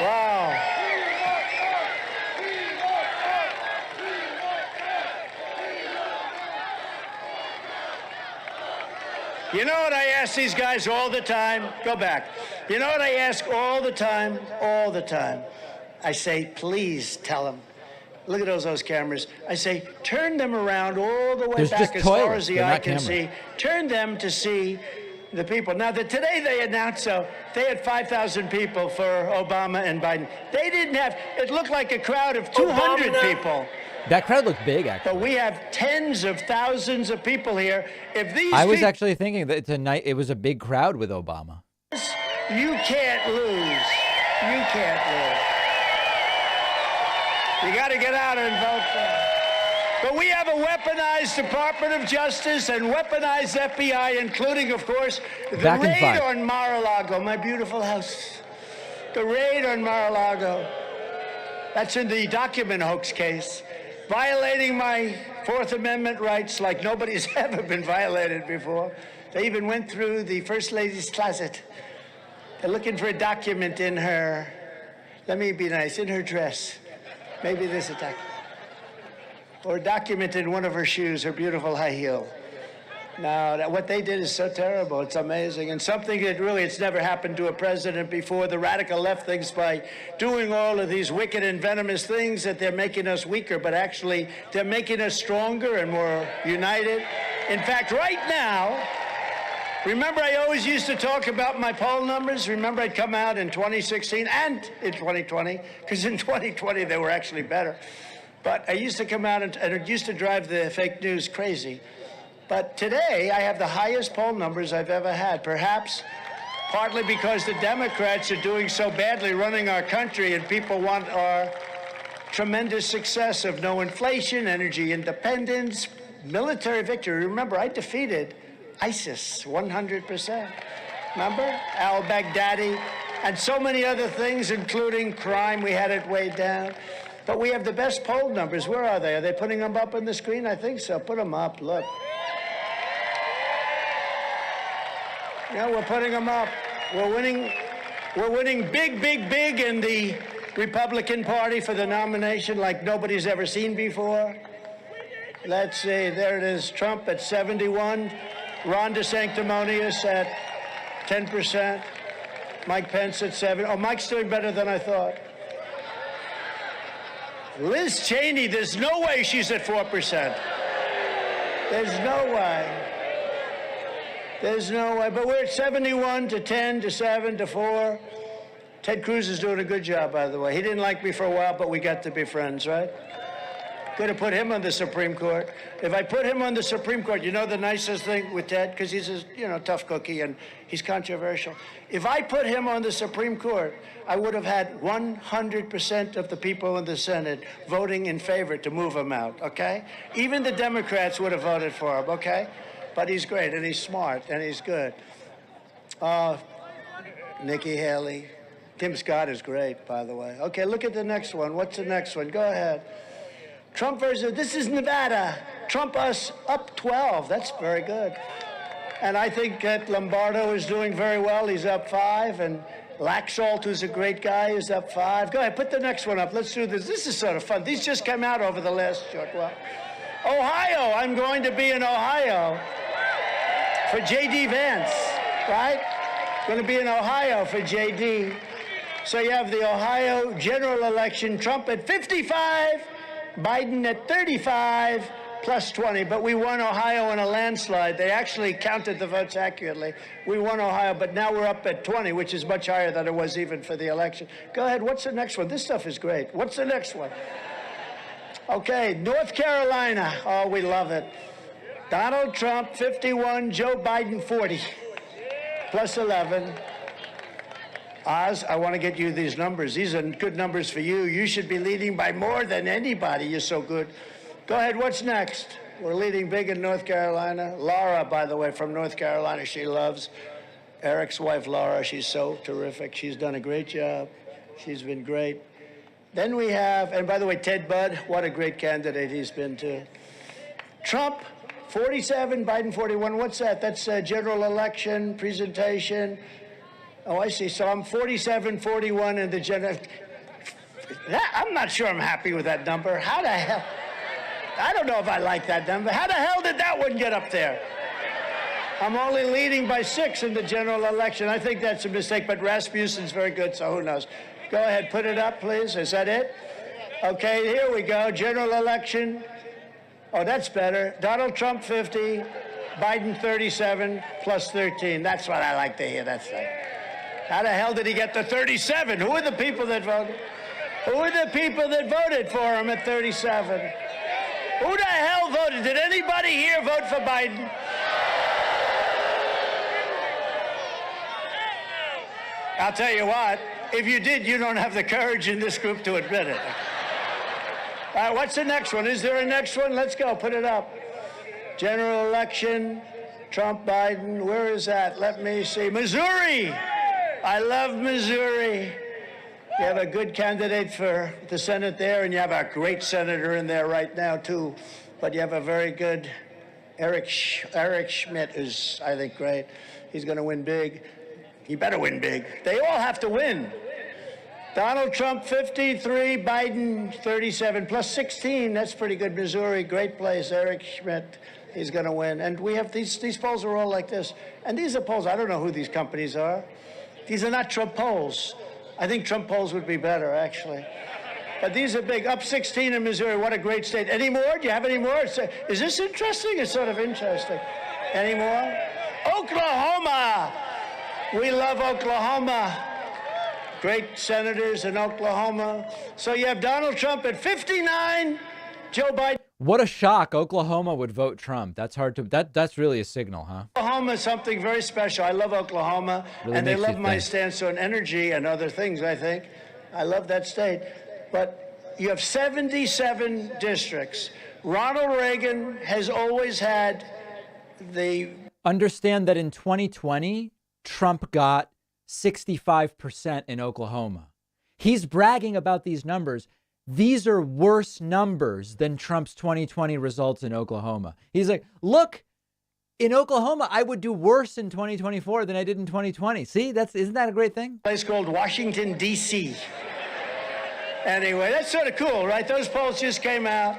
Wow. You know what I ask these guys all the time? Go back. You know what I ask all the time? All the time. I say, please tell them. Look at those cameras. I say, turn them around all the way back as far as the eye can see. Turn them to see the people. Now, today they announced, they had 5,000 people for Obama and Biden. They didn't have, it looked like a crowd of 200 people. That crowd looked big, actually. But we have tens of thousands of people here. If these I was actually thinking that tonight it was a big crowd with Obama. You can't lose. You can't lose. You got to get out and vote for them. But we have a weaponized Department of Justice and weaponized FBI, including, of course, the raid on Mar-a-Lago, my beautiful house. The raid on Mar-a-Lago. That's in the document hoax case. Violating my Fourth Amendment rights like nobody's ever been violated before. They even went through the First Lady's closet. They're looking for a document in her, let me be nice, in her dress. Maybe there's a document. Or a document in one of her shoes, her beautiful high heel. Now, what they did is so terrible. It's amazing. And something that really, it's never happened to a president before. The radical left thinks by doing all of these wicked and venomous things that they're making us weaker, but actually they're making us stronger and more united. In fact, right now, remember I always used to talk about my poll numbers? Remember I'd come out in 2016 and in 2020, because in 2020 they were actually better. But I used to come out and it used to drive the fake news crazy. But today, I have the highest poll numbers I've ever had, perhaps partly because the Democrats are doing so badly running our country and people want our tremendous success of no inflation, energy independence, military victory. Remember, I defeated ISIS 100%. Remember? Al-Baghdadi and so many other things, including crime. We had it way down. But we have the best poll numbers. Where are they? Are they putting them up on the screen? I think so. Put them up. Look. Yeah, we're putting them up. We're winning big, big, big in the Republican Party for the nomination like nobody's ever seen before. Let's see, there it is. Trump at 71. Ron DeSanctimonious at 10%. Mike Pence at 7. Oh, Mike's doing better than I thought. Liz Cheney, there's no way she's at 4%. There's no way. There's no way. But we're at 71 to 10 to 7 to 4. Ted Cruz is doing a good job, by the way. He didn't like me for a while, but we got to be friends, right? Could have put him on the Supreme Court. If I put him on the Supreme Court, you know the nicest thing with Ted, because he's a tough cookie and he's controversial. If I put him on the Supreme Court, I would have had 100% of the people in the Senate voting in favor to move him out, okay? Even the Democrats would have voted for him, okay? But he's great, and he's smart, and he's good. Nikki Haley. Tim Scott is great, by the way. Okay, look at the next one. What's the next one? Go ahead. Trump versus, this is Nevada. Trump us up 12. That's very good. And I think that Lombardo is doing very well. He's up 5. And Laxalt, who's a great guy, is up 5. Go ahead, put the next one up. Let's do this. This is sort of fun. These just came out over the last short while. Ohio. I'm going to be in Ohio for J.D. Vance, right? Going to be in Ohio for J.D. So you have the Ohio general election, Trump at 55, Biden at 35, plus 20. But we won Ohio in a landslide. They actually counted the votes accurately. We won Ohio, but now we're up at 20, which is much higher than it was even for the election. Go ahead, what's the next one? This stuff is great. What's the next one? Okay, North Carolina. Oh, we love it. Donald Trump, 51, Joe Biden, 40, plus 11. Oz, I want to get you these numbers. These are good numbers for you. You should be leading by more than anybody. You're so good. Go ahead. What's next? We're leading big in North Carolina. Laura, by the way, from North Carolina, she loves Eric's wife, Laura. She's so terrific. She's done a great job. She's been great. Then we have, and by the way, Ted Budd, what a great candidate he's been too. Trump, 47, Biden, 41. What's that? That's a general election presentation. Oh, I see. So I'm 47, 41 in the general. I'm not sure I'm happy with that number. How the hell? I don't know if I like that number. How the hell did that one get up there? I'm only leading by 6 in the general election. I think that's a mistake, but Rasmussen's very good, so who knows? Go ahead, put it up, please. Is that it? Okay, here we go. General election. Oh, that's better. Donald Trump, 50. Biden, 37, plus 13. That's what I like to hear. That's right. How the hell did he get to 37? Who are the people that voted? Who are the people that voted for him at 37? Who the hell voted? Did anybody here vote for Biden? I'll tell you what, if you did, you don't have the courage in this group to admit it. All right, what's the next one? Is there a next one? Let's go, put it up. General election, Trump, Biden, where is that? Let me see. Missouri! I love Missouri. You have a good candidate for the Senate there, and you have a great senator in there right now, too. But you have a very good Eric Schmidt, who's, I think, great. He's going to win big. He better win big. They all have to win. Donald Trump, 53, Biden, 37, plus 16. That's pretty good. Missouri, great place. Eric Schmidt, he's going to win. And we have these polls are all like this. And these are polls, I don't know who these companies are. These are not Trump polls. I think Trump polls would be better, actually. But these are big. Up 16 in Missouri. What a great state. Any more? Do you have any more? Is this interesting? It's sort of interesting. Any more? Oklahoma. We love Oklahoma. Great senators in Oklahoma. So you have Donald Trump at 59, Joe Biden. What a shock. Oklahoma would vote Trump. That's hard to, that's really a signal, huh? Oklahoma is something very special. I love Oklahoma, Really and they makes you love my think. stance on energy and other things, I think. I love that state. But you have 77 districts. Ronald Reagan has always had the... Understand that in 2020, Trump got 65% in Oklahoma. He's bragging about these numbers. These are worse numbers than Trump's 2020 results in Oklahoma. He's like, look, in Oklahoma, I would do worse in 2024 than I did in 2020. See, isn't that a great thing? Place called Washington, D.C. Anyway, that's sort of cool, right? Those polls just came out.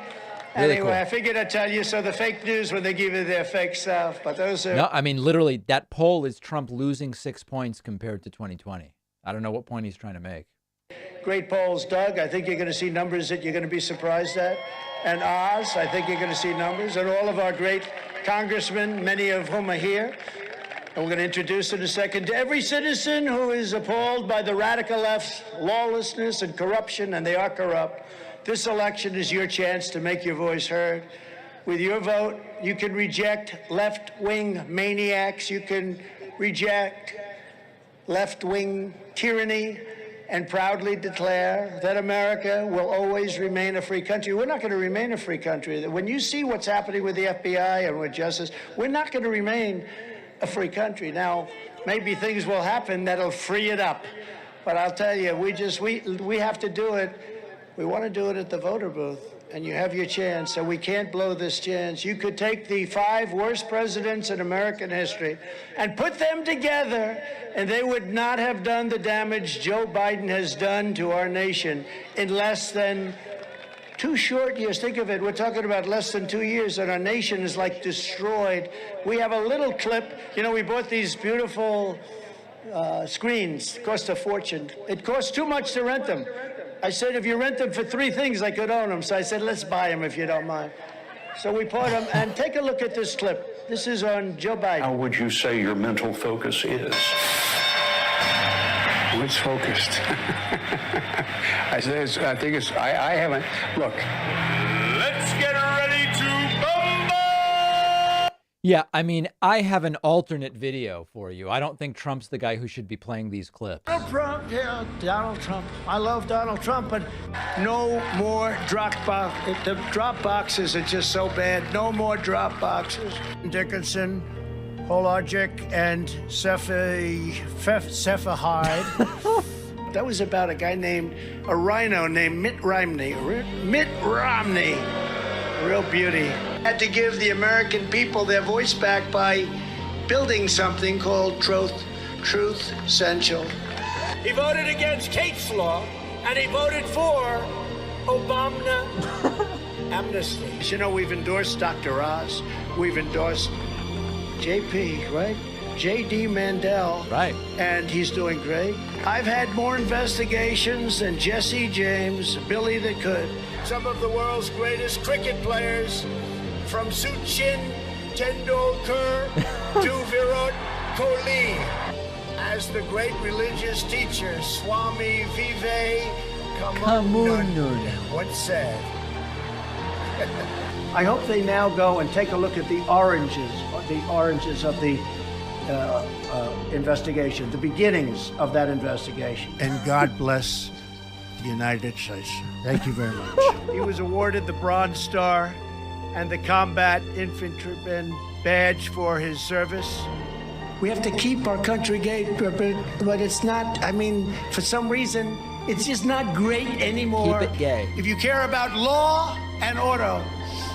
Really anyway, cool. I figured I'd tell you, so the fake news when they give you their fake stuff, but those are... No, I mean, literally, that poll is Trump losing 6 points compared to 2020. I don't know what point he's trying to make. Great polls, Doug. I think you're going to see numbers that you're going to be surprised at. And Oz, I think you're going to see numbers. And all of our great congressmen, many of whom are here. And we're going to introduce in a second to every citizen who is appalled by the radical left's lawlessness and corruption, and they are corrupt. This election is your chance to make your voice heard. With your vote, you can reject left-wing maniacs. You can reject left-wing tyranny and proudly declare that America will always remain a free country. We're not going to remain a free country. When you see what's happening with the FBI and with justice, we're not going to remain a free country. Now, maybe things will happen that'll free it up. But I'll tell you, we have to do it. We want to do it at the voter booth. And you have your chance, so we can't blow this chance. You could take the 5 worst presidents in American history and put them together, and they would not have done the damage Joe Biden has done to our nation in less than 2 short years. Think of it, we're talking about less than 2 years, and our nation is like destroyed. We have a little clip. You know, we bought these beautiful screens. It cost a fortune. It costs too much to rent them. I said, if you rent them for 3 things, I could own them. So I said, let's buy them if you don't mind. So we bought them, and take a look at this clip. This is on Joe Biden. How would you say your mental focus is? It's focused. I haven't. Look. Let's get ready to bombard! Yeah, I mean, I have an alternate video for you. I don't think Trump's the guy who should be playing these clips. Donald Trump, yeah, Donald Trump. I love Donald Trump, but no more drop box. The drop boxes are just so bad. No more drop boxes. Dickinson, Hologic, and Cephahide. That was about a guy named, a rhino named Mitt Romney. Mitt Romney. Real beauty. Had to give the American people their voice back by building something called Truth Essential. He voted against Kate's law, and he voted for Obama amnesty. You know, we've endorsed Dr. Oz. We've endorsed JP, right? J.D. Mandel. Right. And he's doing great. I've had more investigations than Jesse James, Billy the Could. Some of the world's greatest cricket players, from Sachin Tendulkar to Virat Kohli. As the great religious teacher, Swami Vivekananda once said. I hope they now go and take a look at the oranges of the investigation, the beginnings of that investigation. And God bless the United States. Thank you very much. He was awarded the Bronze Star and the Combat Infantryman Badge for his service. We have to keep our country gay, but it's not, I mean, for some reason, it's just not great anymore. Keep it gay. If you care about law and order,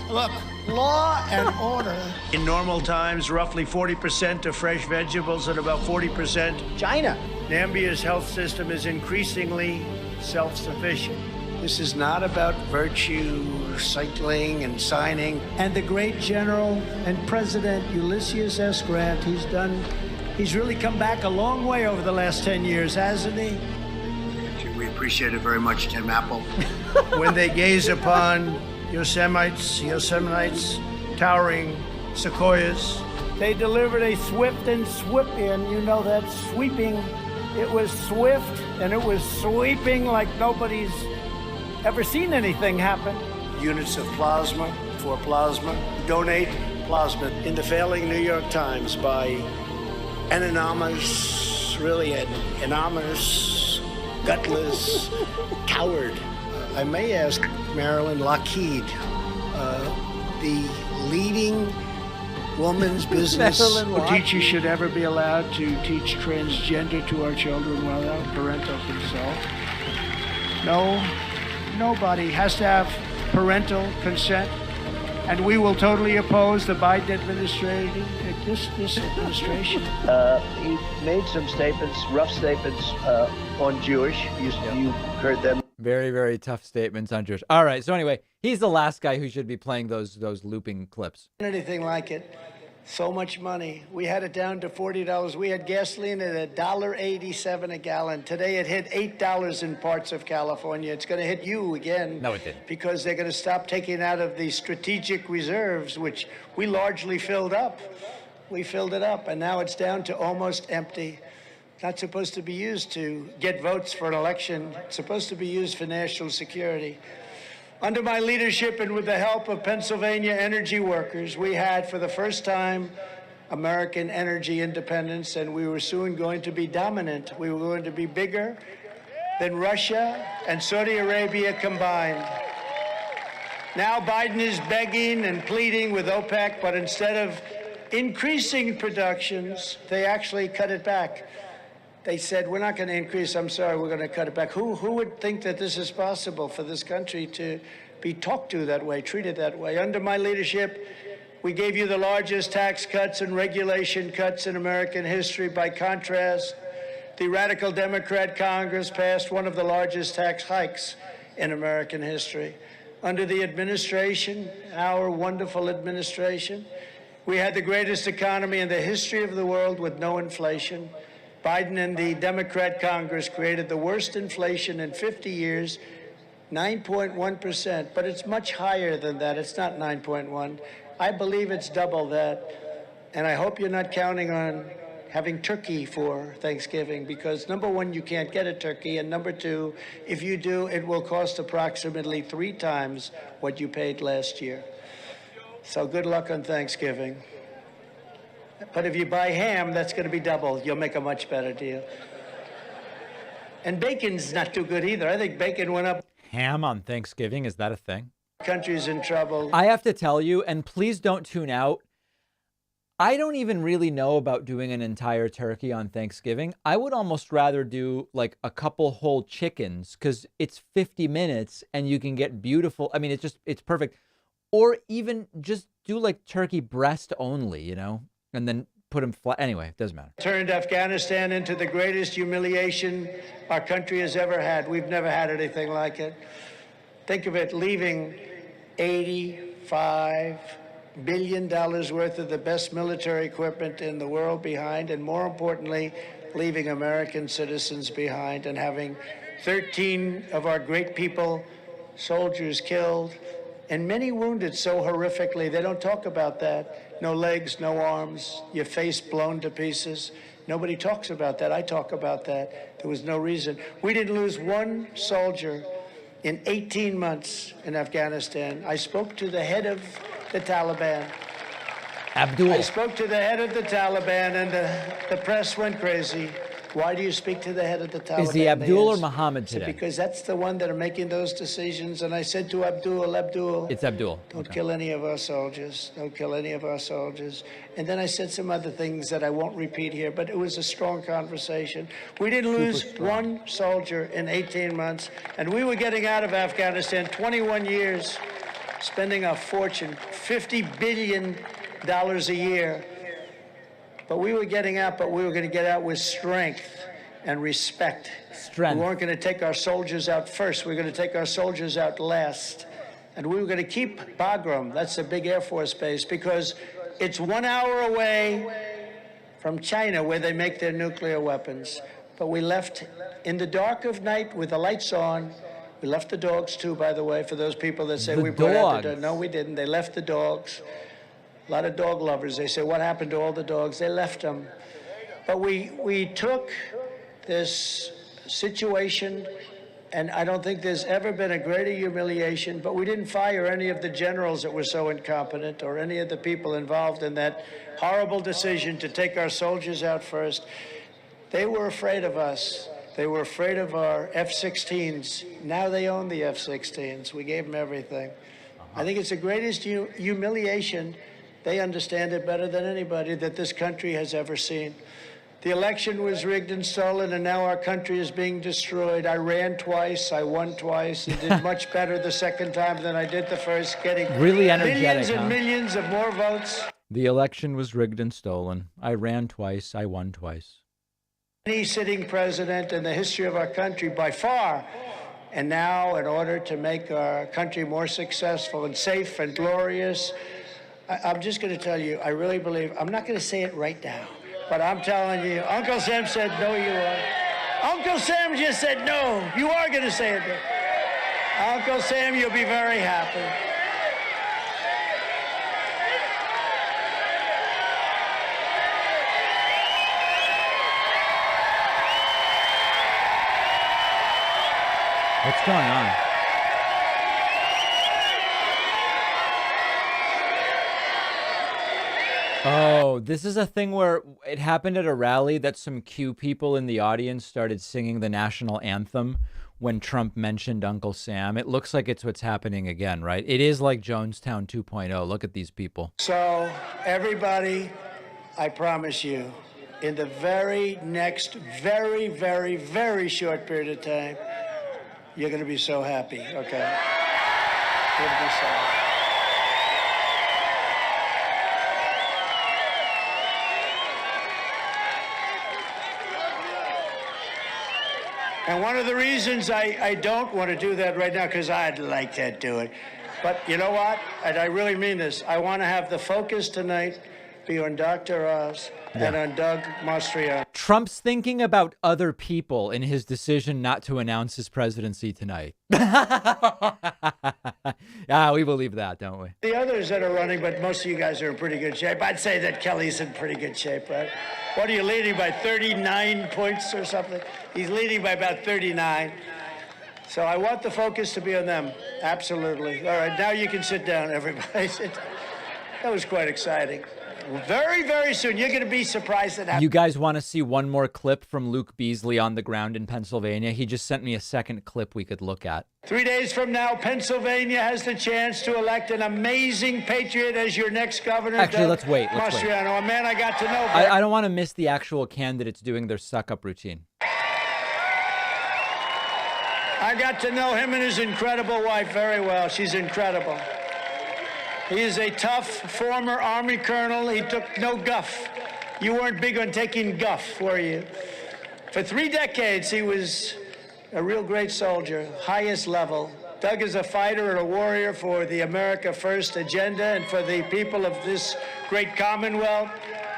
look, law and order. In normal times, roughly 40% of fresh vegetables and about 40% China. Nambia's health system is increasingly self-sufficient. This is not about virtue, cycling, and signing. And the great General and President Ulysses S. Grant, he's really come back a long way over the last 10 years, hasn't he? We appreciate it very much, Tim Apple. When they gaze upon Yosemites, towering sequoias, they delivered a swift and sweeping, you know that sweeping. It was swift and it was sweeping like nobody's ever seen anything happen. Units of plasma for plasma. Donate plasma. In the failing New York Times by an anonymous, really an anonymous, gutless coward. I may ask Marilyn Lockheed, the leading woman's business. Teachers should ever be allowed to teach transgender to our children without parental consent. No, nobody has to have parental consent. And we will totally oppose the Biden administration. This administration. He made some statements, rough statements, on Jewish. You heard them. Very, very tough statements on Jewish. All right. So anyway, he's the last guy who should be playing those looping clips. Anything like it. So much money. We had it down to $40. We had gasoline at $1.87 a gallon. Today it hit $8 in parts of California. It's going to hit you again. No, it didn't. Because they're going to stop taking out of the strategic reserves, which we largely filled up. We filled it up, and now it's down to almost empty. Not supposed to be used to get votes for an election. It's supposed to be used for national security. Under my leadership and with the help of Pennsylvania energy workers, we had, for the first time, American energy independence, and we were soon going to be dominant. We were going to be bigger than Russia and Saudi Arabia combined. Now Biden is begging and pleading with OPEC, but instead of increasing productions, they actually cut it back. They said, we're not going to increase, I'm sorry, we're going to cut it back. Who would think that this is possible for this country to be talked to that way, treated that way? Under my leadership, we gave you the largest tax cuts and regulation cuts in American history. By contrast, the radical Democrat Congress passed one of the largest tax hikes in American history. Under the administration, our wonderful administration, we had the greatest economy in the history of the world with no inflation. Biden and the Democrat Congress created the worst inflation in 50 years, 9.1%, but it's much higher than that. It's not 9.1. I believe it's double that, and I hope you're not counting on having turkey for Thanksgiving, because number one, you can't get a turkey, and number two, if you do, it will cost approximately 3 times what you paid last year. So good luck on Thanksgiving. But if you buy ham, that's going to be double. You'll make a much better deal. And bacon's not too good either. I think bacon went up. Ham on Thanksgiving, is that a thing? Country's in trouble. I have to tell you, and please don't tune out, I don't even really know about doing an entire turkey on Thanksgiving. I would almost rather do like a couple whole chickens, because it's 50 minutes and you can get beautiful. I mean, it's perfect. Or even just do like turkey breast only, you know? And then put them flat. Anyway, it doesn't matter. Turned Afghanistan into the greatest humiliation our country has ever had. We've never had anything like it. Think of it, leaving $85 billion worth of the best military equipment in the world behind, and more importantly, leaving American citizens behind, and having 13 of our great people, soldiers, killed, and many wounded so horrifically. They don't talk about that. No legs, no arms, your face blown to pieces. Nobody talks about that. I talk about that. There was no reason. We didn't lose one soldier in 18 months in Afghanistan. I spoke to the head of the Taliban. Abdul. I spoke to the head of the Taliban, and the press went crazy. Why do you speak to the head of the Taliban? Is he Abdul or Muhammad today? Because that's the one that are making those decisions. And I said to Abdul, it's Abdul. Don't kill any of our soldiers. Don't kill any of our soldiers. And then I said some other things that I won't repeat here, but it was a strong conversation. We didn't lose one soldier in 18 months, and we were getting out of Afghanistan 21 years, spending a fortune, $50 billion a year. But we were getting out, but we were going to get out with strength and respect. Strength. We weren't going to take our soldiers out first. We were going to take our soldiers out last. And we were going to keep Bagram, that's a big Air Force base, because it's 1 hour away from China where they make their nuclear weapons. But we left in the dark of night with the lights on. We left the dogs too, by the way, for those people that say we brought out the dogs. No, we didn't. They left the dogs. A lot of dog lovers, they say, what happened to all the dogs? They left them. But we took this situation, and I don't think there's ever been a greater humiliation, but we didn't fire any of the generals that were so incompetent or any of the people involved in that horrible decision to take our soldiers out first. They were afraid of us. They were afraid of our F-16s. Now they own the F-16s. We gave them everything. I think it's the greatest humiliation. They understand it better than anybody that this country has ever seen. The election was rigged and stolen, and now our country is being destroyed. I ran twice. I won twice. I did much better the second time than I did the first, getting really energetic, millions and millions of more votes. The election was rigged and stolen. I ran twice. I won twice. Any sitting president in the history of our country, by far, And now, in order to make our country more successful and safe and glorious, I'm just going to tell you, I really believe, I'm not going to say it right now, but I'm telling you, Uncle Sam said, no, you are. Uncle Sam just said, no, you are going to say it. Uncle Sam, you'll be very happy. What's going on? Oh, this is a thing where it happened at a rally that some Q people in the audience started singing the national anthem when Trump mentioned Uncle Sam. It looks like it's what's happening again, right? It is like Jonestown 2.0. Look at these people. So, everybody, I promise you, in the very next very, very, very short period of time, you're going to be so happy, okay? You're going to be so happy. And one of the reasons I don't want to do that right now, because I'd like to do it. But you know what? And I really mean this. I want to have the focus tonight be on Dr. Oz and on Doug Mastriano. Trump's thinking about other people in his decision not to announce his presidency tonight. Yeah, we believe that, don't we? The others that are running, but most of you guys are in pretty good shape. I'd say that Kelly's in pretty good shape, right? What are you leading by, 39 points or something? He's leading by about 39. So I want the focus to be on them. Absolutely. All right, now you can sit down, everybody. Sit down. That was quite exciting. Very, very soon. You're going to be surprised at how... You guys want to see one more clip from Luke Beasley on the ground in Pennsylvania? He just sent me a second clip we could look at. 3 days from now, Pennsylvania has the chance to elect an amazing patriot as your next governor. Actually, Doug let's wait. Mastriano, a man I got to know. I don't want to miss the actual candidates doing their suck-up routine. I got to know him and his incredible wife very well. She's incredible. He is a tough former Army colonel. He took no guff. You weren't big on taking guff, were you? For 3 decades, he was a real great soldier, highest level. Doug is a fighter and a warrior for the America First agenda and for the people of this great Commonwealth.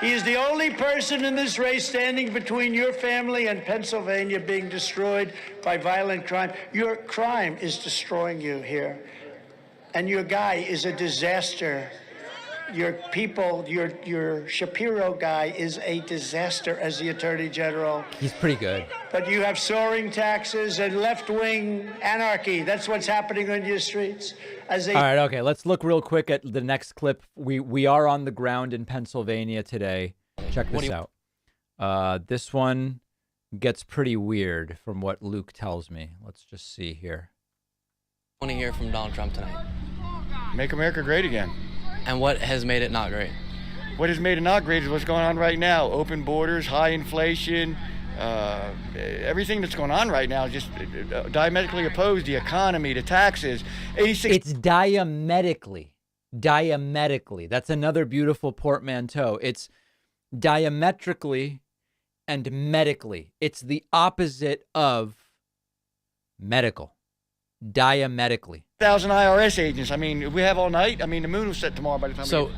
He is the only person in this race standing between your family and Pennsylvania being destroyed by violent crime. Your crime is destroying you here. And your guy is a disaster. Your people, your Shapiro guy is a disaster as the Attorney General. He's pretty good. But you have soaring taxes and left-wing anarchy. That's what's happening on your streets. All right, okay, let's look real quick at the next clip. We are on the ground in Pennsylvania today. Check this out. This one gets pretty weird from what Luke tells me. Let's just see here. I want to hear from Donald Trump tonight. Make America great again. And what has made it not great? What has made it not great is what's going on right now. Open borders, high inflation, everything that's going on right now is just diametrically opposed. The economy, the taxes. It's diametrically. Diametrically. That's another beautiful portmanteau. It's diametrically and medically. It's the opposite of medical. Diametrically. 1,000 IRS agents. I mean, we have all night. I mean, the moon will set tomorrow by the time. So,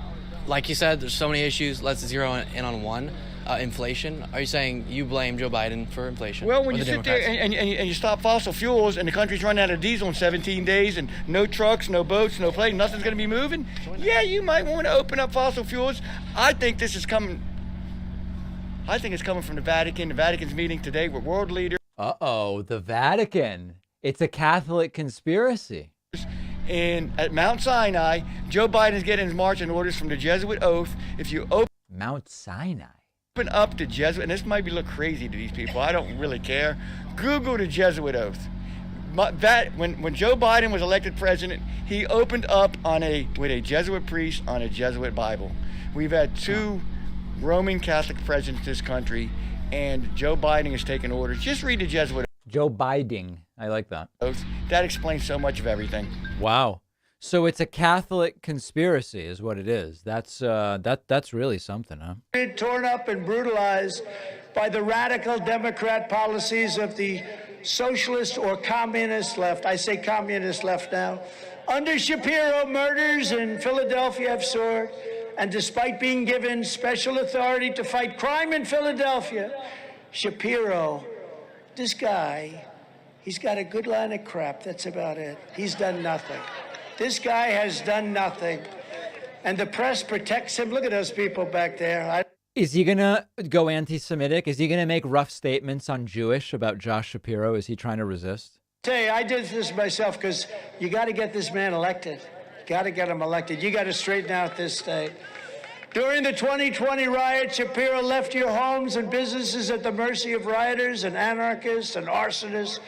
like you said, there's so many issues. Let's zero in on one. Inflation. Are you saying you blame Joe Biden for inflation? Well, when you sit there and you stop fossil fuels and the country's running out of diesel in 17 days and no trucks, no boats, no plane, nothing's going to be moving, yeah, you might want to open up fossil fuels. I think this is coming. I think it's coming from the Vatican. The Vatican's meeting today with world leaders. Uh-oh, the Vatican. It's a Catholic conspiracy. And at Mount Sinai, Joe Biden's getting his marching orders from the Jesuit oath. If you open Mount Sinai. Open up the Jesuit, and this might look crazy to these people. I don't really care. Google the Jesuit oath. When Joe Biden was elected president, he opened up with a Jesuit priest on a Jesuit Bible. We've had 2 Roman Catholic presidents in this country, and Joe Biden has taken orders. Just read the Jesuit oath. Joe Biden. I like that. That explains so much of everything. Wow. So it's a Catholic conspiracy is what it is. That's really something, huh? Torn up and brutalized by the radical Democrat policies of the socialist or communist left. I say communist left now. Under Shapiro, murders in Philadelphia have soared. And despite being given special authority to fight crime in Philadelphia, Shapiro, this guy, he's got a good line of crap. That's about it. He's done nothing. This guy has done nothing. And the press protects him. Look at those people back there. Is he going to go anti-Semitic? Is he going to make rough statements on Jewish about Josh Shapiro? Is he trying to resist? Say, I did this myself because you got to get this man elected. Got to get him elected. You got to straighten out this state. During the 2020 riot, Shapiro left your homes and businesses at the mercy of rioters and anarchists and arsonists.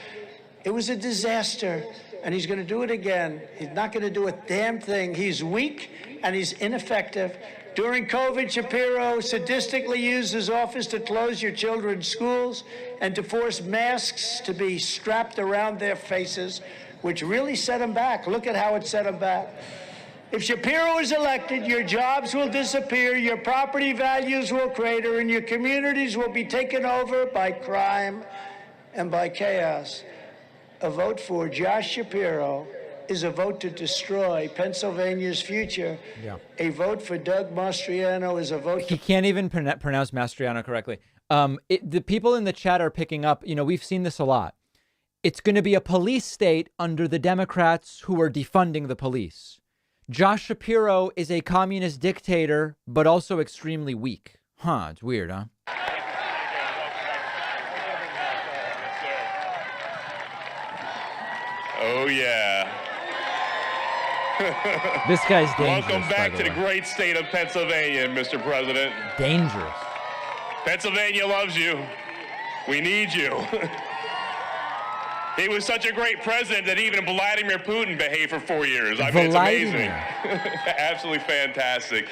It was a disaster, and he's going to do it again. He's not going to do a damn thing. He's weak, and he's ineffective. During COVID, Shapiro sadistically used his office to close your children's schools and to force masks to be strapped around their faces, which really set him back. Look at how it set him back. If Shapiro is elected, your jobs will disappear, your property values will crater, and your communities will be taken over by crime and by chaos. A vote for Josh Shapiro is a vote to destroy Pennsylvania's future. Yeah. A vote for Doug Mastriano is a vote. He can't even pronounce Mastriano correctly. The people in the chat are picking up, we've seen this a lot. It's going to be a police state under the Democrats who are defunding the police. Josh Shapiro is a communist dictator, but also extremely weak. Huh, it's weird, huh? Oh, yeah. This guy's dangerous. Welcome back to the great state of Pennsylvania, Mr. President. Dangerous. Pennsylvania loves you. We need you. He was such a great president that even Vladimir Putin behaved for 4 years. I mean, it's amazing. Absolutely fantastic.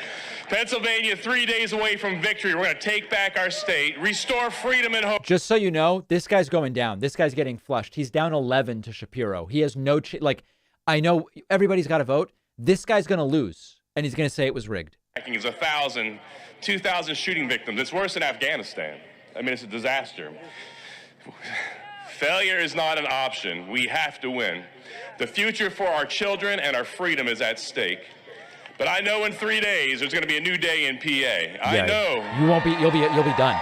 Pennsylvania, 3 days away from victory. We're going to take back our state, restore freedom and hope. Just so you know, this guy's going down. This guy's getting flushed. He's down 11 to Shapiro. He has no I know everybody's got to vote. This guy's going to lose, and he's going to say it was rigged. Is 1,000, 2,000 shooting victims. It's worse than Afghanistan. I mean, it's a disaster. Failure is not an option. We have to win. The future for our children and our freedom is at stake. But I know in 3 days there's going to be a new day in PA. I know. You won't be. You'll be done.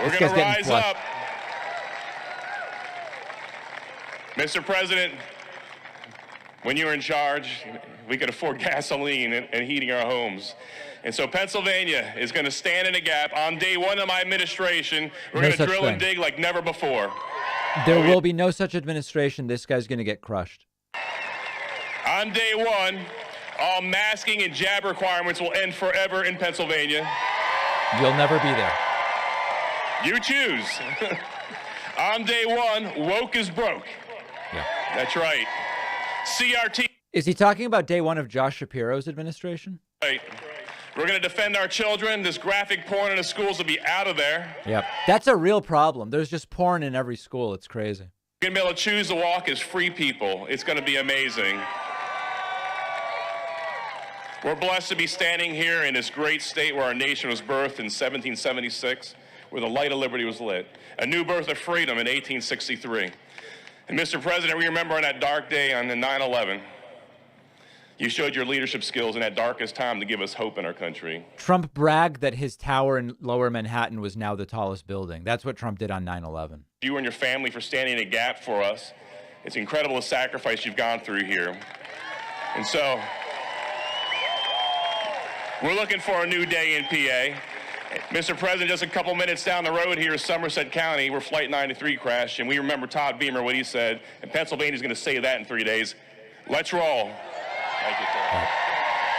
We're going to rise up. Mr. President, when you were in charge, we could afford gasoline and heating our homes. And so Pennsylvania is going to stand in a gap. On day one of my administration, we're going to drill and dig like never before. There will be no such administration. This guy's going to get crushed. On day one, all masking and jab requirements will end forever in Pennsylvania. You'll never be there. You choose. On day one, woke is broke. Yeah. That's right. CRT. Is he talking about day one of Josh Shapiro's administration? Right. We're going to defend our children. This graphic porn in the schools will be out of there. Yep. That's a real problem. There's just porn in every school. It's crazy. We're going to be able to choose to walk as free people. It's going to be amazing. We're blessed to be standing here in this great state where our nation was birthed in 1776, where the light of liberty was lit. A new birth of freedom in 1863. And Mr. President, we remember on that dark day on the 9/11, you showed your leadership skills in that darkest time to give us hope in our country. Trump bragged that his tower in lower Manhattan was now the tallest building. That's what Trump did on 9/11. You and your family for standing in a gap for us. It's incredible the sacrifice you've gone through here. And so, we're looking for a new day in PA. Mr. President, just a couple minutes down the road here is Somerset County, where Flight 93 crashed, and we remember Todd Beamer, what he said, and Pennsylvania's going to say that in 3 days. Let's roll. Thank you,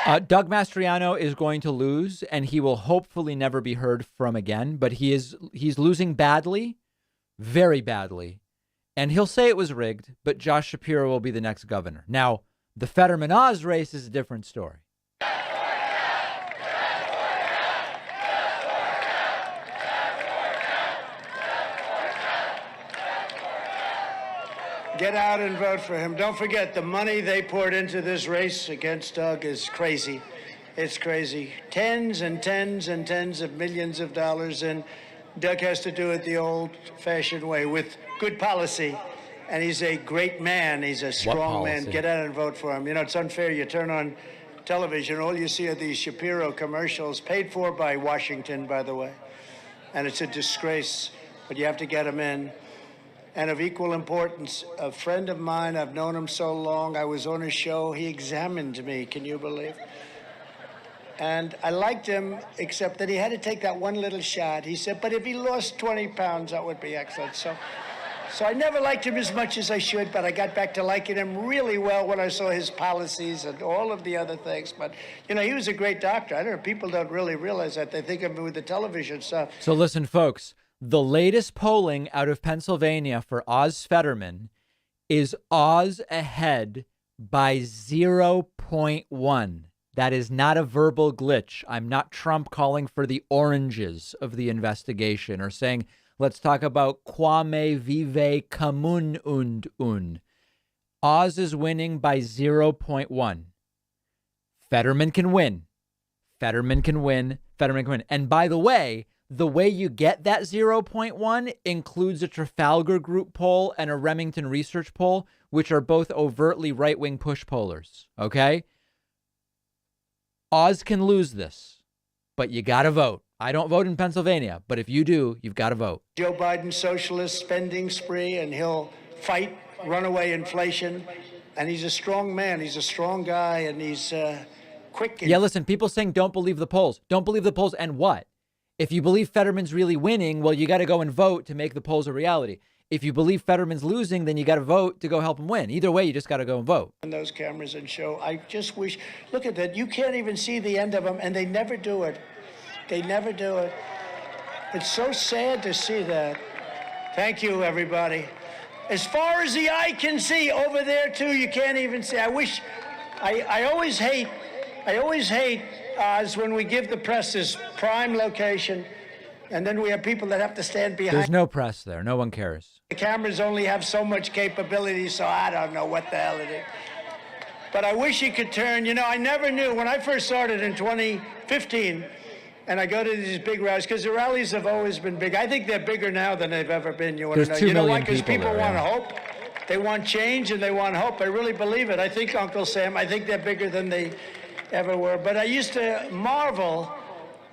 sir. Doug Mastriano is going to lose, and he will hopefully never be heard from again, but he's losing badly, very badly, and he'll say it was rigged, but Josh Shapiro will be the next governor. Now, the Fetterman-Oz race is a different story. Get out and vote for him. Don't forget, the money they poured into this race against Doug is crazy. It's crazy. Tens and tens and tens of millions of dollars. And Doug has to do it the old-fashioned way with good policy. And he's a great man. He's a strong man. Get out and vote for him. You know, it's unfair. You turn on television, all you see are these Shapiro commercials, paid for by Washington, by the way. And it's a disgrace, but you have to get them in. And of equal importance, a friend of mine, I've known him so long, I was on his show, he examined me, can you believe? And I liked him, except that he had to take that one little shot. He said, but if he lost 20 pounds, that would be excellent. So I never liked him as much as I should, but I got back to liking him really well when I saw his policies and all of the other things. But, you know, he was a great doctor. I don't know, people don't really realize that. They think of him with the television stuff. So listen, folks, the latest polling out of Pennsylvania for Oz Fetterman is Oz ahead by 0.1. That is not a verbal glitch. I'm not Trump calling for the oranges of the investigation or saying, let's talk about Kwame Vive Kamun und. Oz is winning by 0.1. Fetterman can win. Fetterman can win. Fetterman can win. And by the way you get that 0.1 includes a Trafalgar Group poll and a Remington Research poll, which are both overtly right-wing push pollers. Okay? Oz can lose this, but you got to vote. I don't vote in Pennsylvania, but if you do, you've got to vote. Joe Biden's socialist spending spree, and he'll fight runaway inflation. And he's a strong man. He's a strong guy, and he's quick. Yeah, listen, people saying don't believe the polls. Don't believe the polls, and what? If you believe Fetterman's really winning, well, you got to go and vote to make the polls a reality. If you believe Fetterman's losing, then you got to vote to go help him win. Either way, you just got to go and vote. On those cameras and show, I just wish, look at that. You can't even see the end of them, and they never do it. They never do it. It's so sad to see that. Thank you, everybody. As far as the eye can see, over there, too, you can't even see. I always hate Oz when we give the press this prime location, and then we have people that have to stand behind. There's no press there. No one cares. The cameras only have so much capability, so I don't know what the hell it is. But I wish you could turn. You know, I never knew. When I first started in 2015, and I go to these big rallies, because the rallies have always been big. I think they're bigger now than they've ever been. You want to know? You know why? Because people want hope. They want change and they want hope. I really believe it. I think, Uncle Sam, I think they're bigger than they ever were. But I used to marvel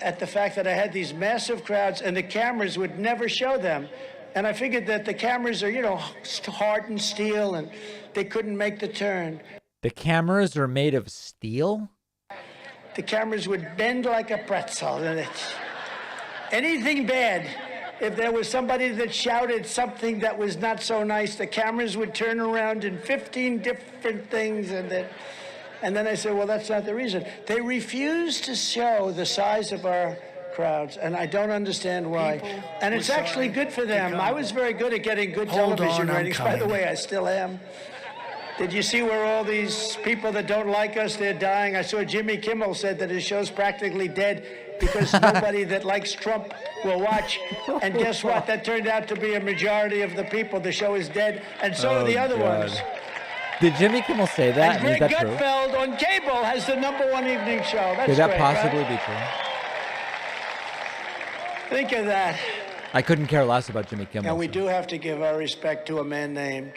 at the fact that I had these massive crowds and the cameras would never show them. And I figured that the cameras are, you know, hardened steel and they couldn't make the turn. The cameras are made of steel? The cameras would bend like a pretzel. And anything bad, if there was somebody that shouted something that was not so nice, the cameras would turn around in 15 different things. And then I said, well, that's not the reason. They refuse to show the size of our crowds, and I don't understand why. And it's actually good for them. I was very good at getting good television ratings. By the way, I still am. Did you see where all these people that don't like us, they're dying? I saw Jimmy Kimmel said that his show's practically dead because nobody that likes Trump will watch. And guess what? That turned out to be a majority of the people. The show is dead, and so are the other ones. Did Jimmy Kimmel say that? And Greg Is that true? Gutfeld on cable has the #1 evening show. That's Could that great, possibly right? be true? Think of that. I couldn't care less about Jimmy Kimmel. And we do have to give our respect to a man named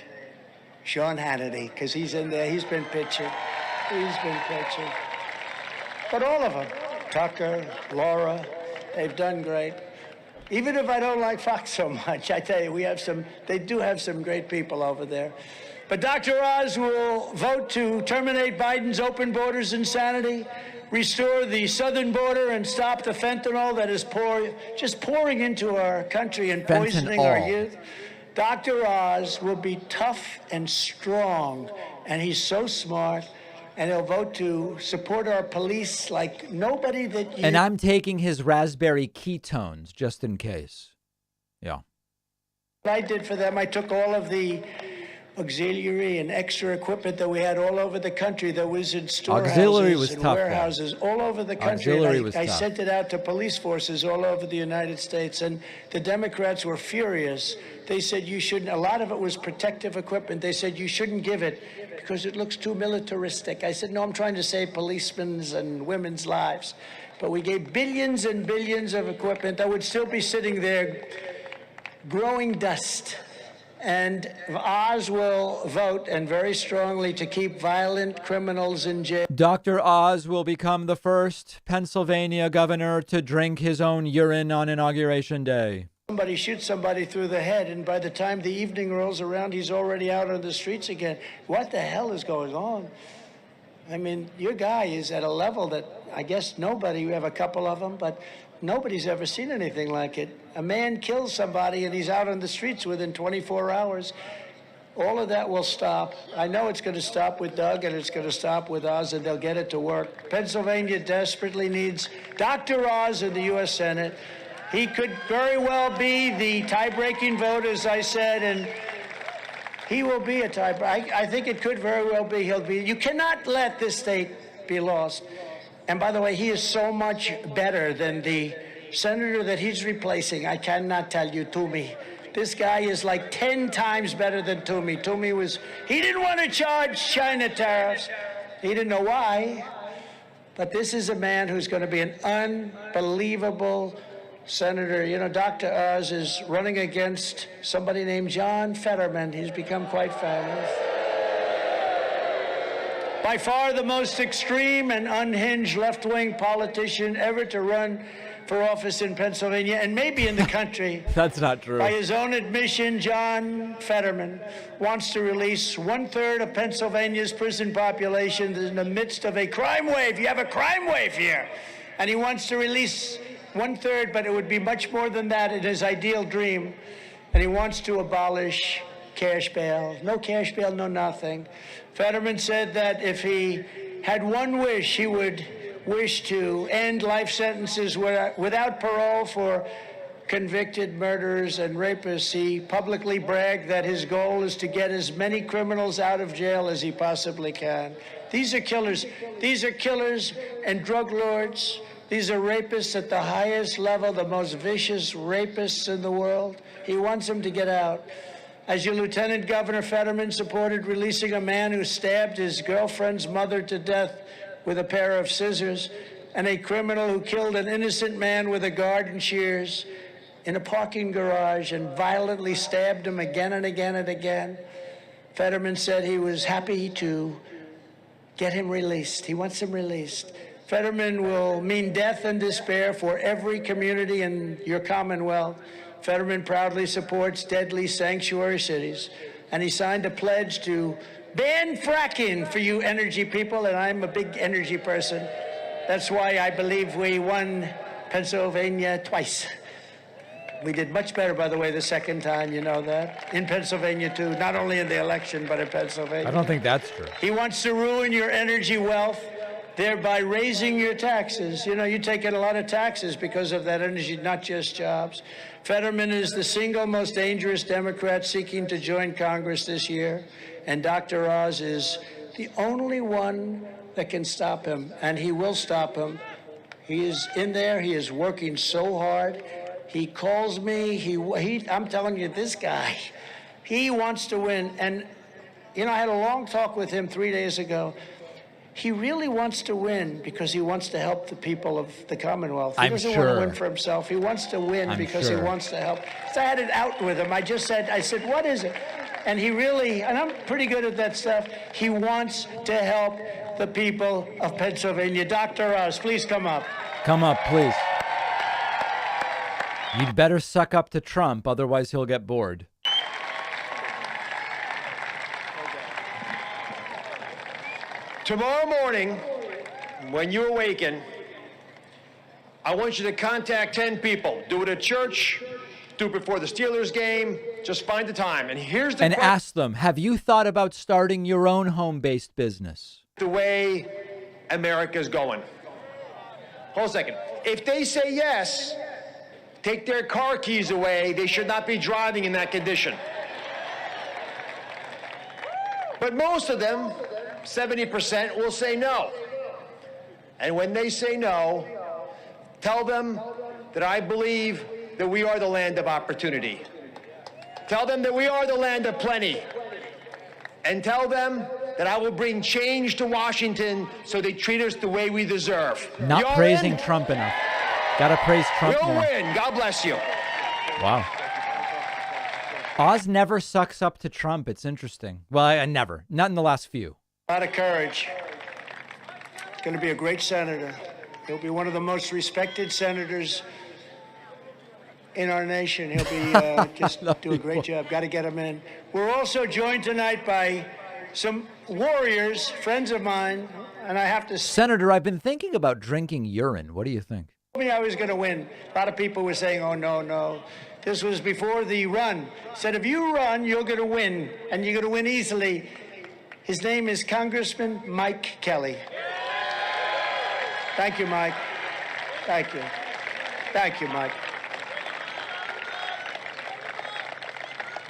Sean Hannity, because he's in there. He's been pitching. But all of them, Tucker, Laura, they've done great. Even if I don't like Fox so much, I tell you, they do have some great people over there. But Dr. Oz will vote to terminate Biden's open borders insanity, restore the southern border, and stop the fentanyl that is just pouring into our country and poisoning our youth. Dr. Oz will be tough and strong, and he's so smart, and he'll vote to support our police like nobody that you... And I'm taking his raspberry ketones just in case. Yeah. What I did for them, I took all of the auxiliary and extra equipment that we had all over the country that was in storehouses and warehouses all over the country. And I sent it out to police forces all over the United States, and the Democrats were furious. They said you shouldn't, a lot of it was protective equipment. They said you shouldn't give it because it looks too militaristic. I said, no, I'm trying to save policemen's and women's lives. But we gave billions and billions of equipment that would still be sitting there growing dust. And Oz will vote, and very strongly, to keep violent criminals in jail. Dr. Oz will become the first Pennsylvania governor to drink his own urine on Inauguration Day. Somebody shoots somebody through the head, and by the time the evening rolls around, he's already out on the streets again. What the hell is going on? I mean, your guy is at a level that I guess nobody, we have a couple of them, but nobody's ever seen anything like it. A man kills somebody and he's out on the streets within 24 hours. All of that will stop. I know it's going to stop with Doug and it's going to stop with Oz, and they'll get it to work. Pennsylvania desperately needs Dr. Oz in the U.S. Senate. He could very well be the tie-breaking vote, as I said, and he will be a tie-breaker. I think it could very well be. He'll be. You cannot let this state be lost. And by the way, he is so much better than the senator that he's replacing. I cannot tell you, Toomey. This guy is like 10 times better than Toomey. Toomey he didn't want to charge China tariffs. He didn't know why. But this is a man who's going to be an unbelievable senator. You know, Dr. Oz is running against somebody named John Fetterman. He's become quite famous. By far the most extreme and unhinged left-wing politician ever to run for office in Pennsylvania and maybe in the country. That's not true. By his own admission, John Fetterman wants to release 1/3 of Pennsylvania's prison population in the midst of a crime wave. You have a crime wave here. And he wants to release 1/3, but it would be much more than that in his ideal dream. And he wants to abolish cash bail. No cash bail, no nothing. Fetterman said that if he had one wish, he would wish to end life sentences without parole for convicted murderers and rapists. He publicly bragged that his goal is to get as many criminals out of jail as he possibly can. These are killers. These are killers and drug lords. These are rapists at the highest level, the most vicious rapists in the world. He wants them to get out. As your Lieutenant Governor, Fetterman supported releasing a man who stabbed his girlfriend's mother to death with a pair of scissors, and a criminal who killed an innocent man with a garden shears in a parking garage and violently stabbed him again and again and again. Fetterman said he was happy to get him released. He wants him released. Fetterman will mean death and despair for every community in your Commonwealth. Fetterman proudly supports deadly sanctuary cities, and he signed a pledge to ban fracking for you energy people, and I'm a big energy person. That's why I believe we won Pennsylvania twice. We did much better, by the way, the second time, you know that. In Pennsylvania, too, not only in the election, but in Pennsylvania. I don't think that's true. He wants to ruin your energy wealth, thereby raising your taxes. You know, you take in a lot of taxes because of that energy, not just jobs. Fetterman is the single most dangerous Democrat seeking to join Congress this year, and Dr. Oz is the only one that can stop him, and he will stop him. He is in there. He is working so hard. He calls me. I'm telling you, this guy, he wants to win. And, you know, I had a long talk with him 3 days ago. He really wants to win because he wants to help the people of the Commonwealth. He doesn't want to win for himself. He wants to win because he wants to help. So I had it out with him. I said, what is it? And he really, and I'm pretty good at that stuff, he wants to help the people of Pennsylvania. Dr. Oz, please come up. Come up, please. You'd better suck up to Trump, otherwise he'll get bored. Tomorrow morning, when you awaken, I want you to contact 10 people. Do it at church, do it before the Steelers game, just find the time. And here's the And ask them, have you thought about starting your own home-based business? The way America's going. Hold a second. If they say yes, take their car keys away. They should not be driving in that condition. But most of them, 70%, will say no. And when they say no, tell them that I believe that we are the land of opportunity. Tell them that we are the land of plenty. And tell them that I will bring change to Washington so they treat us the way we deserve. Not Y'all praising in? Trump enough. Gotta praise Trump We'll more. win. God bless you. Wow. Oz never sucks up to Trump. It's interesting. Well, I never. Not in the last few. A lot of courage. Going to be a great senator. He'll be one of the most respected senators in our nation. He'll be just do a great job. Got to get him in. We're also joined tonight by some warriors, friends of mine, and I have to say, Senator, I've been thinking about drinking urine. What do you think? I was going to win. A lot of people were saying, oh, no. This was before the run. Said, if you run, you're going to win, and you're going to win easily. His name is Congressman Mike Kelly. Thank you, Mike. Thank you. Thank you, Mike.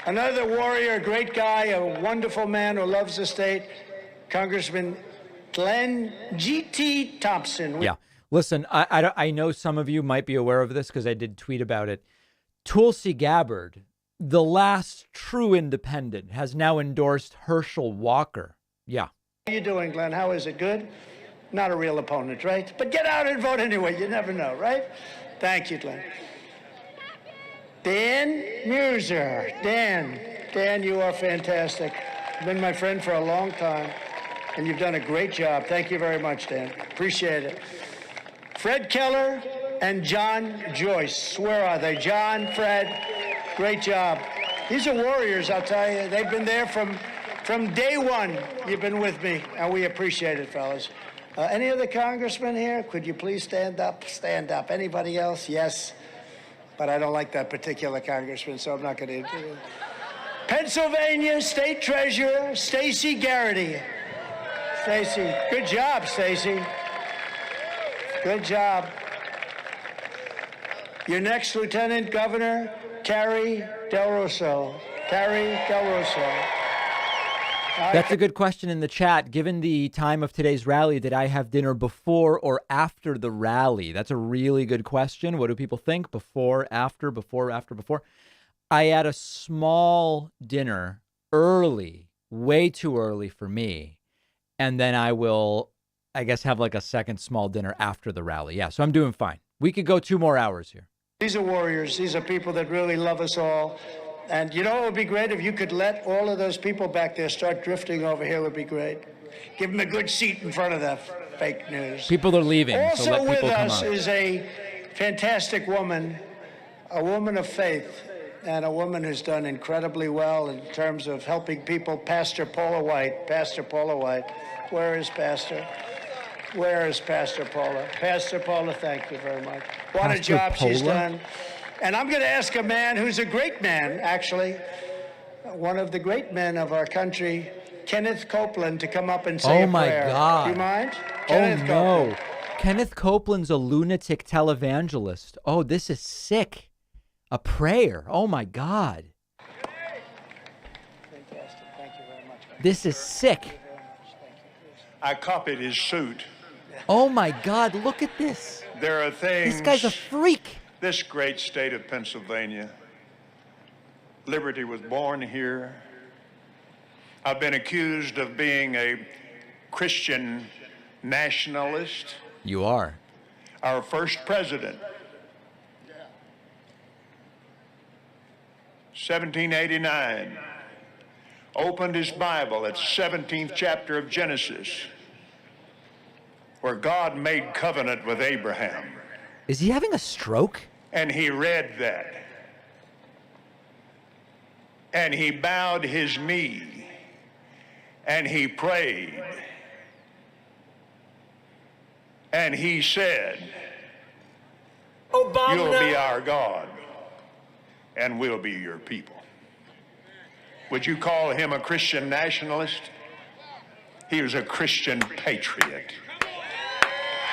Another warrior, a great guy, a wonderful man who loves the state, Congressman Glenn G.T. Thompson. Yeah. Listen, I know some of you might be aware of this because I did tweet about it. Tulsi Gabbard, the last true independent, has now endorsed Herschel Walker. Yeah. How you doing, Glenn? How is it? Good? Not a real opponent, right? But get out and vote anyway. You never know, right? Thank you, Glenn. Dan Muser. Dan, you are fantastic. You've been my friend for a long time, and you've done a great job. Thank you very much, Dan. Appreciate it. Fred Keller and John Joyce. Where are they? John, Fred, great job. These are warriors, I'll tell you. They've been there from day one. You've been with me, and we appreciate it, fellas. Any other congressmen here? Could you please stand up? Stand up. Anybody else? Yes. But I don't like that particular congressman, so I'm not going to. Pennsylvania State Treasurer Stacey Garrity. Stacey, good job, Stacey. Good job. Your next Lieutenant Governor, Carrie Del Rosso. Carrie Del Rosso. That's a good question in the chat. Given the time of today's rally, did I have dinner before or after the rally? That's a really good question. What do people think? Before, after, before, after, before? I had a small dinner early, way too early for me. And then I will, I guess, have like a second small dinner after the rally. Yeah, so I'm doing fine. We could go 2 more hours here. These are warriors. These are people that really love us all. And you know, it would be great if you could let all of those people back there start drifting over here. Would be great. Give them a good seat in front of the fake news. People are leaving. Also so let with people come us on. is a fantastic woman, a woman of faith, and a woman who's done incredibly well in terms of helping people. Pastor Paula White. Pastor Paula White. Where is Pastor? Where is Pastor Paula? Pastor Paula, thank you very much. What a job she's done. And I'm going to ask a man who's a great man, actually, one of the great men of our country, Kenneth Copeland, to come up and say a prayer. Oh, my God. Do you mind? Oh, no. Kenneth Copeland's a lunatic televangelist. Oh, this is sick. A prayer. Oh, my God. Fantastic. Thank you very much. This is sick. I copied his suit. Oh, my God. Look at this. There are things. This guy's a freak. This great state of Pennsylvania. Liberty was born here. I've been accused of being a Christian nationalist. You are. Our first president, 1789, opened his Bible at the 17th chapter of Genesis, where God made covenant with Abraham. Is he having a stroke? And he read that. And he bowed his knee. And he prayed. And he said, Obama. You'll be our God, and we'll be your people. Would you call him a Christian nationalist? He was a Christian patriot.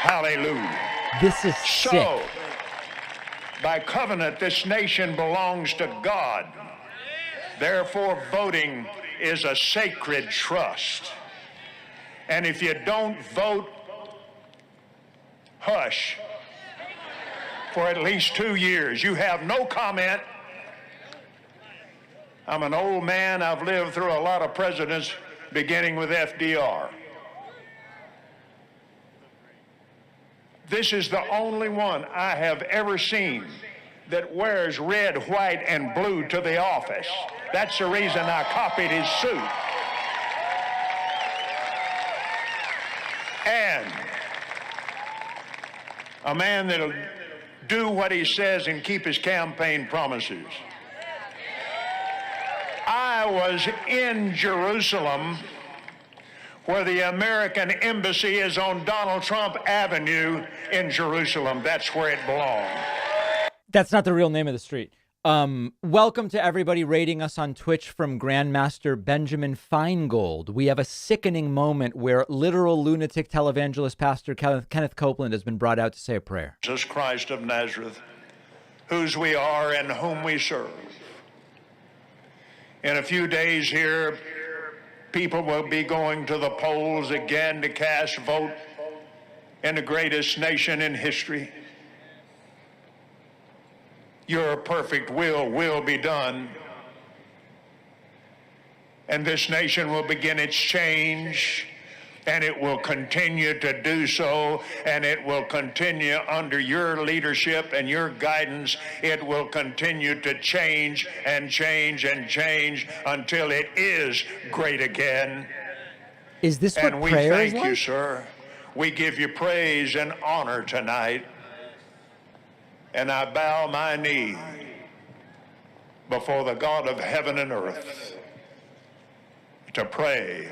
Hallelujah. This is sick. So, by covenant, this nation belongs to God. Therefore, voting is a sacred trust. And if you don't vote, hush for at least 2 years. You have no comment. I'm an old man. I've lived through a lot of presidents. beginning with FDR. This is the only one I have ever seen that wears red, white, and blue to the office. That's the reason I copied his suit. And a man that'll do what he says and keep his campaign promises. I was in Jerusalem, where the American embassy is on Donald Trump Avenue in Jerusalem. That's where it belongs. That's not the real name of the street. Welcome to everybody rating us on Twitch from Grandmaster Benjamin Feingold. We have a sickening moment where literal lunatic televangelist pastor Kenneth Copeland has been brought out to say a prayer. Jesus Christ of Nazareth, whose we are and whom we serve. In a few days here, people will be going to the polls again to cast vote in the greatest nation in history. Your perfect will be done. And this nation will begin its change, and it will continue to do so, and it will continue under your leadership and your guidance. It will continue to change and change and change until it is great again. Is this what and we prayer thank is like? you, sir. We give you praise and honor tonight. And I bow my knee before the God of heaven and earth to pray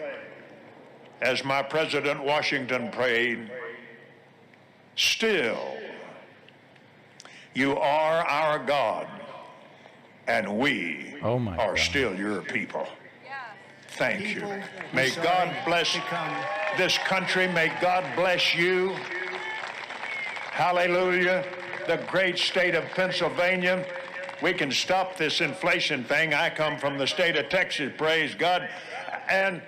as my President Washington prayed. Still, you are our God, and we are still your people. Thank you. May God bless this country. May God bless you. Hallelujah. The great state of Pennsylvania. We can stop this inflation thing. I come from the state of Texas, praise God. And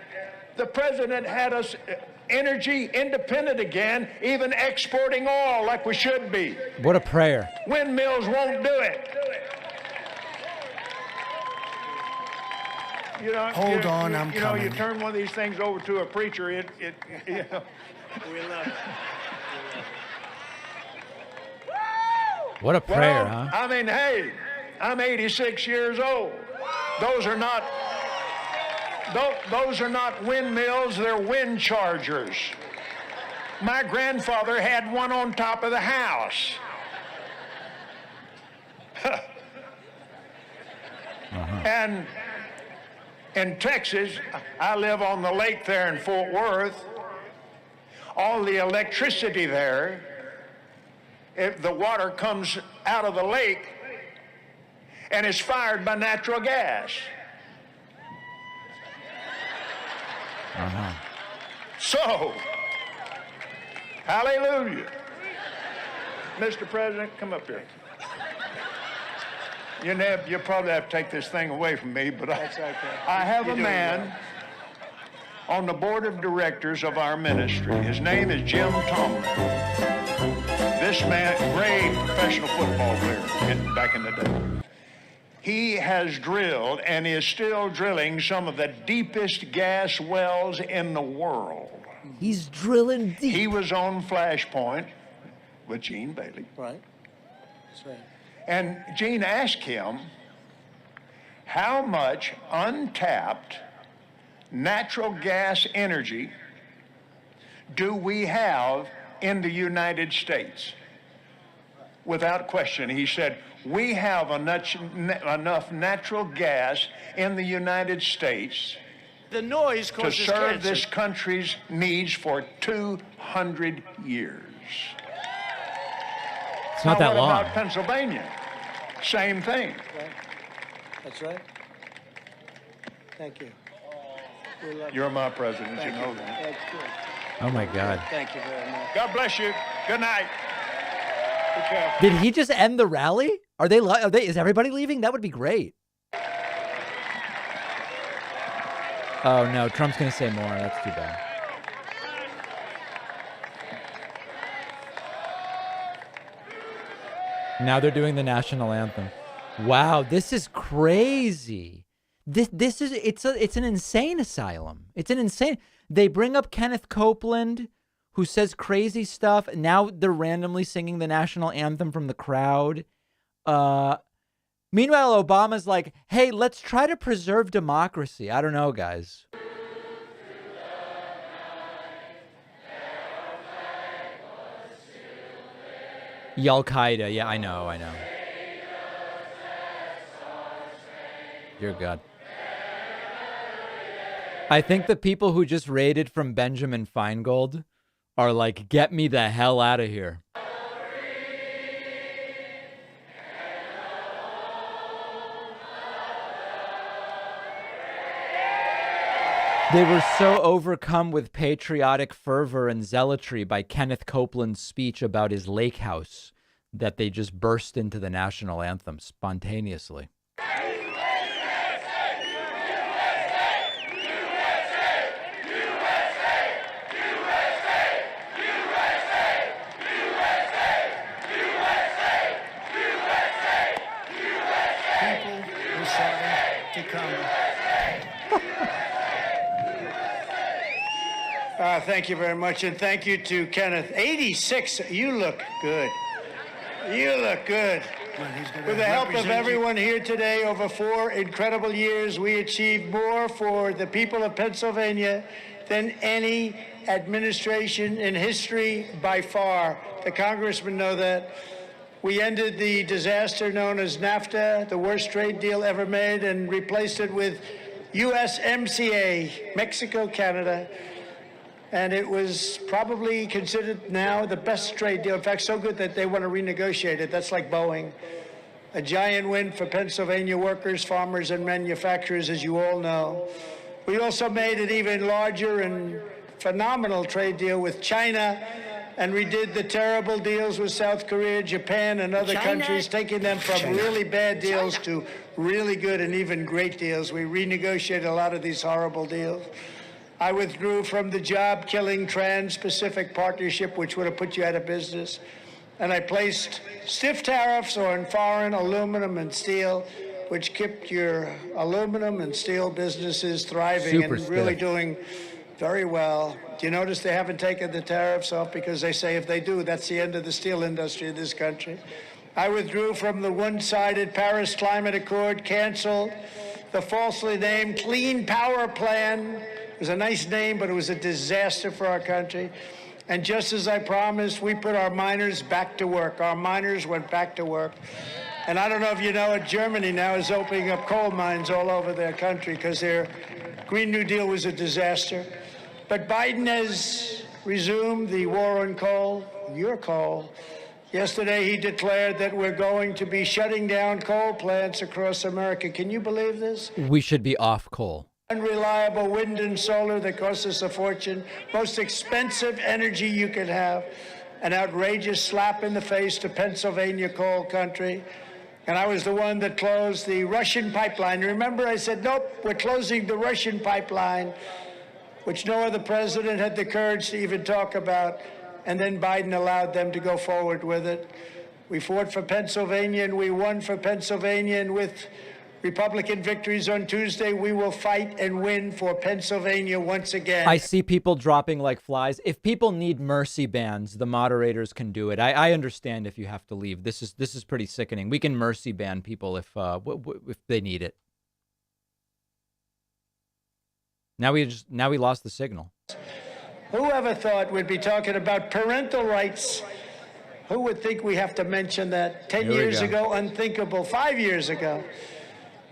the president had us energy independent again, even exporting oil like we should be. What a prayer. Windmills won't do it. You know, Hold on, I'm you coming. know, you turn one of these things over to a preacher, you know. We love it. What a prayer, Well, huh? I mean, hey, I'm 86 years old. Those are not windmills, they're wind chargers. My grandfather had one on top of the house. And in Texas, I live on the lake there in Fort Worth. All the electricity there, if the water comes out of the lake and is fired by natural gas. So, hallelujah. Mr. President, come up here. You'll probably have to take this thing away from me, but I have a man on the board of directors of our ministry. His name is Jim Tomlin. This man, great professional football player back in the day. He has drilled and is still drilling some of the deepest gas wells in the world. He's drilling deep. He was on Flashpoint with Gene Bailey. Right. That's right. And Gene asked him, how much untapped natural gas energy do we have in the United States? Without question, he said, we have enough natural gas in the United States The noise to causes serve cancer. this country's needs for 200 years. It's not Now, that what long. about Pennsylvania? Same thing. Right. That's right. Thank you. We love You're my president, Thank you know that. That's good. Oh my God. Thank you very much. God bless you. Good night. Be careful. Did he just end the rally? Are they? Is everybody leaving? That would be great. Oh no, Trump's gonna say more. That's too bad. Now they're doing the national anthem. Wow, this is crazy. This is it's an insane asylum. It's an insane. They bring up Kenneth Copeland, who says crazy stuff. Now they're randomly singing the national anthem from the crowd. Meanwhile, Obama's like, hey, let's try to preserve democracy. I don't know, guys. Al-Qaeda. Yeah, I know. Dear God. I think the people who just raided from Benjamin Feingold are like, get me the hell out of here. They were so overcome with patriotic fervor and zealotry by Kenneth Copeland's speech about his lake house that they just burst into the national anthem spontaneously. Thank you very much, and thank you to Kenneth. 86, you look good. You look good. With the help of everyone here today, over 4 incredible years, we achieved more for the people of Pennsylvania than any administration in history by far. The congressmen know that. We ended the disaster known as NAFTA, the worst trade deal ever made, and replaced it with USMCA, Mexico, Canada. And it was probably considered now the best trade deal. In fact, so good that they want to renegotiate it. That's like Boeing. A giant win for Pennsylvania workers, farmers, and manufacturers, as you all know. We also made an even larger and phenomenal trade deal with China, and we did the terrible deals with South Korea, Japan, and other countries, taking them from really bad deals to really good and even great deals. We renegotiated a lot of these horrible deals. I withdrew from the job-killing Trans-Pacific Partnership, which would have put you out of business. And I placed stiff tariffs on foreign aluminum and steel, which kept your aluminum and steel businesses thriving and really doing very well. Do you notice they haven't taken the tariffs off? Because they say if they do, that's the end of the steel industry in this country. I withdrew from the one-sided Paris Climate Accord, canceled the falsely named Clean Power Plan. It was a nice name, but it was a disaster for our country. And just as I promised, we put our miners back to work. Our miners went back to work. And I don't know if you know it, Germany now is opening up coal mines all over their country because their Green New Deal was a disaster. But Biden has resumed the war on coal, your coal. Yesterday, he declared that we're going to be shutting down coal plants across America. Can you believe this? We should be off coal. Unreliable wind and solar that costs us a fortune, most expensive energy you can have, an outrageous slap in the face to Pennsylvania coal country. And I was the one that closed the Russian pipeline. Remember, I said, nope, we're closing the Russian pipeline, which no other president had the courage to even talk about. And then Biden allowed them to go forward with it. We fought for Pennsylvania, and we won for Pennsylvania, and with Republican victories on Tuesday, we will fight and win for Pennsylvania once again. I see people dropping like flies. If people need mercy bans, the moderators can do it. I understand if you have to leave. This is pretty sickening. We can mercy ban people if they need it. Now we lost the signal. Whoever thought we'd be talking about parental rights? Who would think we have to mention that? 10 years ago, unthinkable. 5 years ago.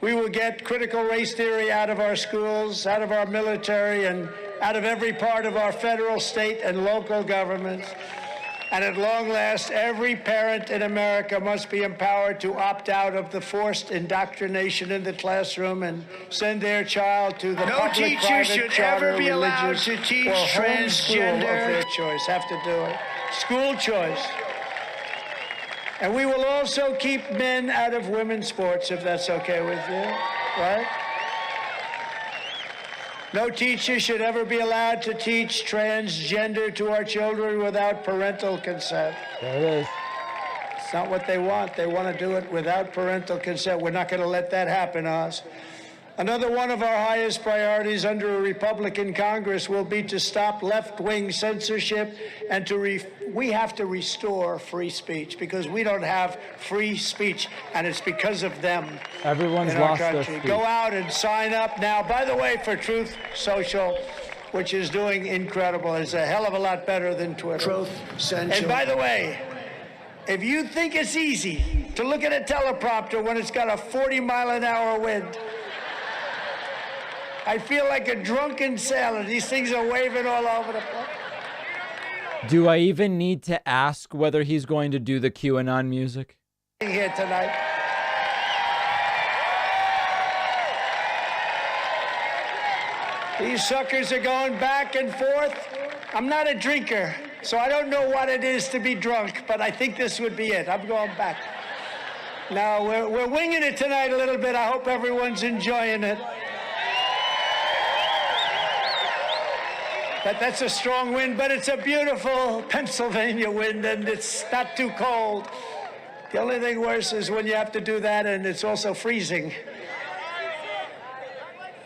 We will get critical race theory out of our schools, out of our military, and out of every part of our federal, state, and local governments. And at long last, every parent in America must be empowered to opt out of the forced indoctrination in the classroom and send their child to the public, teacher private, should charter, ever be allowed religious, to teach or transgender. homeschool of their choice. Have to do it. School choice. And we will also keep men out of women's sports, if that's okay with you, right? No teacher should ever be allowed to teach transgender to our children without parental consent. There it is. It's not what they want. They want to do it without parental consent. We're not going to let that happen, Oz. Another one of our highest priorities under a Republican Congress will be to stop left-wing censorship and we have to restore free speech because we don't have free speech, and it's because of them. Everyone's in our lost their country. speech. Go out and sign up now. By the way, for Truth Social, which is doing incredible. It's a hell of a lot better than Twitter. Truth Social. And by the way, if you think it's easy to look at a teleprompter when it's got a 40-mile-an-hour wind, I feel like a drunken sailor. These things are waving all over the place. Do I even need to ask whether he's going to do the QAnon music? Here tonight. These suckers are going back and forth. I'm not a drinker, so I don't know what it is to be drunk, but I think this would be it. I'm going back. Now, we're winging it tonight a little bit. I hope everyone's enjoying it. But that's a strong wind, but it's a beautiful Pennsylvania wind, and it's not too cold. The only thing worse is when you have to do that, and it's also freezing.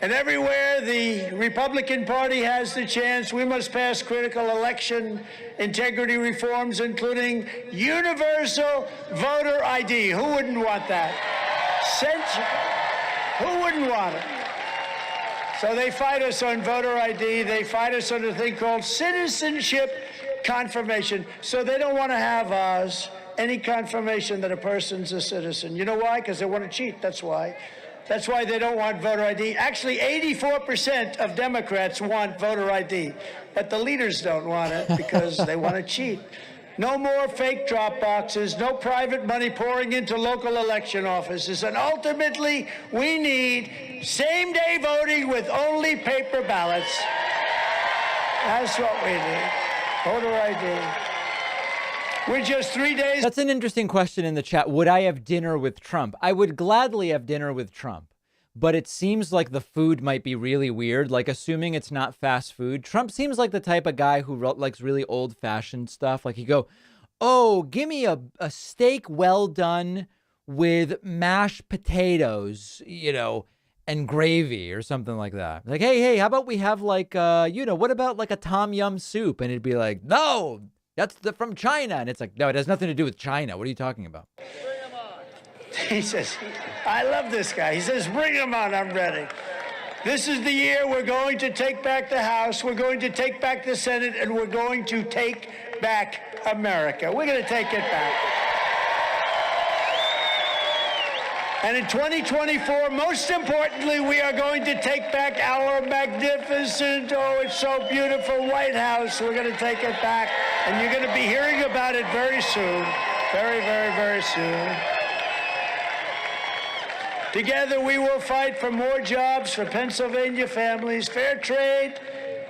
And everywhere the Republican Party has the chance, we must pass critical election integrity reforms, including universal voter ID. Who wouldn't want that? Who wouldn't want it? So they fight us on voter ID. They fight us on a thing called citizenship confirmation. So they don't want to have any confirmation that a person's a citizen. You know why? Because they want to cheat. That's why. That's why they don't want voter ID. Actually, 84% of Democrats want voter ID, but the leaders don't want it because they want to cheat. No more fake drop boxes, no private money pouring into local election offices, and ultimately, we need same-day voting with only paper ballots. That's what we need, voter ID. We're just 3 days. That's an interesting question in the chat. Would I have dinner with Trump? I would gladly have dinner with Trump, but it seems like the food might be really weird. Like, assuming it's not fast food. Trump seems like the type of guy who likes really old fashioned stuff. Like, he'd go, oh, give me a steak well done with mashed potatoes, you know, and gravy or something like that. Like, hey, how about we have like, what about like a tom yum soup? And it'd be like, no, that's from China. And it's like, no, it has nothing to do with China. What are you talking about? He says, I love this guy. He says, bring him on. I'm ready. This is the year we're going to take back the House. We're going to take back the Senate, and we're going to take back America. We're going to take it back. And in 2024, most importantly, we are going to take back our magnificent, oh, it's so beautiful, White House. We're going to take it back. And you're going to be hearing about it very soon. Very, very, very soon. Together, we will fight for more jobs for Pennsylvania families, fair trade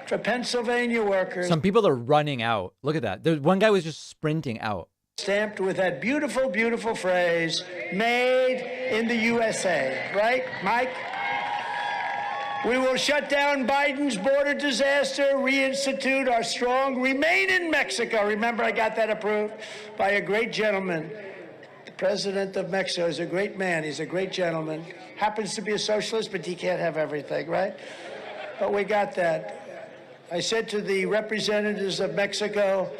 for Pennsylvania workers. Some people are running out. Look at that. There's one guy was just sprinting out. Stamped with that beautiful, beautiful phrase, made in the USA. Right, Mike? We will shut down Biden's border disaster, reinstitute our strong Remain in Mexico. Remember, I got that approved by a great gentleman. The president of Mexico is a great man. He's a great gentleman. Happens to be a socialist, but he can't have everything, right? But we got that. I said to the representatives of Mexico,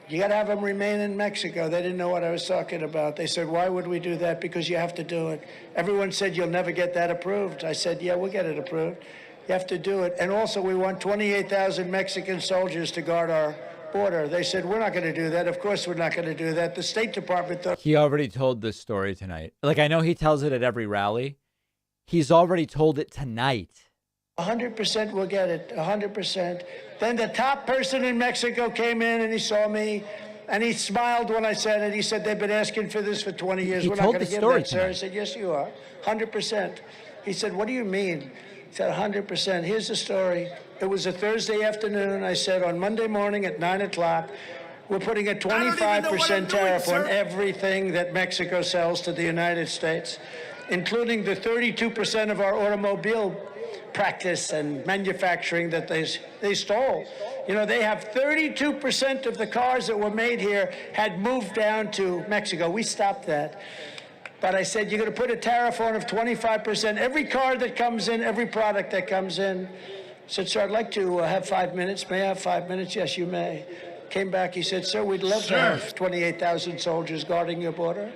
you got to have them remain in Mexico. They didn't know what I was talking about. They said, why would we do that? Because you have to do it. Everyone said, you'll never get that approved. I said, yeah, we'll get it approved. You have to do it. And also, we want 28,000 Mexican soldiers to guard our border. They said, we're not going to do that. Of course, we're not going to do that. The State Department thought. He already told this story tonight. Like, I know he tells it at every rally. He's already told it tonight. 100% will get it, 100%. Then the top person in Mexico came in and he saw me and he smiled when I said it. He said, they've been asking for this for 20 years. We're not going to give that, sir. I said, yes, you are, 100%. He said, what do you mean? He said, 100%. Here's the story. It was a Thursday afternoon. I said, on Monday morning at 9 o'clock, we're putting a 25% tariff on everything that Mexico sells to the United States, including the 32% of our automobile practice and manufacturing that they stole. You know, they have 32% of the cars that were made here had moved down to Mexico. We stopped that. But I said, you're going to put a tariff on of 25%. Every car that comes in, every product that comes in. I said, sir, I'd like to have 5 minutes. May I have 5 minutes? Yes, you may. Came back, he said, sir, we'd love to have 28,000 soldiers guarding your border.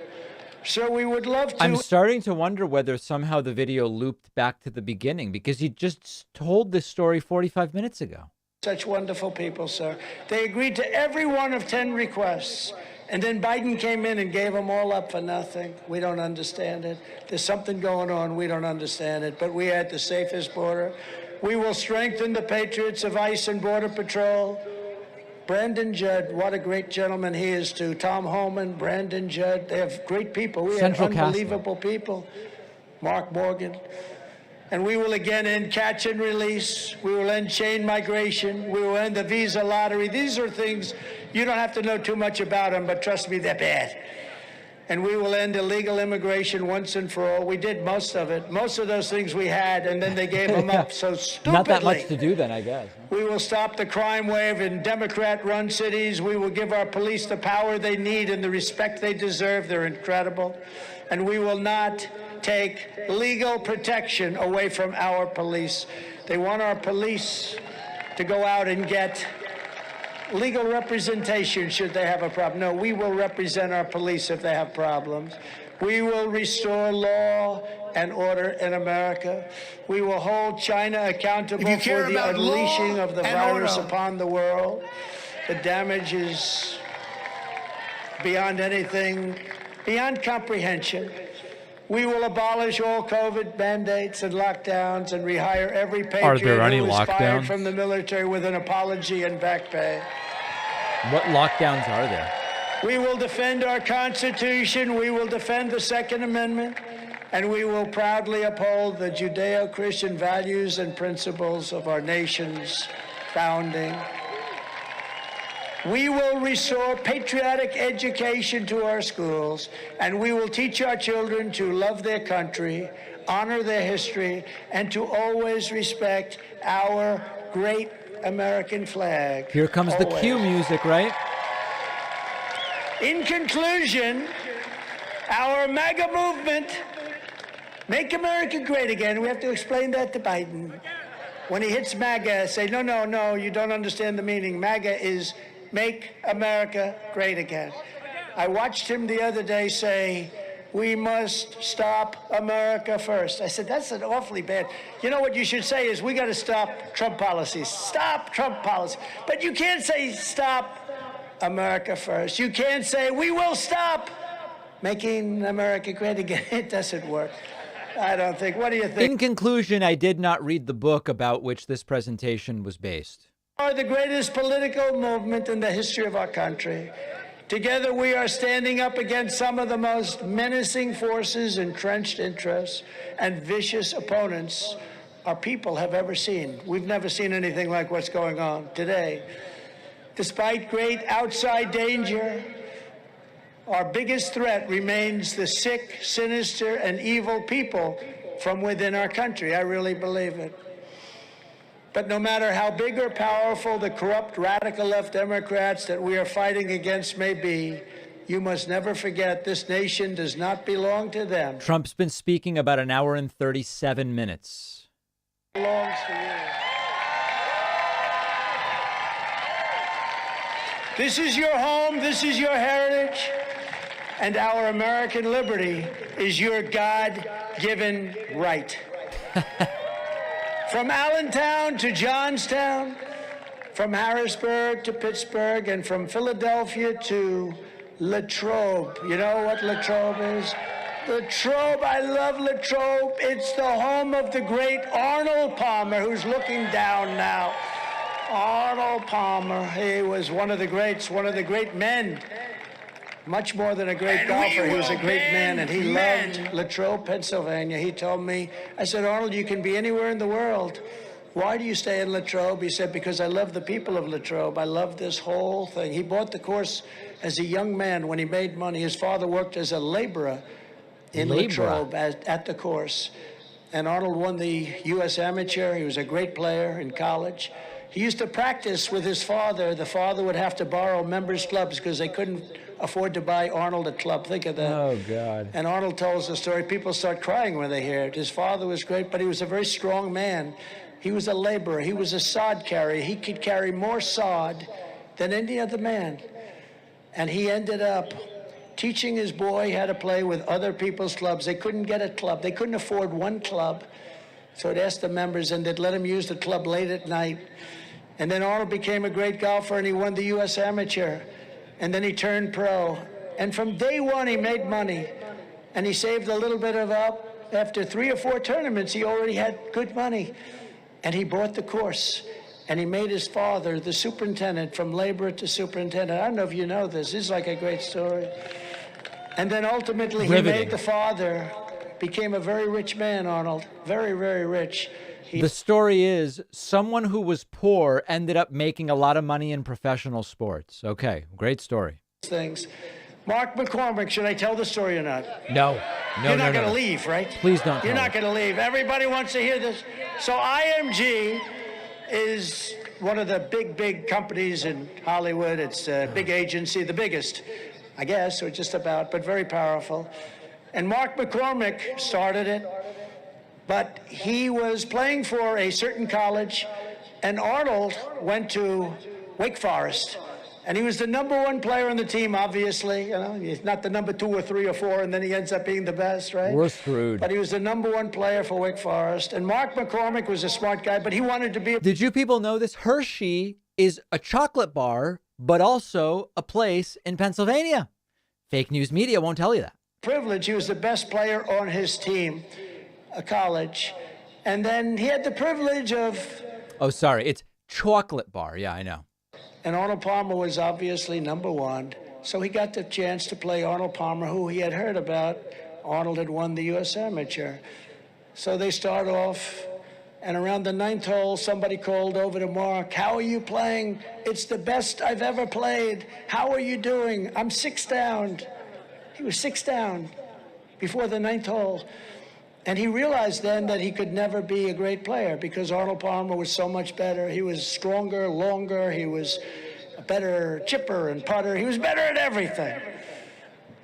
Sir, we would love to. I'm starting to wonder whether somehow the video looped back to the beginning, because you just told this story 45 minutes ago. Such wonderful people, sir. They agreed to every one of 10 requests. And then Biden came in and gave them all up for nothing. We don't understand it. There's something going on. We don't understand it. But we had the safest border. We will strengthen the patriots of ICE and Border Patrol. Brandon Judd, what a great gentleman he is too. Tom Holman, Brandon Judd, they have great people. We have unbelievable people. Mark Morgan. And we will again end catch and release. We will end chain migration. We will end the visa lottery. These are things you don't have to know too much about them, but trust me, they're bad. And we will end illegal immigration once and for all. We did most of it. Most of those things we had, and then they gave them up so stupidly. Not that much to do then, I guess. We will stop the crime wave in Democrat-run cities. We will give our police the power they need and the respect they deserve. They're incredible. And we will not take legal protection away from our police. They want our police to go out and get legal representation should they have a problem. No, we will represent our police if they have problems. We will restore law and order in America. We will hold China accountable for the unleashing of the virus upon the world. The damage is beyond anything, beyond comprehension. We will abolish all COVID mandates and lockdowns and rehire every patriot who was fired from the military with an apology and back pay. What lockdowns are there? We will defend our Constitution. We will defend the Second Amendment. And we will proudly uphold the Judeo-Christian values and principles of our nation's founding. We will restore patriotic education to our schools, and we will teach our children to love their country, honor their history, and to always respect our great American flag. Here comes the cue music, right? In conclusion, our MAGA movement, Make America Great Again, we have to explain that to Biden. When he hits MAGA, say, no, no, no, you don't understand the meaning. MAGA is Make America Great Again. I watched him the other day say, we must stop America first. I said, that's an awfully bad. You know what you should say is, we got to stop Trump policies. Stop Trump policy. But you can't say stop America first. You can't say, we will stop making America great again. It doesn't work. I don't think. What do you think? In conclusion, I did not read the book about which this presentation was based. Are the greatest political movement in the history of our country. Together we are standing up against some of the most menacing forces, entrenched interests, and vicious opponents our people have ever seen. We've never seen anything like what's going on today. Despite great outside danger, our biggest threat remains the sick, sinister, and evil people from within our country. I really believe it. But no matter how big or powerful the corrupt radical left Democrats that we are fighting against may be, you must never forget this nation does not belong to them. Trump's been speaking about an hour and 37 minutes. It belongs to you. This is your home, this is your heritage, and our American liberty is your God-given right. From Allentown to Johnstown, from Harrisburg to Pittsburgh, and from Philadelphia to Latrobe. You know what Latrobe is? Latrobe, I love Latrobe. It's the home of the great Arnold Palmer, who's looking down now. Arnold Palmer, he was one of the greats, one of the great men. Much more than a great golfer, he was a great man, and he loved Latrobe, Pennsylvania. He told me, I said, Arnold, you can be anywhere in the world. Why do you stay in Latrobe? He said, because I love the people of Latrobe. I love this whole thing. He bought the course as a young man when he made money. His father worked as a laborer in Latrobe at the course. And Arnold won the U.S. Amateur. He was a great player in college. He used to practice with his father. The father would have to borrow members' clubs because they couldn't afford to buy Arnold a club. Think of that. Oh, God. And Arnold tells the story. People start crying when they hear it. His father was great, but he was a very strong man. He was a laborer. He was a sod carrier. He could carry more sod than any other man. And he ended up teaching his boy how to play with other people's clubs. They couldn't get a club. They couldn't afford one club. So he'd ask the members, and they'd let him use the club late at night. And then Arnold became a great golfer, and he won the U.S. Amateur. And then he turned pro. And from day one, he made money. And he saved a little bit of up. After 3 or 4 tournaments, he already had good money. And he bought the course. And he made his father the superintendent, from laborer to superintendent. I don't know if you know this. This is like a great story. And then ultimately, he made the father, became a very rich man, Arnold. Very, very rich. The story is someone who was poor ended up making a lot of money in professional sports. Okay, great story. Things. Mark McCormick, should I tell the story or not? No. You're not going to leave, right? Please don't. You're not going to leave. Everybody wants to hear this. So IMG is one of the big companies in Hollywood. It's a big agency, the biggest, I guess, or just about, but very powerful. And Mark McCormick started it. But he was playing for a certain college, and Arnold went to Wake Forest. And he was the #1 player on the team, obviously. You know, he's not the number 2 or 3 or 4, and then he ends up being the best, right? We're screwed. But he was the #1 player for Wake Forest. And Mark McCormick was a smart guy, but he wanted to be... Did you people know this? Hershey is a chocolate bar, but also a place in Pennsylvania. Fake news media won't tell you that. Privilege. He was the best player on his team. A college, and then he had the privilege of... Oh, sorry, it's chocolate bar. Yeah, I know. And Arnold Palmer was obviously #1, so he got the chance to play Arnold Palmer, who he had heard about. Arnold had won the U.S. Amateur. So they start off, and around the 9th hole, somebody called over to Mark, "How are you playing? It's the best I've ever played. How are you doing?" "I'm 6 down." He was 6 down before the 9th hole. And he realized then that he could never be a great player because Arnold Palmer was so much better. He was stronger, longer. He was a better chipper and putter. He was better at everything.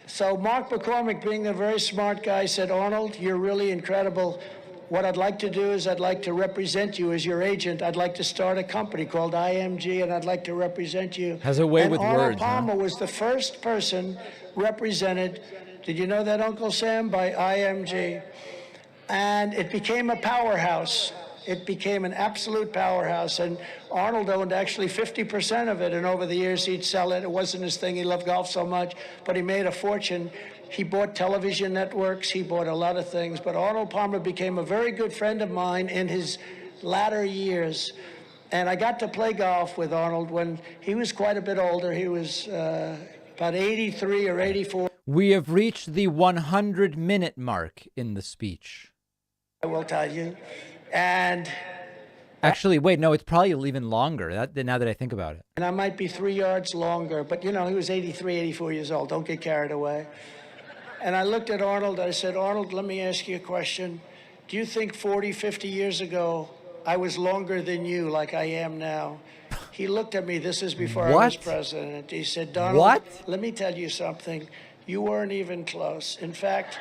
So Mark McCormick, being a very smart guy, said, "Arnold, you're really incredible. What I'd like to do is I'd like to represent you as your agent. I'd like to start a company called IMG, and I'd like to represent you." Has a way with Arnold words. Palmer was the first person represented, did you know that, Uncle Sam, by IMG? And it became a powerhouse. It became an absolute powerhouse. And Arnold owned actually 50% of it. And over the years, he'd sell it. It wasn't his thing. He loved golf so much. But he made a fortune. He bought television networks. He bought a lot of things. But Arnold Palmer became a very good friend of mine in his latter years. And I got to play golf with Arnold when he was quite a bit older. He was about 83 or 84. We have reached the 100-minute mark in the speech. I will tell you. And actually, wait, no, it's probably even longer now that I think about it. And I might be 3 yards longer, but you know, he was 83, 84 years old. Don't get carried away. And I looked at Arnold. I said, "Arnold, let me ask you a question. Do you think 40, 50 years ago, I was longer than you like I am now?" He looked at me. This is before I was president. He said, "Donald, let me tell you something. You weren't even close. In fact..."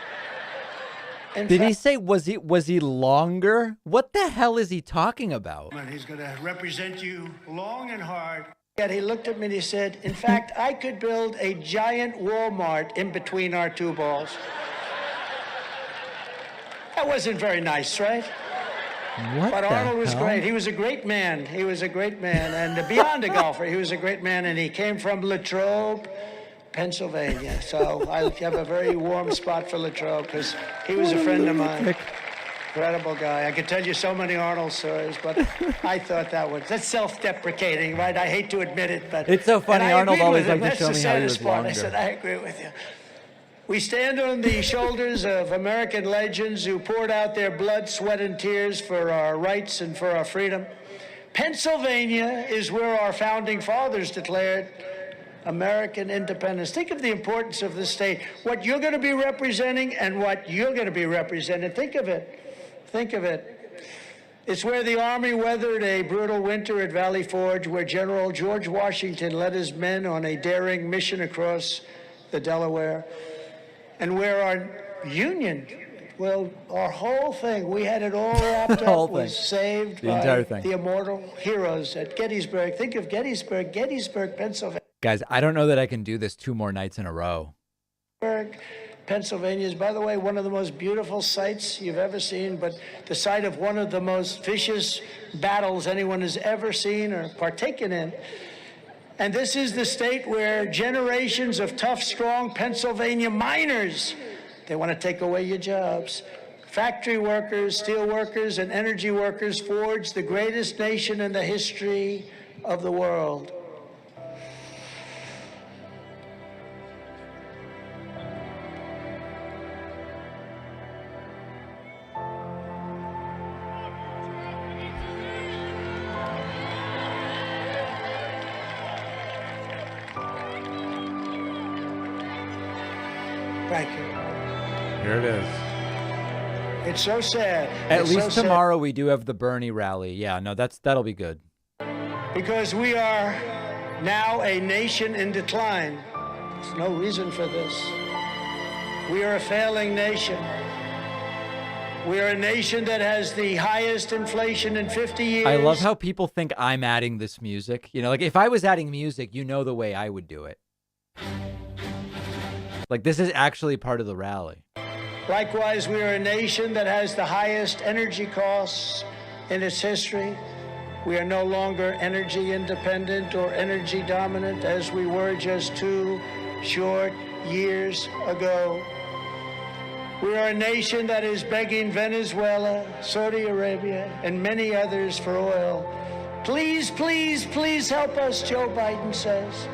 Did he say, was he longer? What the hell is he talking about? He's going to represent you long and hard. And he looked at me and he said, "In fact, I could build a giant Walmart in between our 2 balls." That wasn't very nice, right? But Arnold was great. He was a great man. He was a great man. And beyond a golfer, he was a great man. And he came from Latrobe, Pennsylvania. So I have a very warm spot for Latrobe because he was a friend of mine. Incredible guy. I could tell you so many Arnold stories, but I thought that's self-deprecating, right? I hate to admit it, but it's so funny. Arnold always liked to show me how he was longer. I said, "I agree with you." We stand on the shoulders of American legends who poured out their blood, sweat, and tears for our rights and for our freedom. Pennsylvania is where our founding fathers declared American independence. Think of the importance of this state, what you're going to be representing and what you're going to be represented. Think of it. Think of it. It's where the Army weathered a brutal winter at Valley Forge, where General George Washington led his men on a daring mission across the Delaware, and where our Union, well, our whole thing, we had it all wrapped up, was saved by the immortal heroes at Gettysburg. Think of Gettysburg, Pennsylvania. Guys, I don't know that I can do this 2 more nights in a row. Pennsylvania is, by the way, one of the most beautiful sights you've ever seen, but the site of one of the most vicious battles anyone has ever seen or partaken in. And this is the state where generations of tough, strong Pennsylvania miners, they want to take away your jobs. Factory workers, steel workers, and energy workers forged the greatest nation in the history of the world. Thank you. Here it is. It's so sad. At least tomorrow we do have the Bernie rally. Yeah, no, that'll be good. Because we are now a nation in decline. There's no reason for this. We are a failing nation. We are a nation that has the highest inflation in 50 years. I love how people think I'm adding this music. You know, like if I was adding music, you know the way I would do it. Like this is actually part of the rally. Likewise, we are a nation that has the highest energy costs in its history. We are no longer energy independent or energy dominant as we were just 2 short years ago. We are a nation that is begging Venezuela, Saudi Arabia, and many others for oil. Please, please, please help us, Joe Biden says.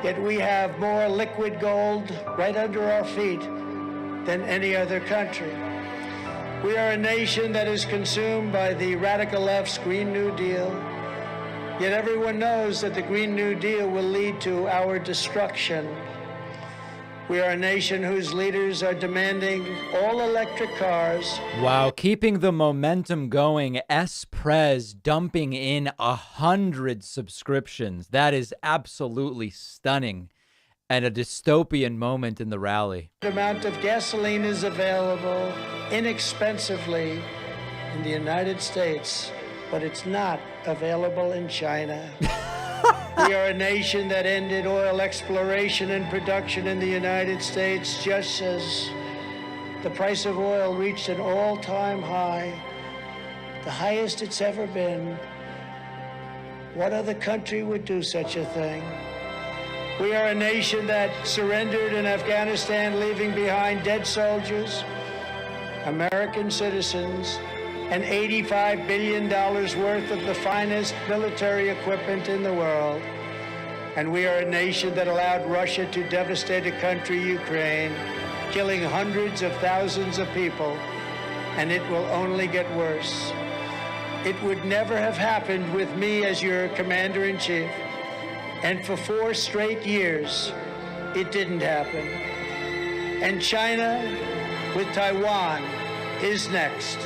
Yet we have more liquid gold right under our feet than any other country. We are a nation that is consumed by the radical left's Green New Deal. Yet everyone knows that the Green New Deal will lead to our destruction. We are a nation whose leaders are demanding all-electric cars. Wow, keeping the momentum going, S-Prez dumping in 100 subscriptions. That is absolutely stunning and a dystopian moment in the rally. The amount of gasoline is available inexpensively in the United States, but it's not available in China. We are a nation that ended oil exploration and production in the United States just as the price of oil reached an all-time high, the highest it's ever been. What other country would do such a thing? We are a nation that surrendered in Afghanistan, leaving behind dead soldiers, American citizens, and $85 billion worth of the finest military equipment in the world. And we are a nation that allowed Russia to devastate a country, Ukraine, killing hundreds of thousands of people, and it will only get worse. It would never have happened with me as your commander-in-chief, and for 4 straight years, it didn't happen. And China, with Taiwan, is next.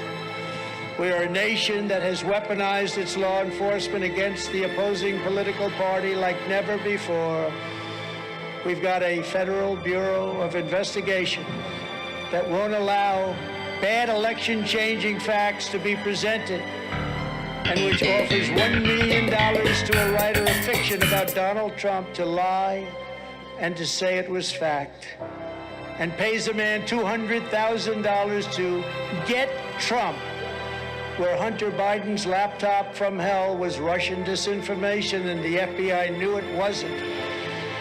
We are a nation that has weaponized its law enforcement against the opposing political party like never before. We've got a Federal Bureau of Investigation that won't allow bad election-changing facts to be presented, and which offers $1 million to a writer of fiction about Donald Trump to lie and to say it was fact, and pays a man $200,000 to get Trump, where Hunter Biden's laptop from hell was Russian disinformation and the FBI knew it wasn't,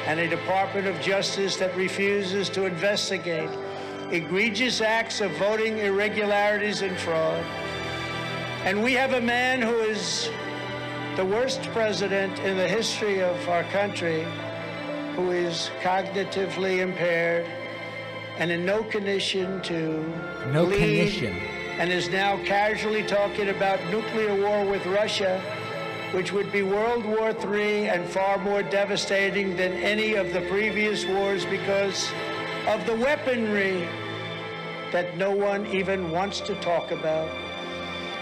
and a Department of Justice that refuses to investigate egregious acts of voting irregularities and fraud. And we have a man who is the worst president in the history of our country, who is cognitively impaired and in no condition to lead, and is now casually talking about nuclear war with Russia, which would be World War III and far more devastating than any of the previous wars because of the weaponry that no one even wants to talk about.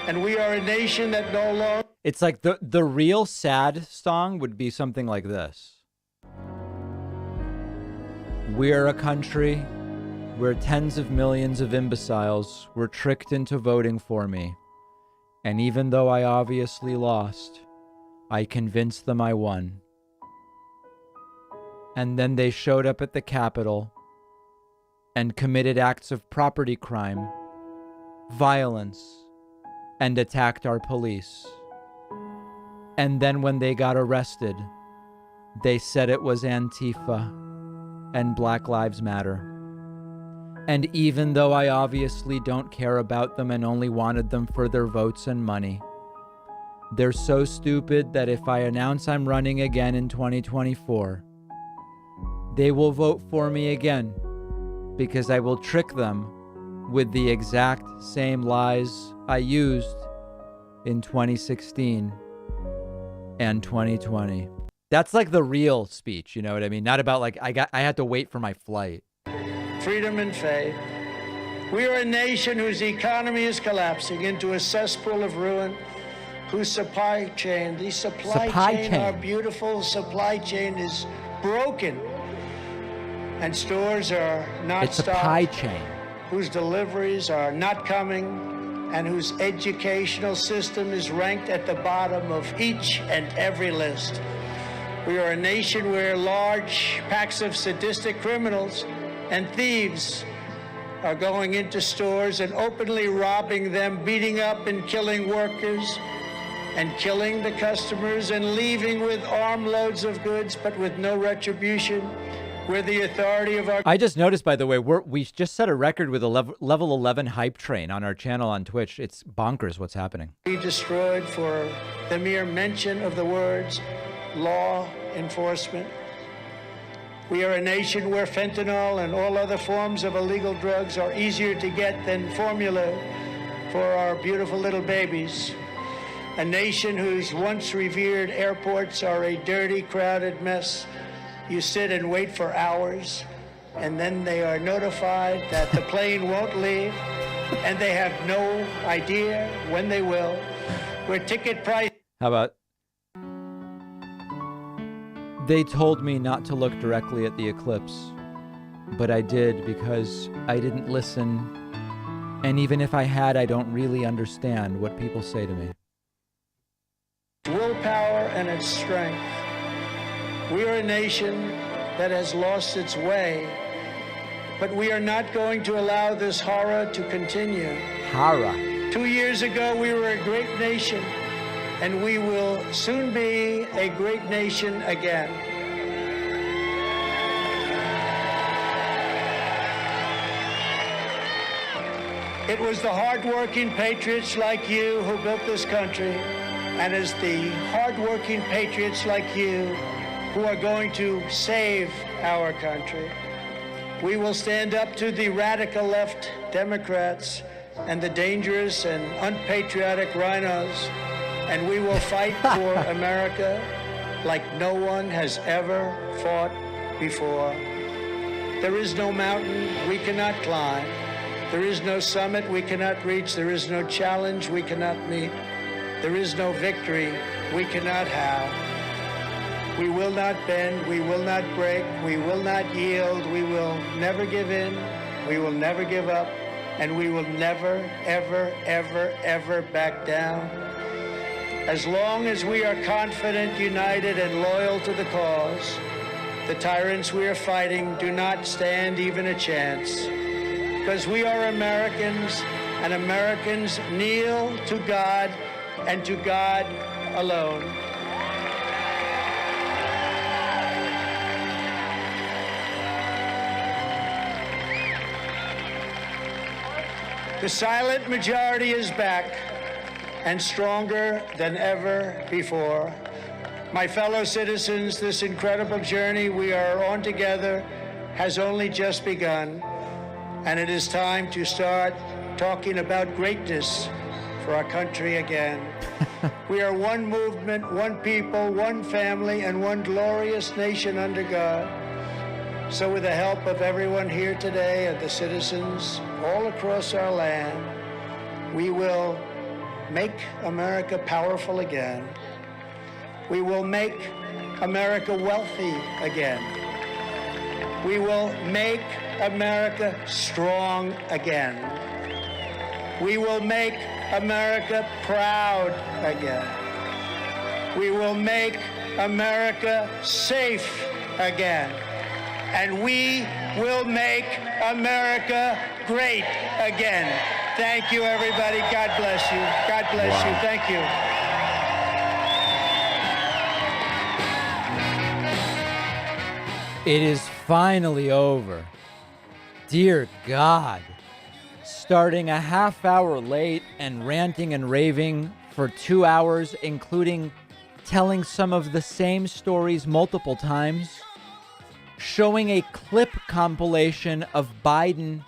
And we are a nation that no longer... It's like the real sad song would be something like this. We're a country where tens of millions of imbeciles were tricked into voting for me. And even though I obviously lost, I convinced them I won. And then they showed up at the Capitol and committed acts of property crime, violence, and attacked our police. And then when they got arrested, they said it was Antifa and Black Lives Matter. And even though I obviously don't care about them and only wanted them for their votes and money, they're so stupid that if I announce I'm running again in 2024, they will vote for me again because I will trick them with the exact same lies I used in 2016 and 2020. That's like the real speech, you know what I mean? Not about like I had to wait for my flight. Freedom and faith. We are a nation whose economy is collapsing into a cesspool of ruin, whose supply chain, our beautiful supply chain is broken, and stores are not It's a stocked, pie chain. whose deliveries are not coming, and whose educational system is ranked at the bottom of each and every list. We are a nation where large packs of sadistic criminals and thieves are going into stores and openly robbing them, beating up and killing workers, and killing the customers and leaving with armloads of goods, but with no retribution. We're the authority of our... I just noticed, by the way, we just set a record with a level 11 hype train on our channel on Twitch. It's bonkers what's happening. ...be destroyed for the mere mention of the words law enforcement. We are a nation where fentanyl and all other forms of illegal drugs are easier to get than formula for our beautiful little babies. A nation whose once revered airports are a dirty, crowded mess. You sit and wait for hours, and then they are notified that the plane won't leave, and they have no idea when they will. Where ticket price... How about... They told me not to look directly at the eclipse, but I did because I didn't listen, and even if I had, I don't really understand what people say to me. Willpower and its strength. We are a nation that has lost its way, but we are not going to allow this horror to continue. Horror. 2 years ago, we were a great nation, and we will soon be a great nation again. It was the hardworking patriots like you who built this country, and it's the hardworking patriots like you who are going to save our country. We will stand up to the radical left Democrats and the dangerous and unpatriotic rhinos, and we will fight for America like no one has ever fought before. There is no mountain we cannot climb. There is no summit we cannot reach. There is no challenge we cannot meet. There is no victory we cannot have. We will not bend. We will not break. We will not yield. We will never give in. We will never give up. And we will never, ever, ever, ever back down. As long as we are confident, united, and loyal to the cause, the tyrants we are fighting do not stand even a chance. Because we are Americans, and Americans kneel to God and to God alone. The silent majority is back and stronger than ever before. My fellow citizens, this incredible journey we are on together has only just begun, and it is time to start talking about greatness for our country again. We are one movement, one people, one family, and one glorious nation under God. So with the help of everyone here today and the citizens all across our land, we will make America powerful again. We will make America wealthy again. We will make America strong again. We will make America proud again. We will make America safe again. And we will make America great again. Thank you, everybody. God bless you. God bless you. Thank you. It is finally over. Dear God. Starting a half hour late and ranting and raving for 2 hours, including telling some of the same stories multiple times, showing a clip compilation of Biden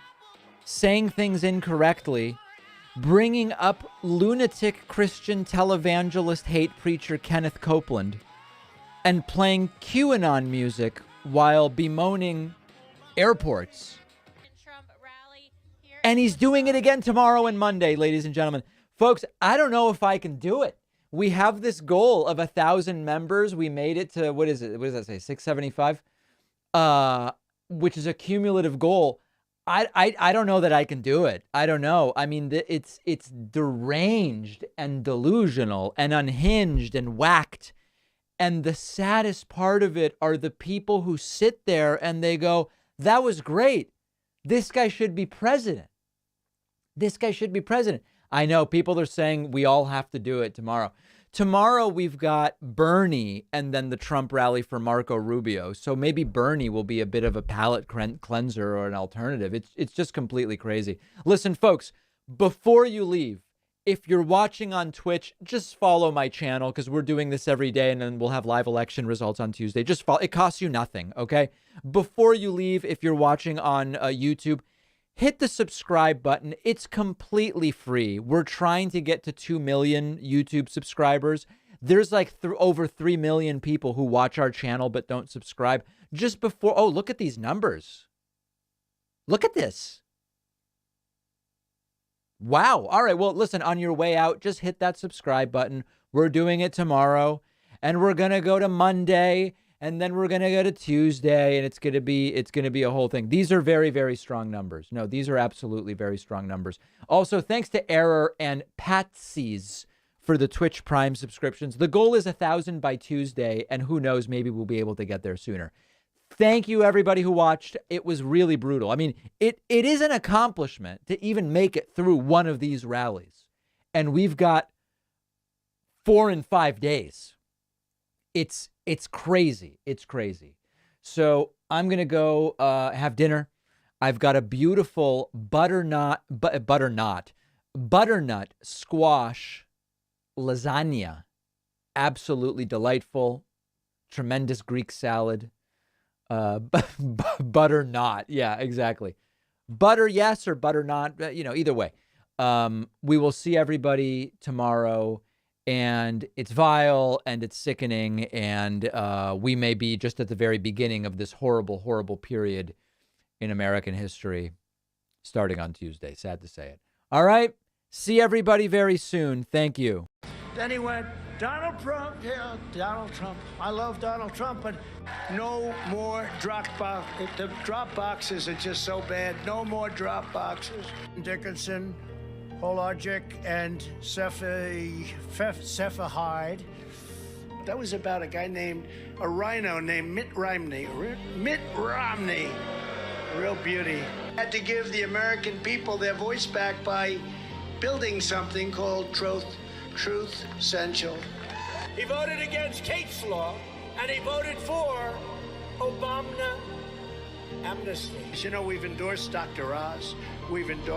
saying things incorrectly, bringing up lunatic Christian televangelist hate preacher Kenneth Copeland, and playing QAnon music while bemoaning airports. And he's doing it again tomorrow and Monday, ladies and gentlemen. Folks, I don't know if I can do it. We have this goal of 1,000 members. We made it to, what is it? What does that say? 675? Which is a cumulative goal. I don't know that I can do it. I don't know. I mean, it's deranged and delusional and unhinged and whacked. And the saddest part of it are the people who sit there and they go, that was great. This guy should be president. This guy should be president. I know people are saying we all have to do it tomorrow. Tomorrow we've got Bernie and then the Trump rally for Marco Rubio. So maybe Bernie will be a bit of a palate cleanser or an alternative. It's just completely crazy. Listen, folks, before you leave, if you're watching on Twitch, just follow my channel because we're doing this every day and then we'll have live election results on Tuesday. Just follow. It costs you nothing, okay? Before you leave, if you're watching on YouTube, hit the subscribe button. It's completely free. We're trying to get to 2 million YouTube subscribers. There's like over 3 million people who watch our channel but don't subscribe. Just before, oh, look at these numbers. Look at this. Wow. All right. Well, listen, on your way out, just hit that subscribe button. We're doing it tomorrow and we're going to go to Monday and then we're going to go to Tuesday and it's going to be a whole thing. These are very, very strong numbers. No, these are absolutely very strong numbers. Also, thanks to Error and Patsy's for the Twitch Prime subscriptions. The goal is 1,000 by Tuesday and who knows, maybe we'll be able to get there sooner. Thank you, everybody who watched. It was really brutal. I mean, it is an accomplishment to even make it through one of these rallies. And we've got 4 and 5 days. It's crazy. It's crazy. So I'm going to go have dinner. I've got a beautiful butternut squash lasagna. Absolutely delightful. Tremendous Greek salad. Butter not. Yeah, exactly. Butter yes or butter not. Either way. We will see everybody tomorrow, and it's vile and it's sickening, and we may be just at the very beginning of this horrible, horrible period in American history starting on Tuesday. Sad to say it. All right. See everybody very soon. Thank you. Then he went, Donald Trump, yeah, Donald Trump. I love Donald Trump, but no more drop box. The drop boxes are just so bad. No more drop boxes. Dickinson, Holajic, and Cephahide. That was about a rhino named Mitt Romney. Mitt Romney. Real beauty. Had to give the American people their voice back by building something called Truth Central. He voted against Kate's law, and he voted for Obama amnesty. You know, we've endorsed Dr. Oz. We've endorsed